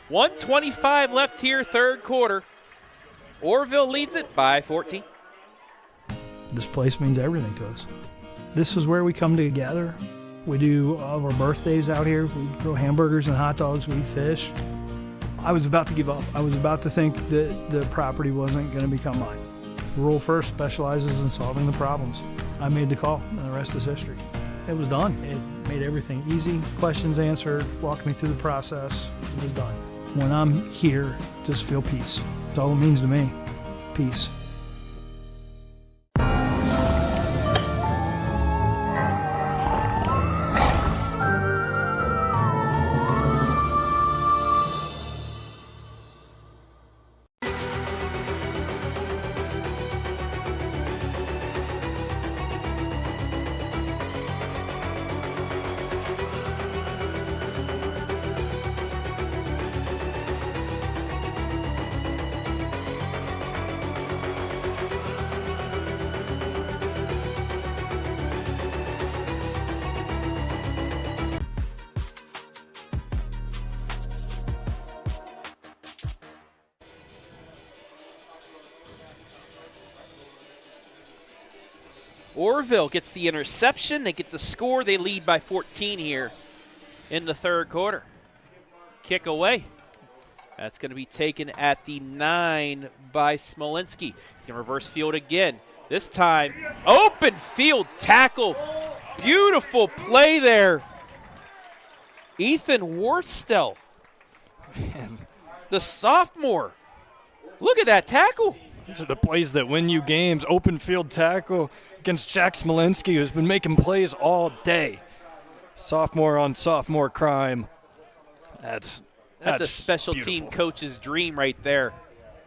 1:25 left here, 3rd quarter. Orrville leads it by 14. This place means everything to us. This is where we come together. We do all of our birthdays out here. We grill hamburgers and hot dogs. We fish. I was about to give up. I was about to think that the property wasn't going to become mine. Rural First specializes in solving the problems. I made the call, and the rest is history. It was done. It made everything easy. Questions answered, walked me through the process. It was done. When I'm here, just feel peace. That's all it means to me. Peace. Orrville gets the interception. They get the score. They lead by 14 here in the 3rd quarter. Kick away. That's going to be taken at the 9 by Smolinski. He's going to reverse field again. This time, open field tackle. Beautiful play there. Ethan Worstel, the sophomore. Look at that tackle. These are the plays that win you games. Open field tackle against Jack Smolinski, who's been making plays all day. Sophomore on sophomore crime. That's a special beautiful. team coach's dream right there.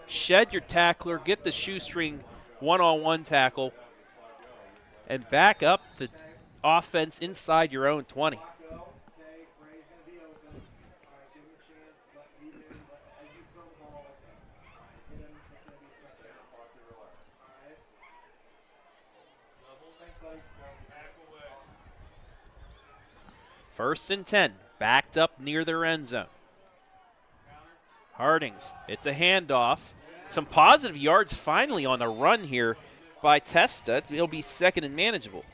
Shed your tackler, get the shoestring one-on-one tackle, and back up the offense inside your own 20. First and 10, backed up near their end zone. Hartings, it's a handoff. Some positive yards finally on the run here by Testa. It'll be second and manageable.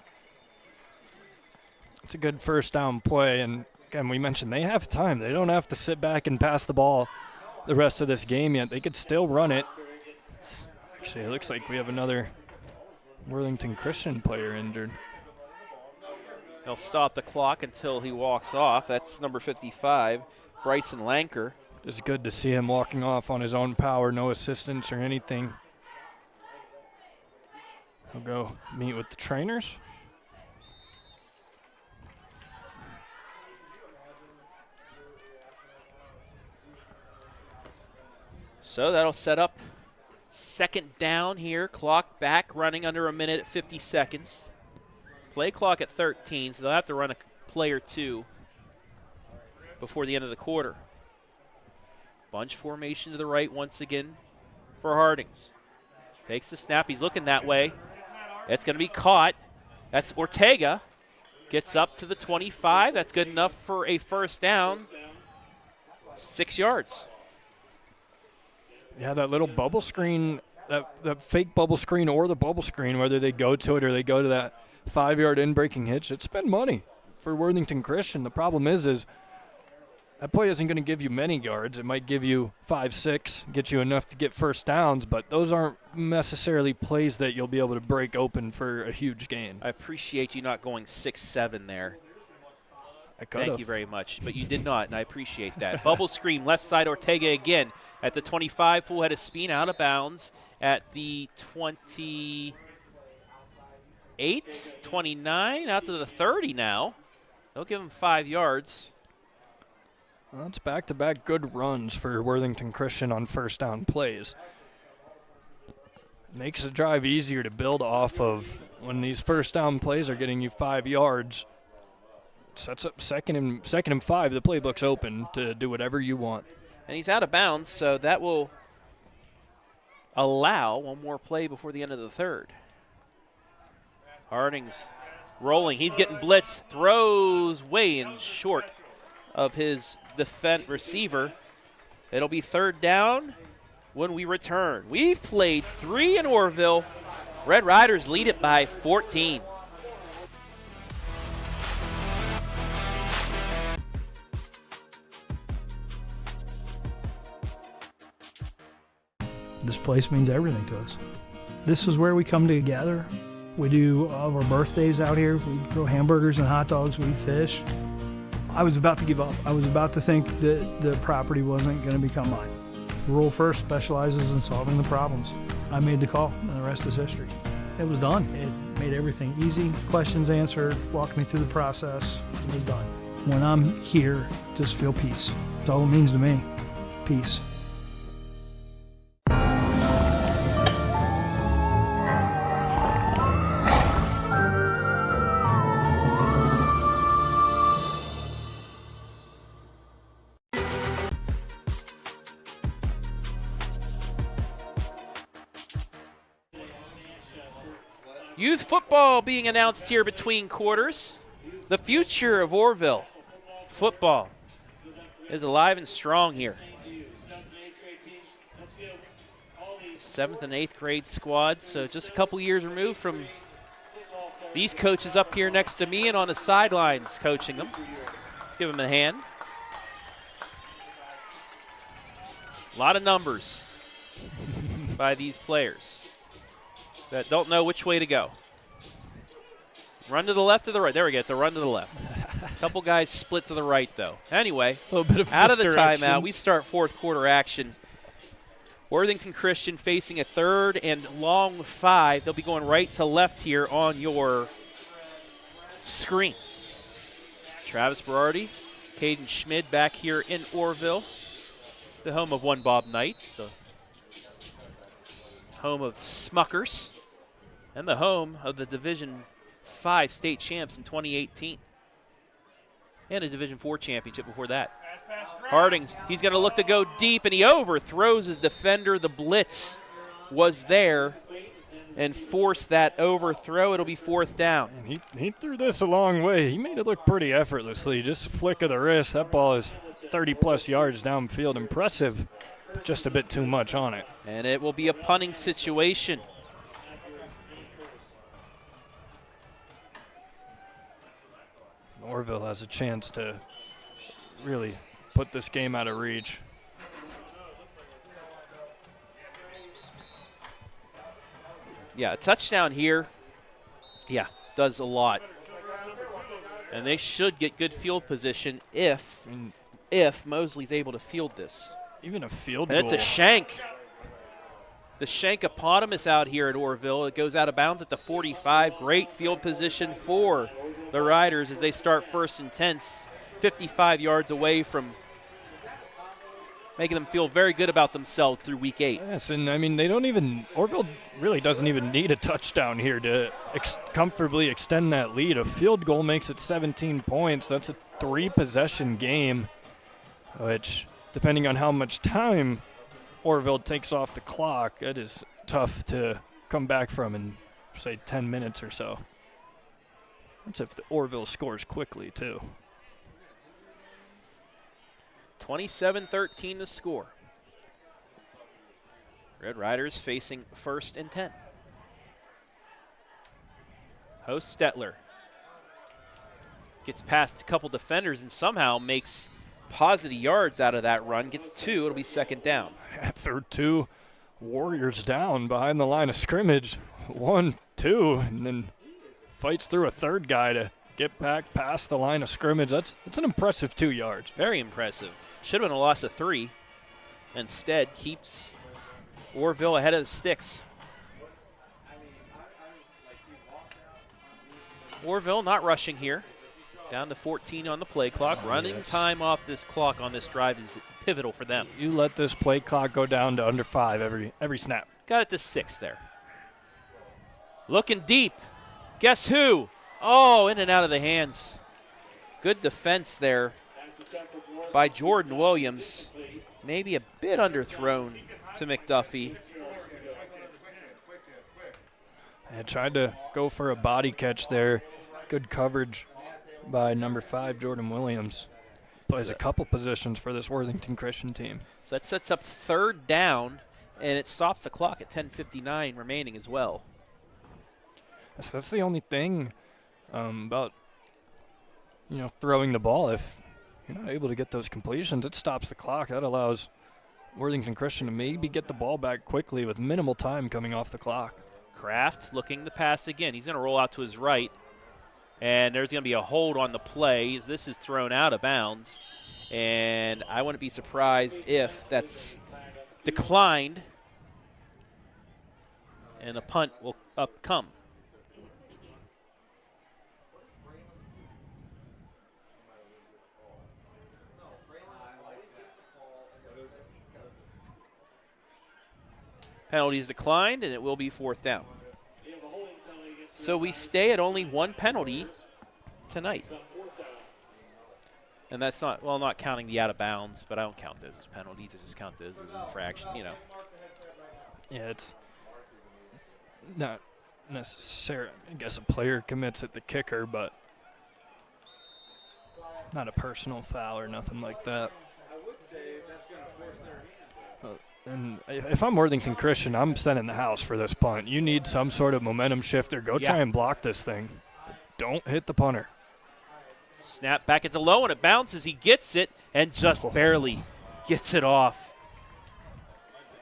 It's a good first down play, and again, we mentioned they have time. They don't have to sit back and pass the ball the rest of this game yet. They could still run it. Actually, it looks like we have another Worthington Christian player injured. They'll stop the clock until he walks off. That's number 55, Bryson Lanker. It's good to see him walking off on his own power, no assistance or anything. He'll go meet with the trainers. So that'll set up second down here. Clock back, running under a minute at 50 seconds. Play clock at 13, so they'll have to run a play or two before the end of the quarter. Bunch formation to the right once again for Hartings. Takes the snap. He's looking that way. It's going to be caught. That's Ortega. Gets up to the 25. That's good enough for a first down. 6 yards. Yeah, that little bubble screen, that fake bubble screen or the bubble screen, whether they go to it or they go to that 5-yard in-breaking hitch, it's been money for Worthington Christian. The problem is that play isn't going to give you many yards. It might give you 5, 6, get you enough to get first downs, but those aren't necessarily plays that you'll be able to break open for a huge gain. I appreciate you not going 6-7 there. I could've. Thank you very much, but you did not, and I appreciate that. Bubble screen, left side Ortega again at the 25, full head of speed, out of bounds at the 28, 29, out to the 30 now. They'll give him 5 yards. Well, that's back-to-back good runs for Worthington Christian on first down plays. Makes the drive easier to build off of when these first down plays are getting you 5 yards. Sets up second and 5. The playbook's open to do whatever you want. And he's out of bounds, so that will allow one more play before the end of the third. Hartings rolling. He's getting blitzed. Throws way in short of his defense receiver. It'll be third down when we return. We've played 3 in Orrville. Red Riders lead it by 14. This place means everything to us. This is where we come together. We do all of our birthdays out here. We grill hamburgers and hot dogs. We fish. I was about to give up. I was about to think that the property wasn't going to become mine. Rural First specializes in solving the problems. I made the call, and the rest is history. It was done. It made everything easy. Questions answered, walked me through the process. It was done. When I'm here, just feel peace. That's all it means to me. Peace. Youth football being announced here between quarters. The future of Orrville football is alive and strong here. 7th and 8th grade squads, so just a couple years removed from these coaches up here next to me and on the sidelines coaching them. Give them a hand. A lot of numbers by these players that don't know which way to go. Run to the left or the right? There we go. It's a run to the left. A couple guys split to the right, though. Anyway, a little bit of out of the misdirection. timeout, we start fourth quarter action. Worthington Christian facing a 3rd and long 5. They'll be going right to left here on your screen. Travis Berardi, Caden Schmid back here in Orrville, the home of one Bob Knight, the home of Smuckers, and the home of the Division 5 state champs in 2018. And a Division 4 championship before that. Hartings, he's going to look to go deep, and he overthrows his defender. The blitz was there and forced that overthrow. It'll be 4th down. And he threw this a long way. He made it look pretty effortlessly. Just a flick of the wrist. That ball is 30-plus yards downfield. Impressive, but just a bit too much on it. And it will be a punting situation. Orrville has a chance to really put this game out of reach. Yeah, a touchdown here, does a lot. And they should get good field position if Mosley's able to field this. Even a field goal. And it's a shank. The Shankopotamus out here at Orrville. It goes out of bounds at the 45. Great field position for the Riders as they start 1st and 10, 55 yards away from making them feel very good about themselves through week 8. Yes, and I mean, Orrville really doesn't even need a touchdown here to comfortably extend that lead. A field goal makes it 17 points. That's a 3-possession game, which, depending on how much time Orrville takes off the clock, it is tough to come back from in, say, 10 minutes or so. That's if the Orrville scores quickly, too. 27-13 the score. Red Riders facing 1st and 10. Host Stetler gets past a couple defenders and somehow makes positive yards out of that run. Gets 2. It'll be 2nd down. Third 2 Warriors down behind the line of scrimmage. 1, 2, and then fights through a 3rd guy to get back past the line of scrimmage. That's an impressive 2 yards. Very impressive. Should have been a loss of 3. Instead, keeps Orrville ahead of the sticks. Orrville not rushing here. Down to 14 on the play clock. Running time off this clock on this drive is pivotal for them. You let this play clock go down to under 5 every snap. Got it to 6 there. Looking deep. Guess who? Oh, in and out of the hands. Good defense there by Jordan Williams. Maybe a bit underthrown to McDuffie. I tried to go for a body catch there. Good coverage by number 5, Jordan Williams. Plays a couple positions for this Worthington Christian team. So that sets up 3rd down, and it stops the clock at 10:59 remaining as well. So that's the only thing about throwing the ball. If you're not able to get those completions, it stops the clock. That allows Worthington Christian to maybe get the ball back quickly with minimal time coming off the clock. Kraft looking to pass again. He's going to roll out to his right. And there's going to be a hold on the play as this is thrown out of bounds. And I wouldn't be surprised if that's declined and a punt will come. Penalty is declined, and it will be 4th down. So we stay at only 1 penalty tonight. And that's not counting the out of bounds, but I don't count those as penalties. I just count those as infraction, Yeah, it's not necessarily, I guess a player commits at the kicker, but not a personal foul or nothing like that. And if I'm Worthington Christian, I'm sending the house for this punt. You need some sort of momentum shifter. Go try and block this thing. Don't hit the punter. Snap back. It's a low, and it bounces. He gets it and just barely gets it off.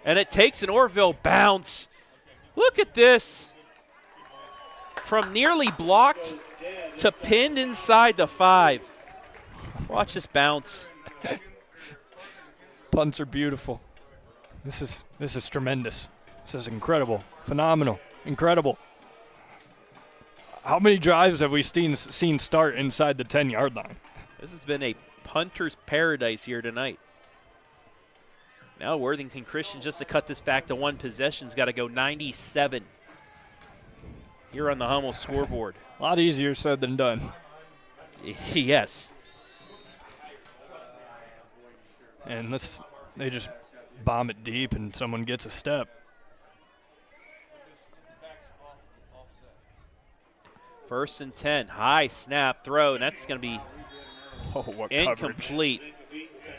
And it takes an Orrville bounce. Look at this. From nearly blocked to pinned inside the 5. Watch this bounce. Punts are beautiful. This is tremendous. This is incredible, phenomenal, incredible. How many drives have we seen start inside the 10-yard line? This has been a punter's paradise here tonight. Now Worthington Christian, just to cut this back to 1 possession, has got to go 97 here on the Hummel scoreboard. A lot easier said than done. Yes. And they just bomb it deep and someone gets a step. First and 10, high snap throw, and that's going to be what incomplete.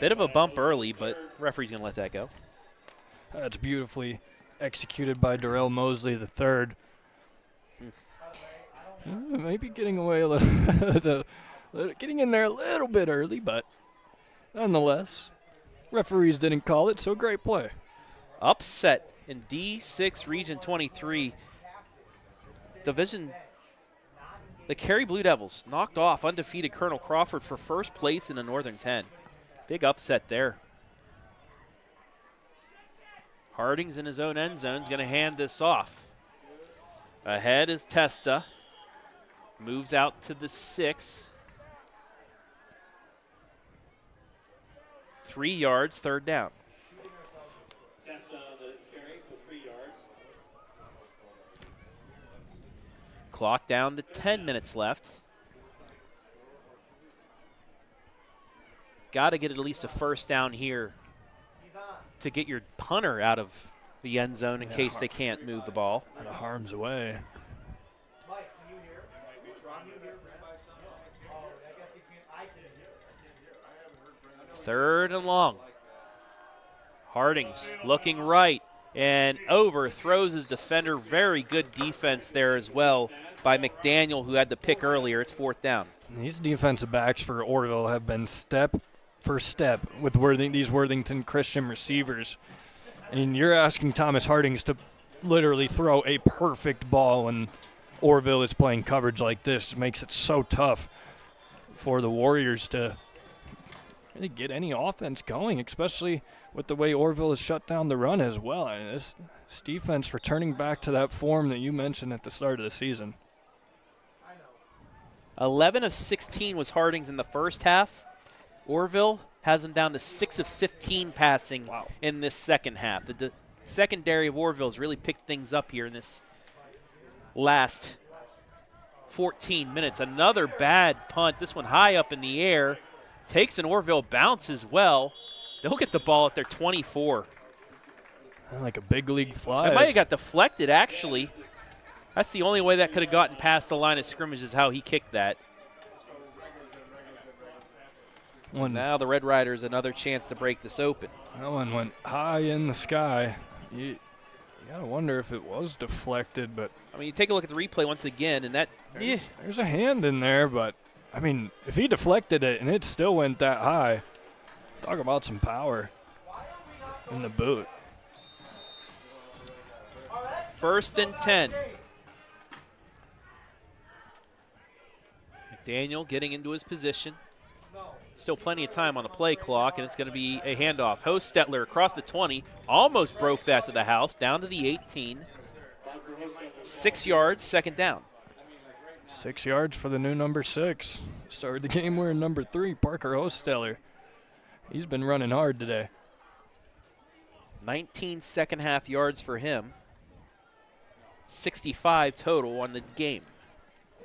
Bit of a bump early, but referee's going to let that go. That's beautifully executed by Darrell Mosley III. Maybe getting away a little, getting in there a little bit early, but nonetheless, referees didn't call it, so great play. Upset in D6 Region 23. Division, the Cary Blue Devils knocked off undefeated Colonel Crawford for first place in the Northern 10. Big upset there. Hartings in his own end zone is going to hand this off. Ahead is Testa. Moves out to the 6. 3 yards, third down. Testa the carry for 3 yards. Clock down to 10 minutes left. Got to get at least a first down here to get your punter out of the end zone in case they can't move the ball. Out of harm's way. Third and long. Hardings looking right and overthrows his defender. Very good defense there as well by McDaniel, who had the pick earlier. It's fourth down. These defensive backs for Orrville have been step for step with these Worthington Christian receivers. And you're asking Thomas Hartings to literally throw a perfect ball when Orrville is playing coverage like this. It makes it so tough for the Warriors to really get any offense going, especially with the way Orrville has shut down the run as well. I mean, this defense returning back to that form that you mentioned at the start of the season. 11 of 16 was Hardings in the first half. Orrville has him down to 6 of 15 passing in this second half. The secondary of Orrville has really picked things up here in this last 14 minutes. Another bad punt, this one high up in the air. Takes an Orrville bounce as well. They'll get the ball at their 24. Like a big league fly. It might have got deflected, actually. That's the only way that could have gotten past the line of scrimmage is how he kicked that. Now the Red Riders another chance to break this open. That one went high in the sky. You got to wonder if it was deflected, but I mean, you take a look at the replay once again, and that there's a hand in there, but I mean, if he deflected it and it still went that high, talk about some power in the boot. First and 10. McDaniel getting into his position. Still plenty of time on the play clock, and it's going to be a handoff. Hostetler across the 20. Almost broke that to the house. Down to the 18. 6 yards, second down. 6 yards for the new number 6. Started the game wearing number 3, Parker Hostetler. He's been running hard today. 19 second half yards for him. 65 total on the game.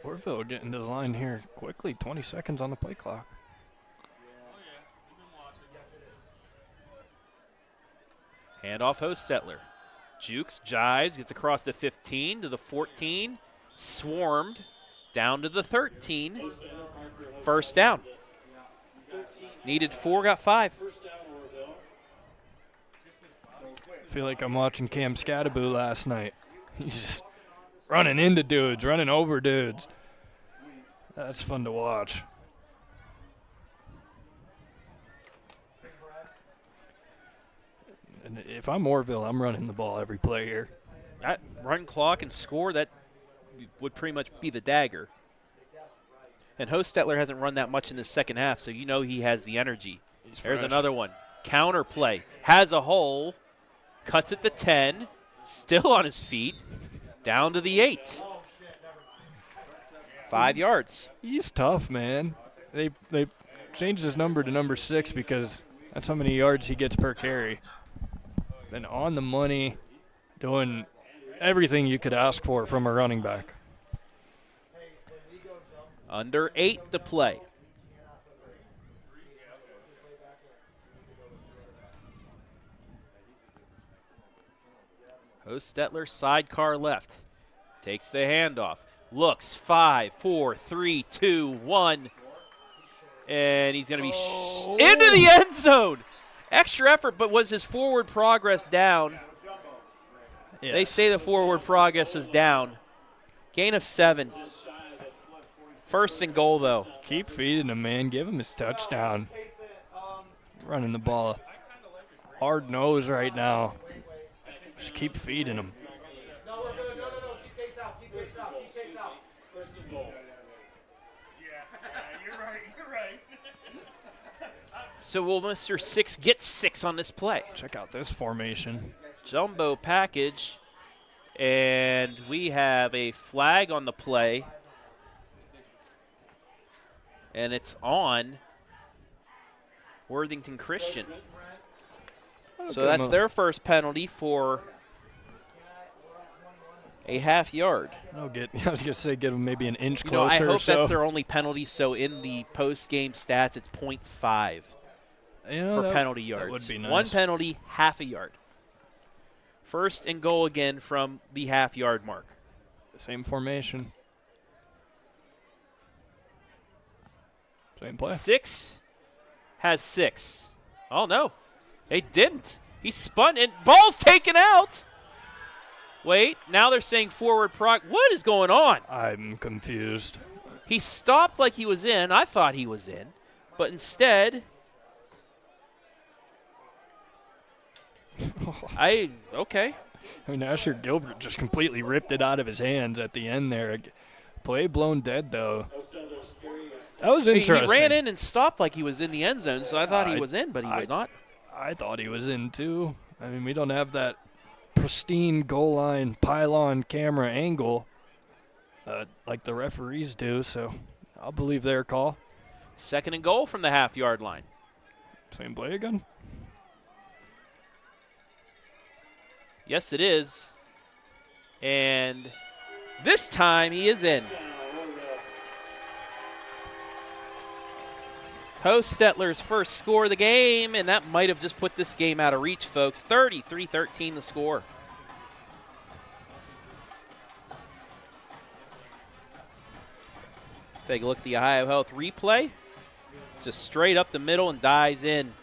Orrville getting to the line here quickly. 20 seconds on the play clock. Handoff Hostetler. Jukes, jives, gets across the 15 to the 14. Swarmed down to the 13. First down. Needed 4, got 5. I feel like I'm watching Cam Scadaboo last night. He's just running into dudes, running over dudes. That's fun to watch. And if I'm Orrville, I'm running the ball every play here. That run clock and score, that would pretty much be the dagger. And Hostetler hasn't run that much in the second half, so you know he has the energy. There's another one. Counter play. Has a hole. Cuts at the 10. Still on his feet. Down to the 8. 5 yards. He's tough, man. They changed his number to number 6 because that's how many yards he gets per carry. Been on the money, doing everything you could ask for from a running back. Under 8 to play. Hostetler sidecar left. Takes the handoff. Looks 5, 4, 3, 2, 1. And he's going to be into the end zone. Extra effort, but was his forward progress down? Yes. They say the forward progress is down. Gain of 7. First and goal, though. Keep feeding him, man. Give him his touchdown. Running the ball hard nose right now. Just keep feeding him. No, we're good. No. Keep pace out. Keep pace out. First and goal. Yeah, you're right. So will Mr. 6 get 6 on this play? Check out this formation. Jumbo package. And we have a flag on the play. And it's on Worthington Christian. So that's their first penalty for a half yard. I was going to say give them maybe an inch I closer hope or so. that's their only penalty, so in the post-game stats it's 0.5 for penalty yards. That would be nice. 1 penalty, half a yard. First and goal again from the half-yard mark. Same formation. Same play. 6 has 6. Oh, no. They didn't. He spun, and ball's taken out. Wait, now they're saying forward What is going on? I'm confused. He stopped like he was in. I thought he was in. But instead, okay. I mean, Asher Gilbert just completely ripped it out of his hands at the end there. Play blown dead, though. That was interesting. He ran in and stopped like he was in the end zone, so I thought he was in, but he was not. I thought he was in, too. I mean, we don't have that pristine goal line pylon camera angle like the referees do, so I'll believe their call. Second and goal from the half-yard line. Same play again? Yes, it is. And this time he is in. Hostetler's first score of the game, and that might have just put this game out of reach, folks. 33-13 the score. Take a look at the OhioHealth replay. Just straight up the middle and dives in.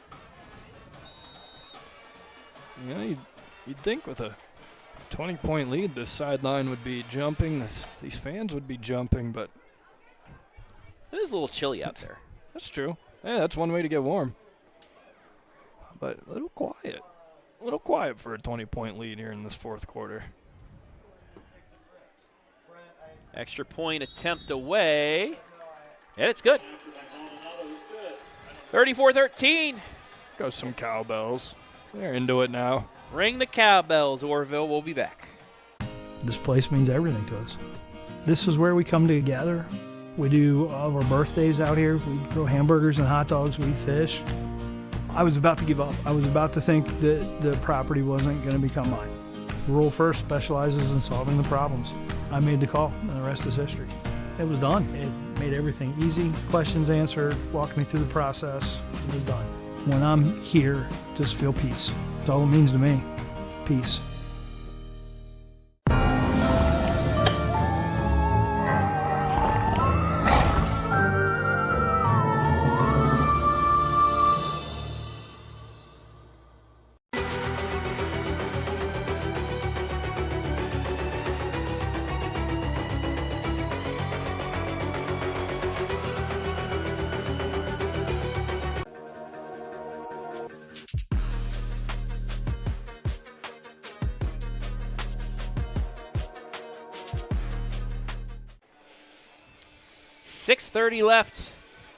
You know, you'd think with a 20-point lead, this sideline would be jumping. These fans would be jumping, but it is a little chilly out there. That's true. Yeah, that's one way to get warm. But a little quiet. A little quiet for a 20-point lead here in this fourth quarter. Extra point attempt away. And it's good. 34-13. Goes some cowbells. They're into it now. Ring the cowbells, Orrville. We'll be back. This place means everything to us. This is where we come together. We do all of our birthdays out here. We grill hamburgers and hot dogs. We fish. I was about to give up. I was about to think that the property wasn't going to become mine. Rural First specializes in solving the problems. I made the call, and the rest is history. It was done. It made everything easy. Questions answered, walked me through the process. It was done. When I'm here, just feel peace. That's all it means to me. Peace. 6:30 left.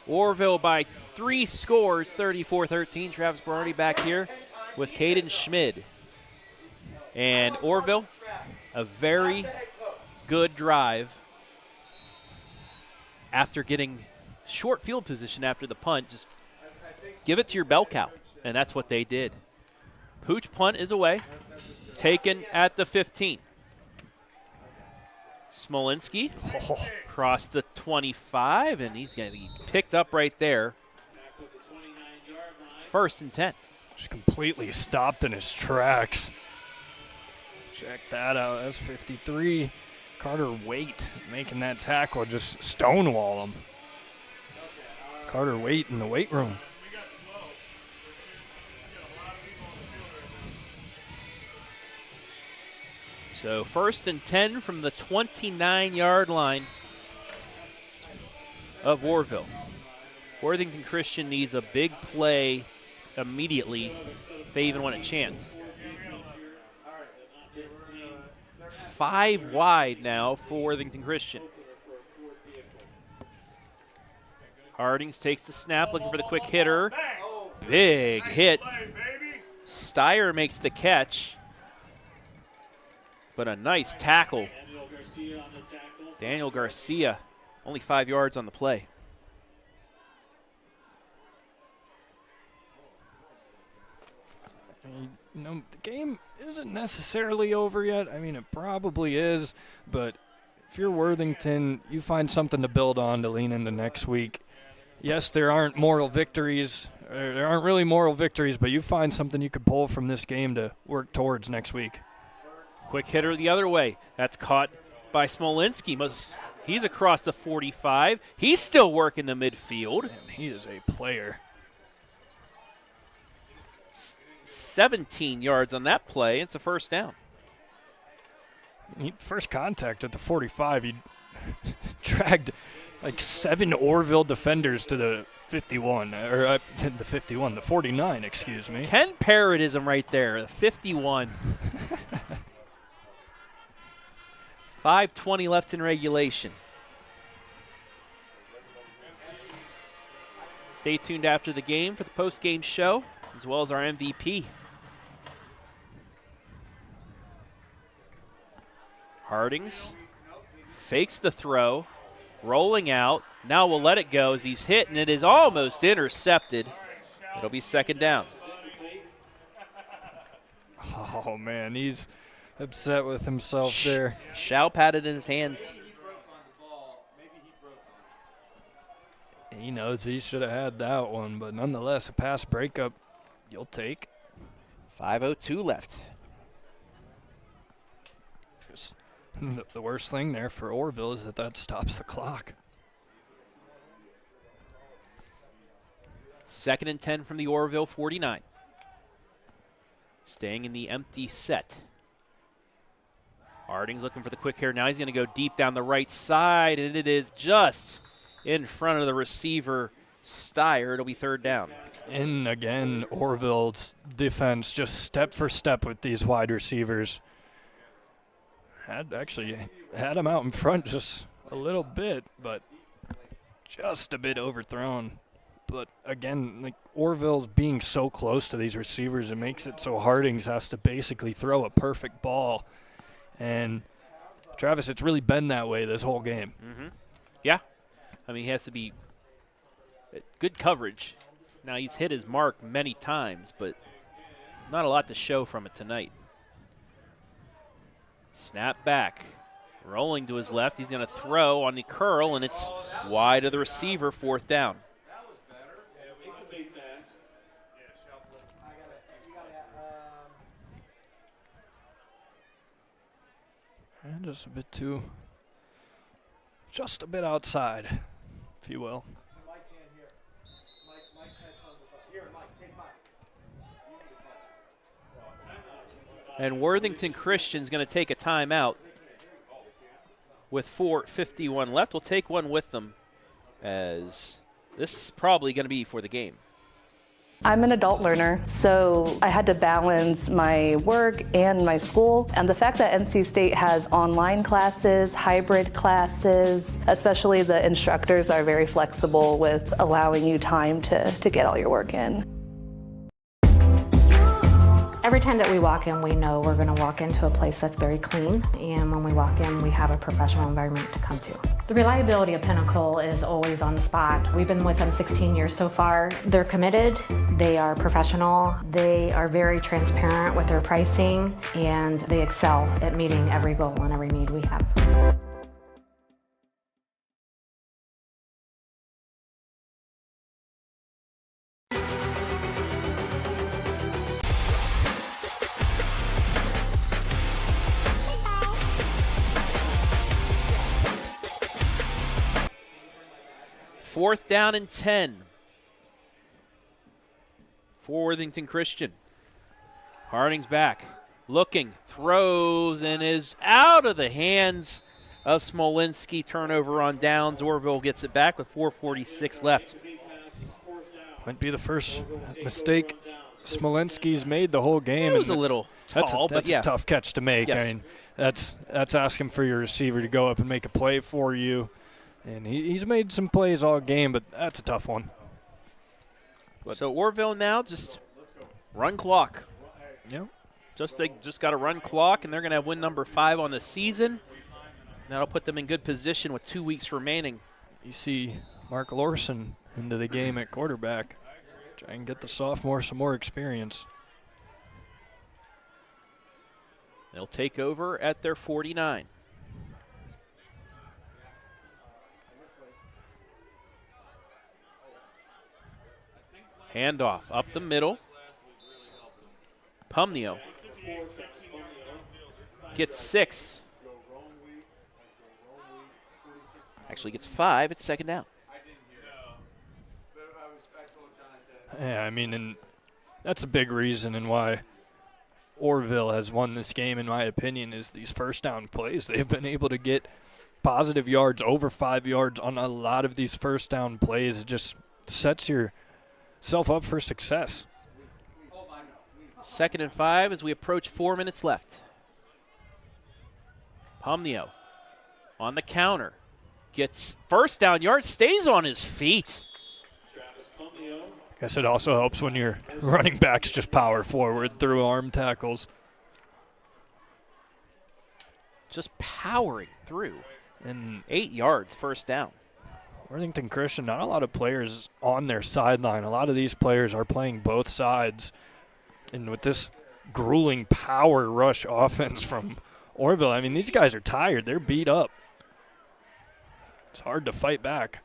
Orrville by 3 scores, 34-13. Travis Berardi back here with Caden Schmid. And Orrville, a very good drive after getting short field position after the punt. Just give it to your bell cow, and that's what they did. Pooch punt is away, taken at the 15. Smolinski across the 25, and he's going to be picked up right there. 1st and 10. Just completely stopped in his tracks. Check that out. That's 53. Carter Waite making that tackle, just stonewall him. Carter Waite in the weight room. So 1st and 10 from the 29-yard line of Orrville. Worthington Christian needs a big play immediately if they even want a chance. 5 wide now for Worthington Christian. Hartings takes the snap, looking for the quick hitter. Big hit. Steyer makes the catch. But a nice tackle. Daniel Garcia, only 5 yards on the play. You know, the game isn't necessarily over yet. I mean, it probably is, but if you're Worthington, you find something to build on to lean into next week. Yes, there aren't moral victories. There aren't really moral victories, but you find something you could pull from this game to work towards next week. Quick hitter the other way. That's caught by Smolinski. He's across the 45. He's still working the midfield. Man, he is a player. 17 yards on that play. It's a 1st down. First contact at the 45. He dragged like 7 Orrville defenders to the 51, or the 49, excuse me. Ken Parrotism right there, the 51. 5:20 left in regulation. Stay tuned after the game for the post-game show, as well as our MVP. Hartings fakes the throw, rolling out. Now we'll let it go as he's hit, and it is almost intercepted. It'll be 2nd down. Oh, man, he's upset with himself there. Schau patted in his hands. He knows he should have had that one, but nonetheless, a pass breakup you'll take. 5:02 left. Just the worst thing there for Orrville is that stops the clock. 2nd and 10 from the Orrville 49. Staying in the empty set. Hartings looking for the quick hitter. Now he's going to go deep down the right side, and it is just in front of the receiver, Steyer. It'll be 3rd down. And again, Orrville's defense just step for step with these wide receivers. Had him out in front just a little bit, but just a bit overthrown. But again, like Orrville's being so close to these receivers, it makes it so Hartings has to basically throw a perfect ball. And Travis, it's really been that way this whole game. Mm-hmm. Yeah. I mean, he has to be good coverage. Now, he's hit his mark many times, but not a lot to show from it tonight. Snap back. Rolling to his left. He's going to throw on the curl, and it's wide of the receiver, 4th down. And just a bit outside, if you will. And Worthington Christian's going to take a timeout with 4:51 left. We'll take one with them, as this is probably going to be for the game. I'm an adult learner, so I had to balance my work and my school. And the fact that NC State has online classes, hybrid classes, especially the instructors are very flexible with allowing you time to get all your work in. Every time that we walk in, we know we're going to walk into a place that's very clean, and when we walk in, we have a professional environment to come to. The reliability of Pinnacle is always on the spot. We've been with them 16 years so far. They're committed, they are professional, they are very transparent with their pricing, and they excel at meeting every goal and every need we have. Fourth down and 10 for Worthington Christian. Hartings back, looking, throws, and is out of the hands of Smolinski. Turnover on downs. Orrville gets it back with 4:46 left. Might be the first mistake Smolinski's made the whole game. It was a little tall, that's but yeah. a tough catch to make. Yes. I mean, that's asking for your receiver to go up and make a play for you. And he's made some plays all game, but that's a tough one. So Orrville now just run clock. Yep. They just got to run clock, and they're going to have win number 5 on the season. And that'll put them in good position with 2 weeks remaining. You see Mark Lorson into the game at quarterback. Try and get the sophomore some more experience. They'll take over at their 49. Handoff up the middle. Pumnio gets 6. Actually gets 5. It's second down. Yeah, I mean, and that's a big reason and why Orrville has won this game, in my opinion, is these first down plays. They've been able to get positive yards, over 5 yards on a lot of these first down plays. It just sets yourself up for success. Second and 5 as we approach 4 minutes left. Pumnio on the counter. Gets first down yard, stays on his feet. I guess it also helps when your running backs just power forward through arm tackles. Just powering through. And 8 yards, first down. Worthington Christian, not a lot of players on their sideline. A lot of these players are playing both sides. And with this grueling power rush offense from Orrville, I mean, these guys are tired. They're beat up. It's hard to fight back.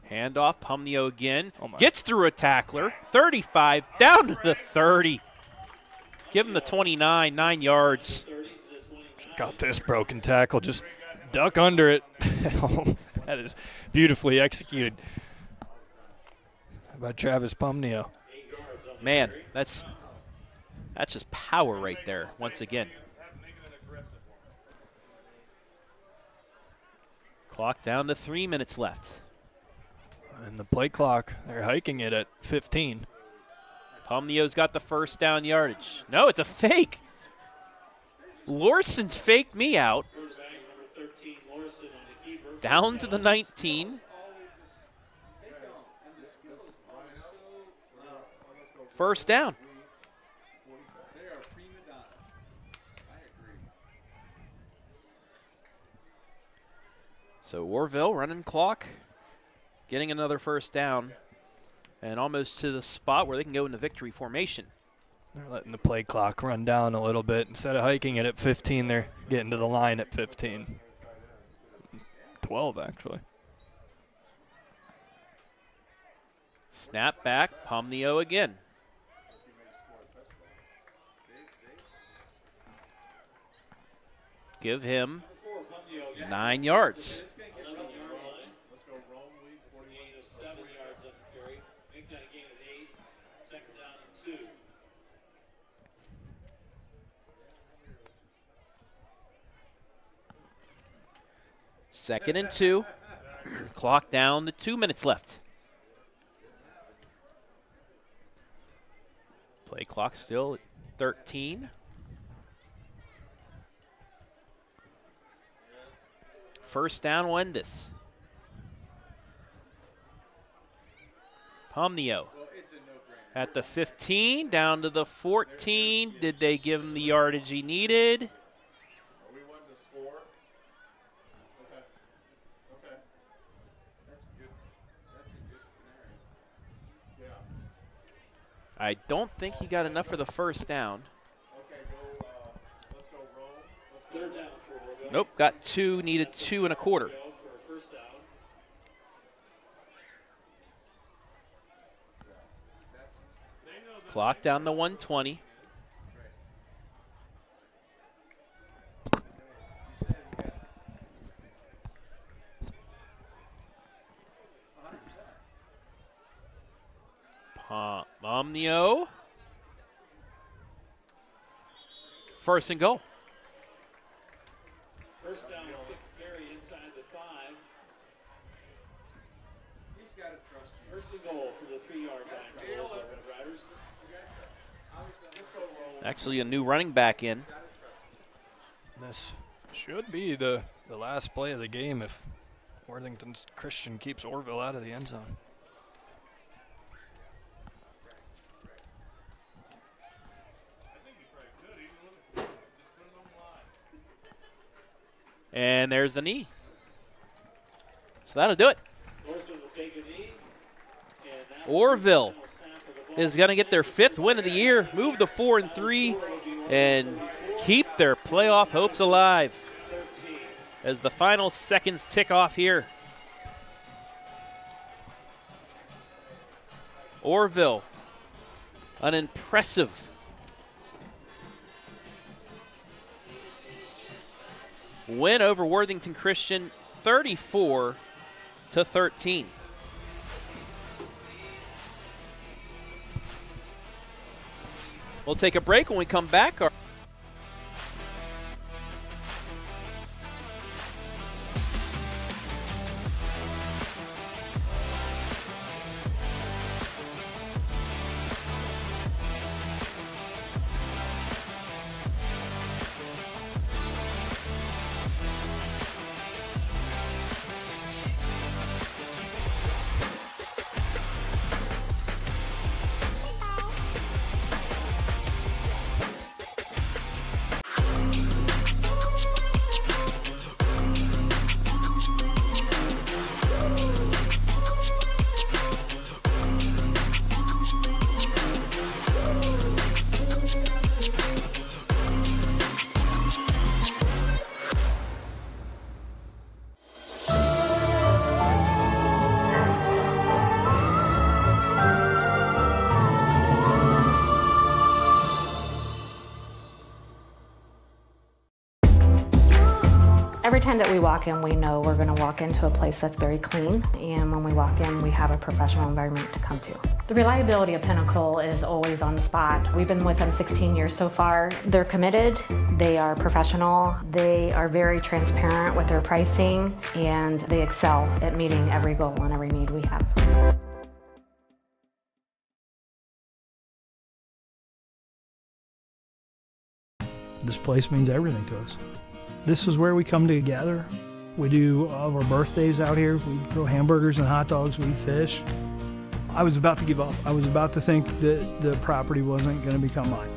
Handoff, Pumnio again. Gets through a tackler. 35, down to the 30. Give him the 29, 9 yards. Got this broken tackle. Just duck under it. That is beautifully executed by Travis Pumnio. Man, that's just power right there once again. Clock down to 3 minutes left. And the play clock, they're hiking it at 15. Pumnio's got the first down yardage. No, it's a fake. Lorson's faked me out. Down to the 19. First down. So Orrville running clock, getting another first down, and almost to the spot where they can go into victory formation. They're letting the play clock run down a little bit. Instead of hiking it at 15, they're getting to the line at 15. 12, actually. Snap back, Pumnio again. Give him 9 yards. Second and 2. Clock down to 2 minutes left. Play clock still at 13. First down, Wendis. Pomnio at the 15, down to the 14. Did they give him the yardage he needed? I don't think he got enough for the first down. Nope, got 2, needed 2 1/4. Clock down to 120. Pomnio. First and goal. First down, carry inside the 5. He's got to trust you. First and goal for the 3-yard line for the Orrville Red Riders. Actually, a new running back in. This should be the last play of the game if Worthington Christian keeps Orrville out of the end zone. And there's the knee. So that'll do it. Orrville is going to get their 5th win of the year, move to 4-3, and keep their playoff hopes alive as the final seconds tick off here. Orrville, an impressive win over Worthington Christian, 34-13. We'll take a break. When we come back, Every time that we walk in, we know we're going to walk into a place that's very clean, and when we walk in, we have a professional environment to come to. The reliability of Pinnacle is always on the spot. We've been with them 16 years so far. They're committed, they are professional, they are very transparent with their pricing, and they excel at meeting every goal and every need we have. This place means everything to us. This is where we come together. We do all of our birthdays out here. We grill hamburgers and hot dogs. We fish. I was about to give up. I was about to think that the property wasn't going to become mine.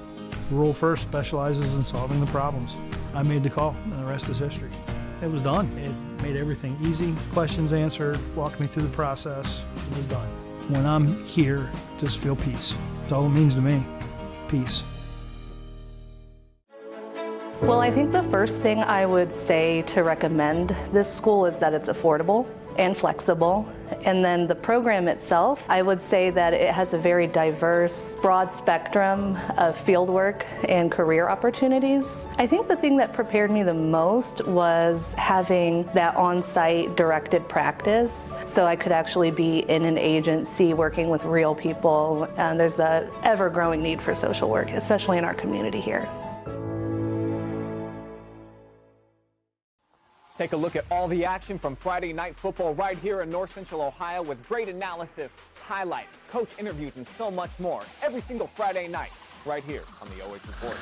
Rural First specializes in solving the problems. I made the call, and the rest is history. It was done. It made everything easy. Questions answered, walked me through the process. It was done. When I'm here, just feel peace. That's all it means to me. Peace. Well, I think the first thing I would say to recommend this school is that it's affordable and flexible. And then the program itself, I would say that it has a very diverse, broad spectrum of fieldwork and career opportunities. I think the thing that prepared me the most was having that on-site directed practice, so I could actually be in an agency working with real people. And there's a ever-growing need for social work, especially in our community here. Take a look at all the action from Friday night football right here in North Central Ohio with great analysis, highlights, coach interviews, and so much more every single Friday night right here on the OH Report.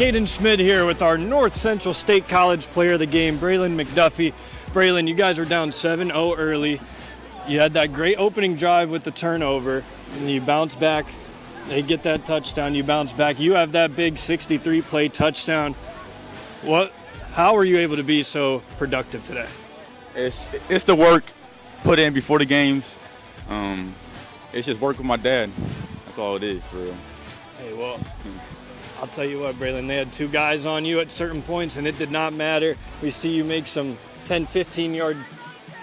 Caden Schmidt here with our North Central State College Player of the Game, Braylon McDuffie. Braylon, you guys were down 7-0 early. You had that great opening drive with the turnover, and you bounce back. They get that touchdown, you bounce back. You have that big 63-play touchdown. How were you able to be so productive today? It's the work put in before the games. It's just work with my dad. That's all it is, for real. Hey, well, I'll tell you what, Braylon, they had two guys on you at certain points, and it did not matter. We see you make some 10, 15-yard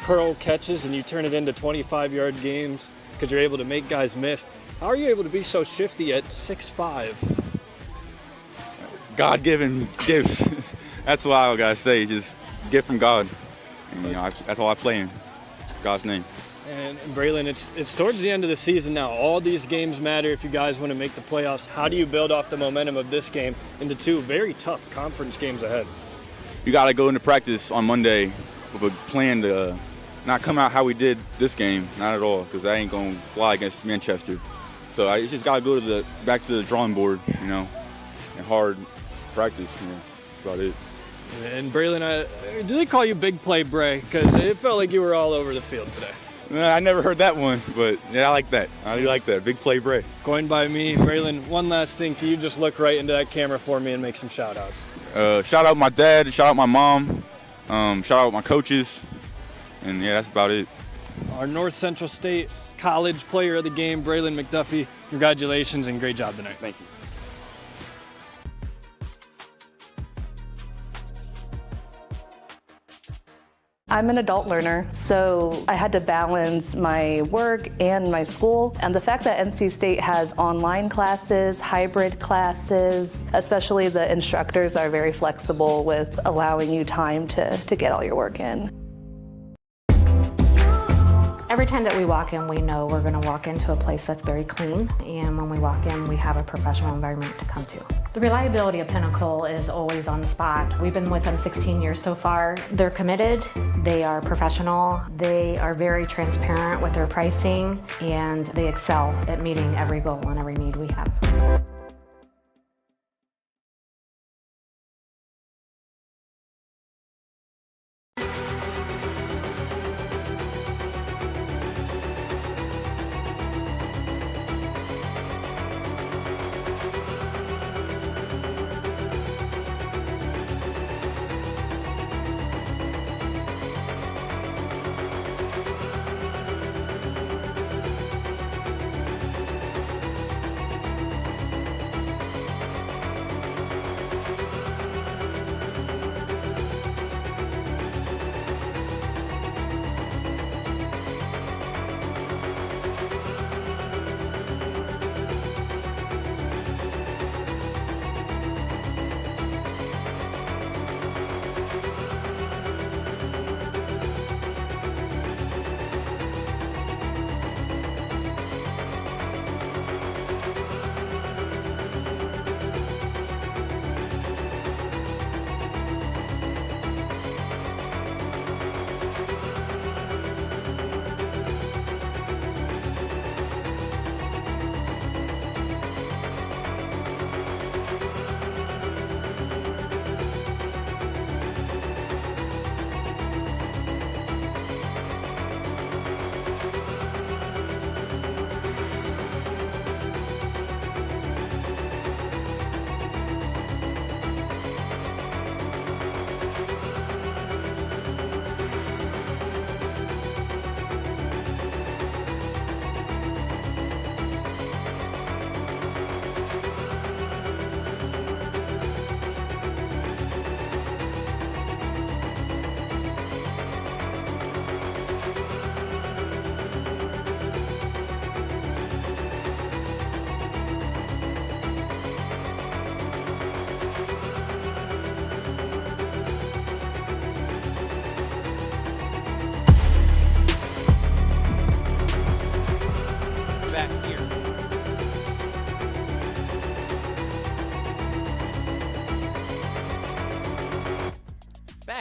curl catches, and you turn it into 25-yard games because you're able to make guys miss. How are you able to be so shifty at 6'5"? God-given gifts. That's what I gotta say. Just gift from God. And, that's all I play in. God's name. And Braylon, it's towards the end of the season now. All these games matter if you guys want to make the playoffs. How do you build off the momentum of this game into two very tough conference games ahead? You got to go into practice on Monday with a plan to not come out how we did this game, not at all, because I ain't going to fly against Manchester. So I just got to go back to the drawing board, and hard practice. That's about it. And Braylon, do they call you Big Play Bray? Because it felt like you were all over the field today. I never heard that one, but yeah, I like that. I do like that. Big Play Bray. Coined by me. Braylon, one last thing. Can you just look right into that camera for me and make some shout-outs? Shout out my dad, shout out my mom, shout out my coaches, and yeah, that's about it. Our North Central State College Player of the Game, Braylon McDuffie. Congratulations and great job tonight. Thank you. I'm an adult learner, so I had to balance my work and my school. And the fact that NC State has online classes, hybrid classes, especially the instructors are very flexible with allowing you time to get all your work in. Every time that we walk in, we know we're going to walk into a place that's very clean, and when we walk in, we have a professional environment to come to. The reliability of Pinnacle is always on the spot. We've been with them 16 years so far. They're committed, they are professional, they are very transparent with their pricing, and they excel at meeting every goal and every need we have.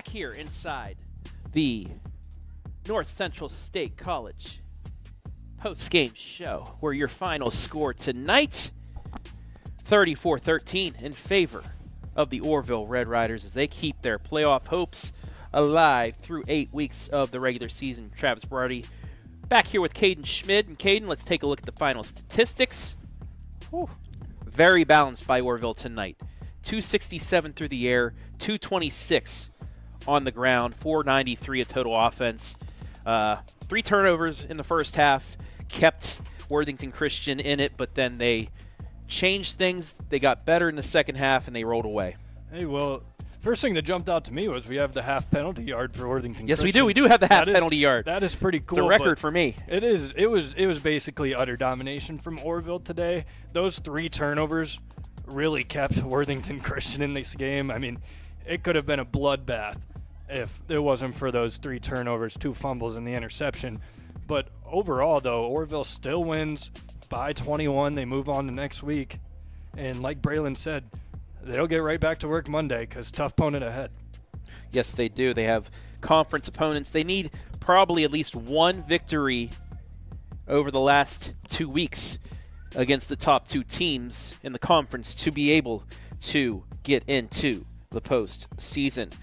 back here inside the North Central State College post-game show, where your final score tonight, 34-13 in favor of the Orrville Red Riders as they keep their playoff hopes alive through 8 weeks of the regular season. Travis Berardi back here with Caden Schmid. And Caden, let's take a look at the final statistics. Whew. Very balanced by Orrville tonight. 267 through the air, 226 on the ground, 493 of total offense. 3 turnovers in the first half kept Worthington Christian in it, but then they changed things. They got better in the second half, and they rolled away. Hey, well, first thing that jumped out to me was we have the half penalty yard for Worthington Yes, Christian. we do. We do have the half penalty yard. That is pretty cool. It's a record for me. It is. It was basically utter domination from Orrville today. Those 3 turnovers really kept Worthington Christian in this game. I mean, it could have been a bloodbath if it wasn't for those 3 turnovers, 2 fumbles, and the interception. But overall, though, Orrville still wins by 21. They move on to next week. And like Braylon said, they'll get right back to work Monday because tough opponent ahead. Yes, they do. They have conference opponents. They need probably at least 1 victory over the last 2 weeks against the top 2 teams in the conference to be able to get into the postseason.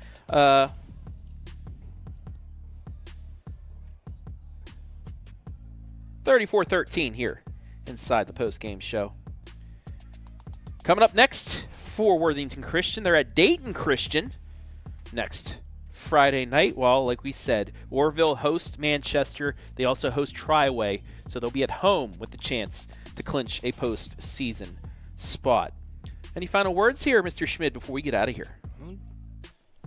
34-13 here inside the post-game show. Coming up next for Worthington Christian, they're at Dayton Christian next Friday night. While, like we said, Orrville hosts Manchester. They also host Triway, so they'll be at home with the chance to clinch a postseason spot. Any final words here, Mr. Schmid, before we get out of here?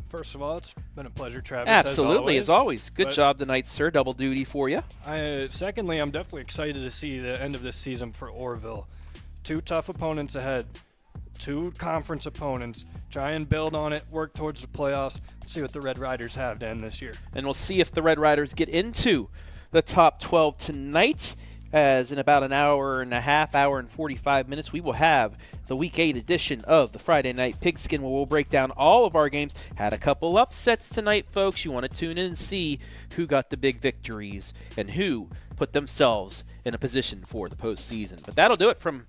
First of all, it's been a pleasure, Travis. Absolutely, as always. Good job tonight, sir. Double duty for you. Secondly, I'm definitely excited to see the end of this season for Orrville. 2 tough opponents ahead, 2 conference opponents. Try and build on it, work towards the playoffs, see what the Red Riders have to end this year. And we'll see if the Red Riders get into the top 12 tonight, as in about an hour and a half, hour and 45 minutes, we will have the Week 8 edition of the Friday Night Pigskin, where we'll break down all of our games. Had a couple upsets tonight, folks. You want to tune in and see who got the big victories and who put themselves in a position for the postseason. But that'll do it from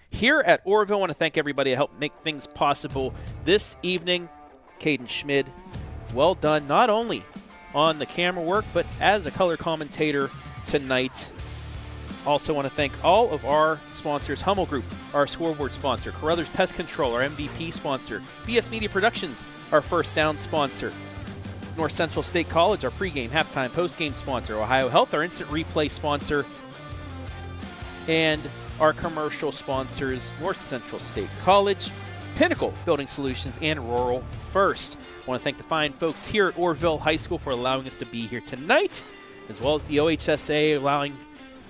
here at Orrville. I want to thank everybody that helped make things possible this evening. Caden Schmid, well done, not only on the camera work, but as a color commentator tonight. Also want to thank all of our sponsors: Hummel Group, our scoreboard sponsor; Carothers Pest Control, our MVP sponsor; BS Media Productions, our first down sponsor; North Central State College, our pregame, halftime, postgame sponsor; OhioHealth, our instant replay sponsor; and our commercial sponsors, North Central State College, Pinnacle Building Solutions, and Rural First. I want to thank the fine folks here at Orrville High School for allowing us to be here tonight, as well as the OHSA allowing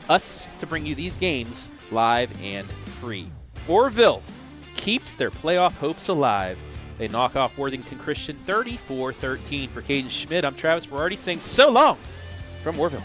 us to bring you these games live and free. Orrville keeps their playoff hopes alive. They knock off Worthington Christian 34-13. For Caden Schmid, I'm Travis Berardi saying so long from Orrville.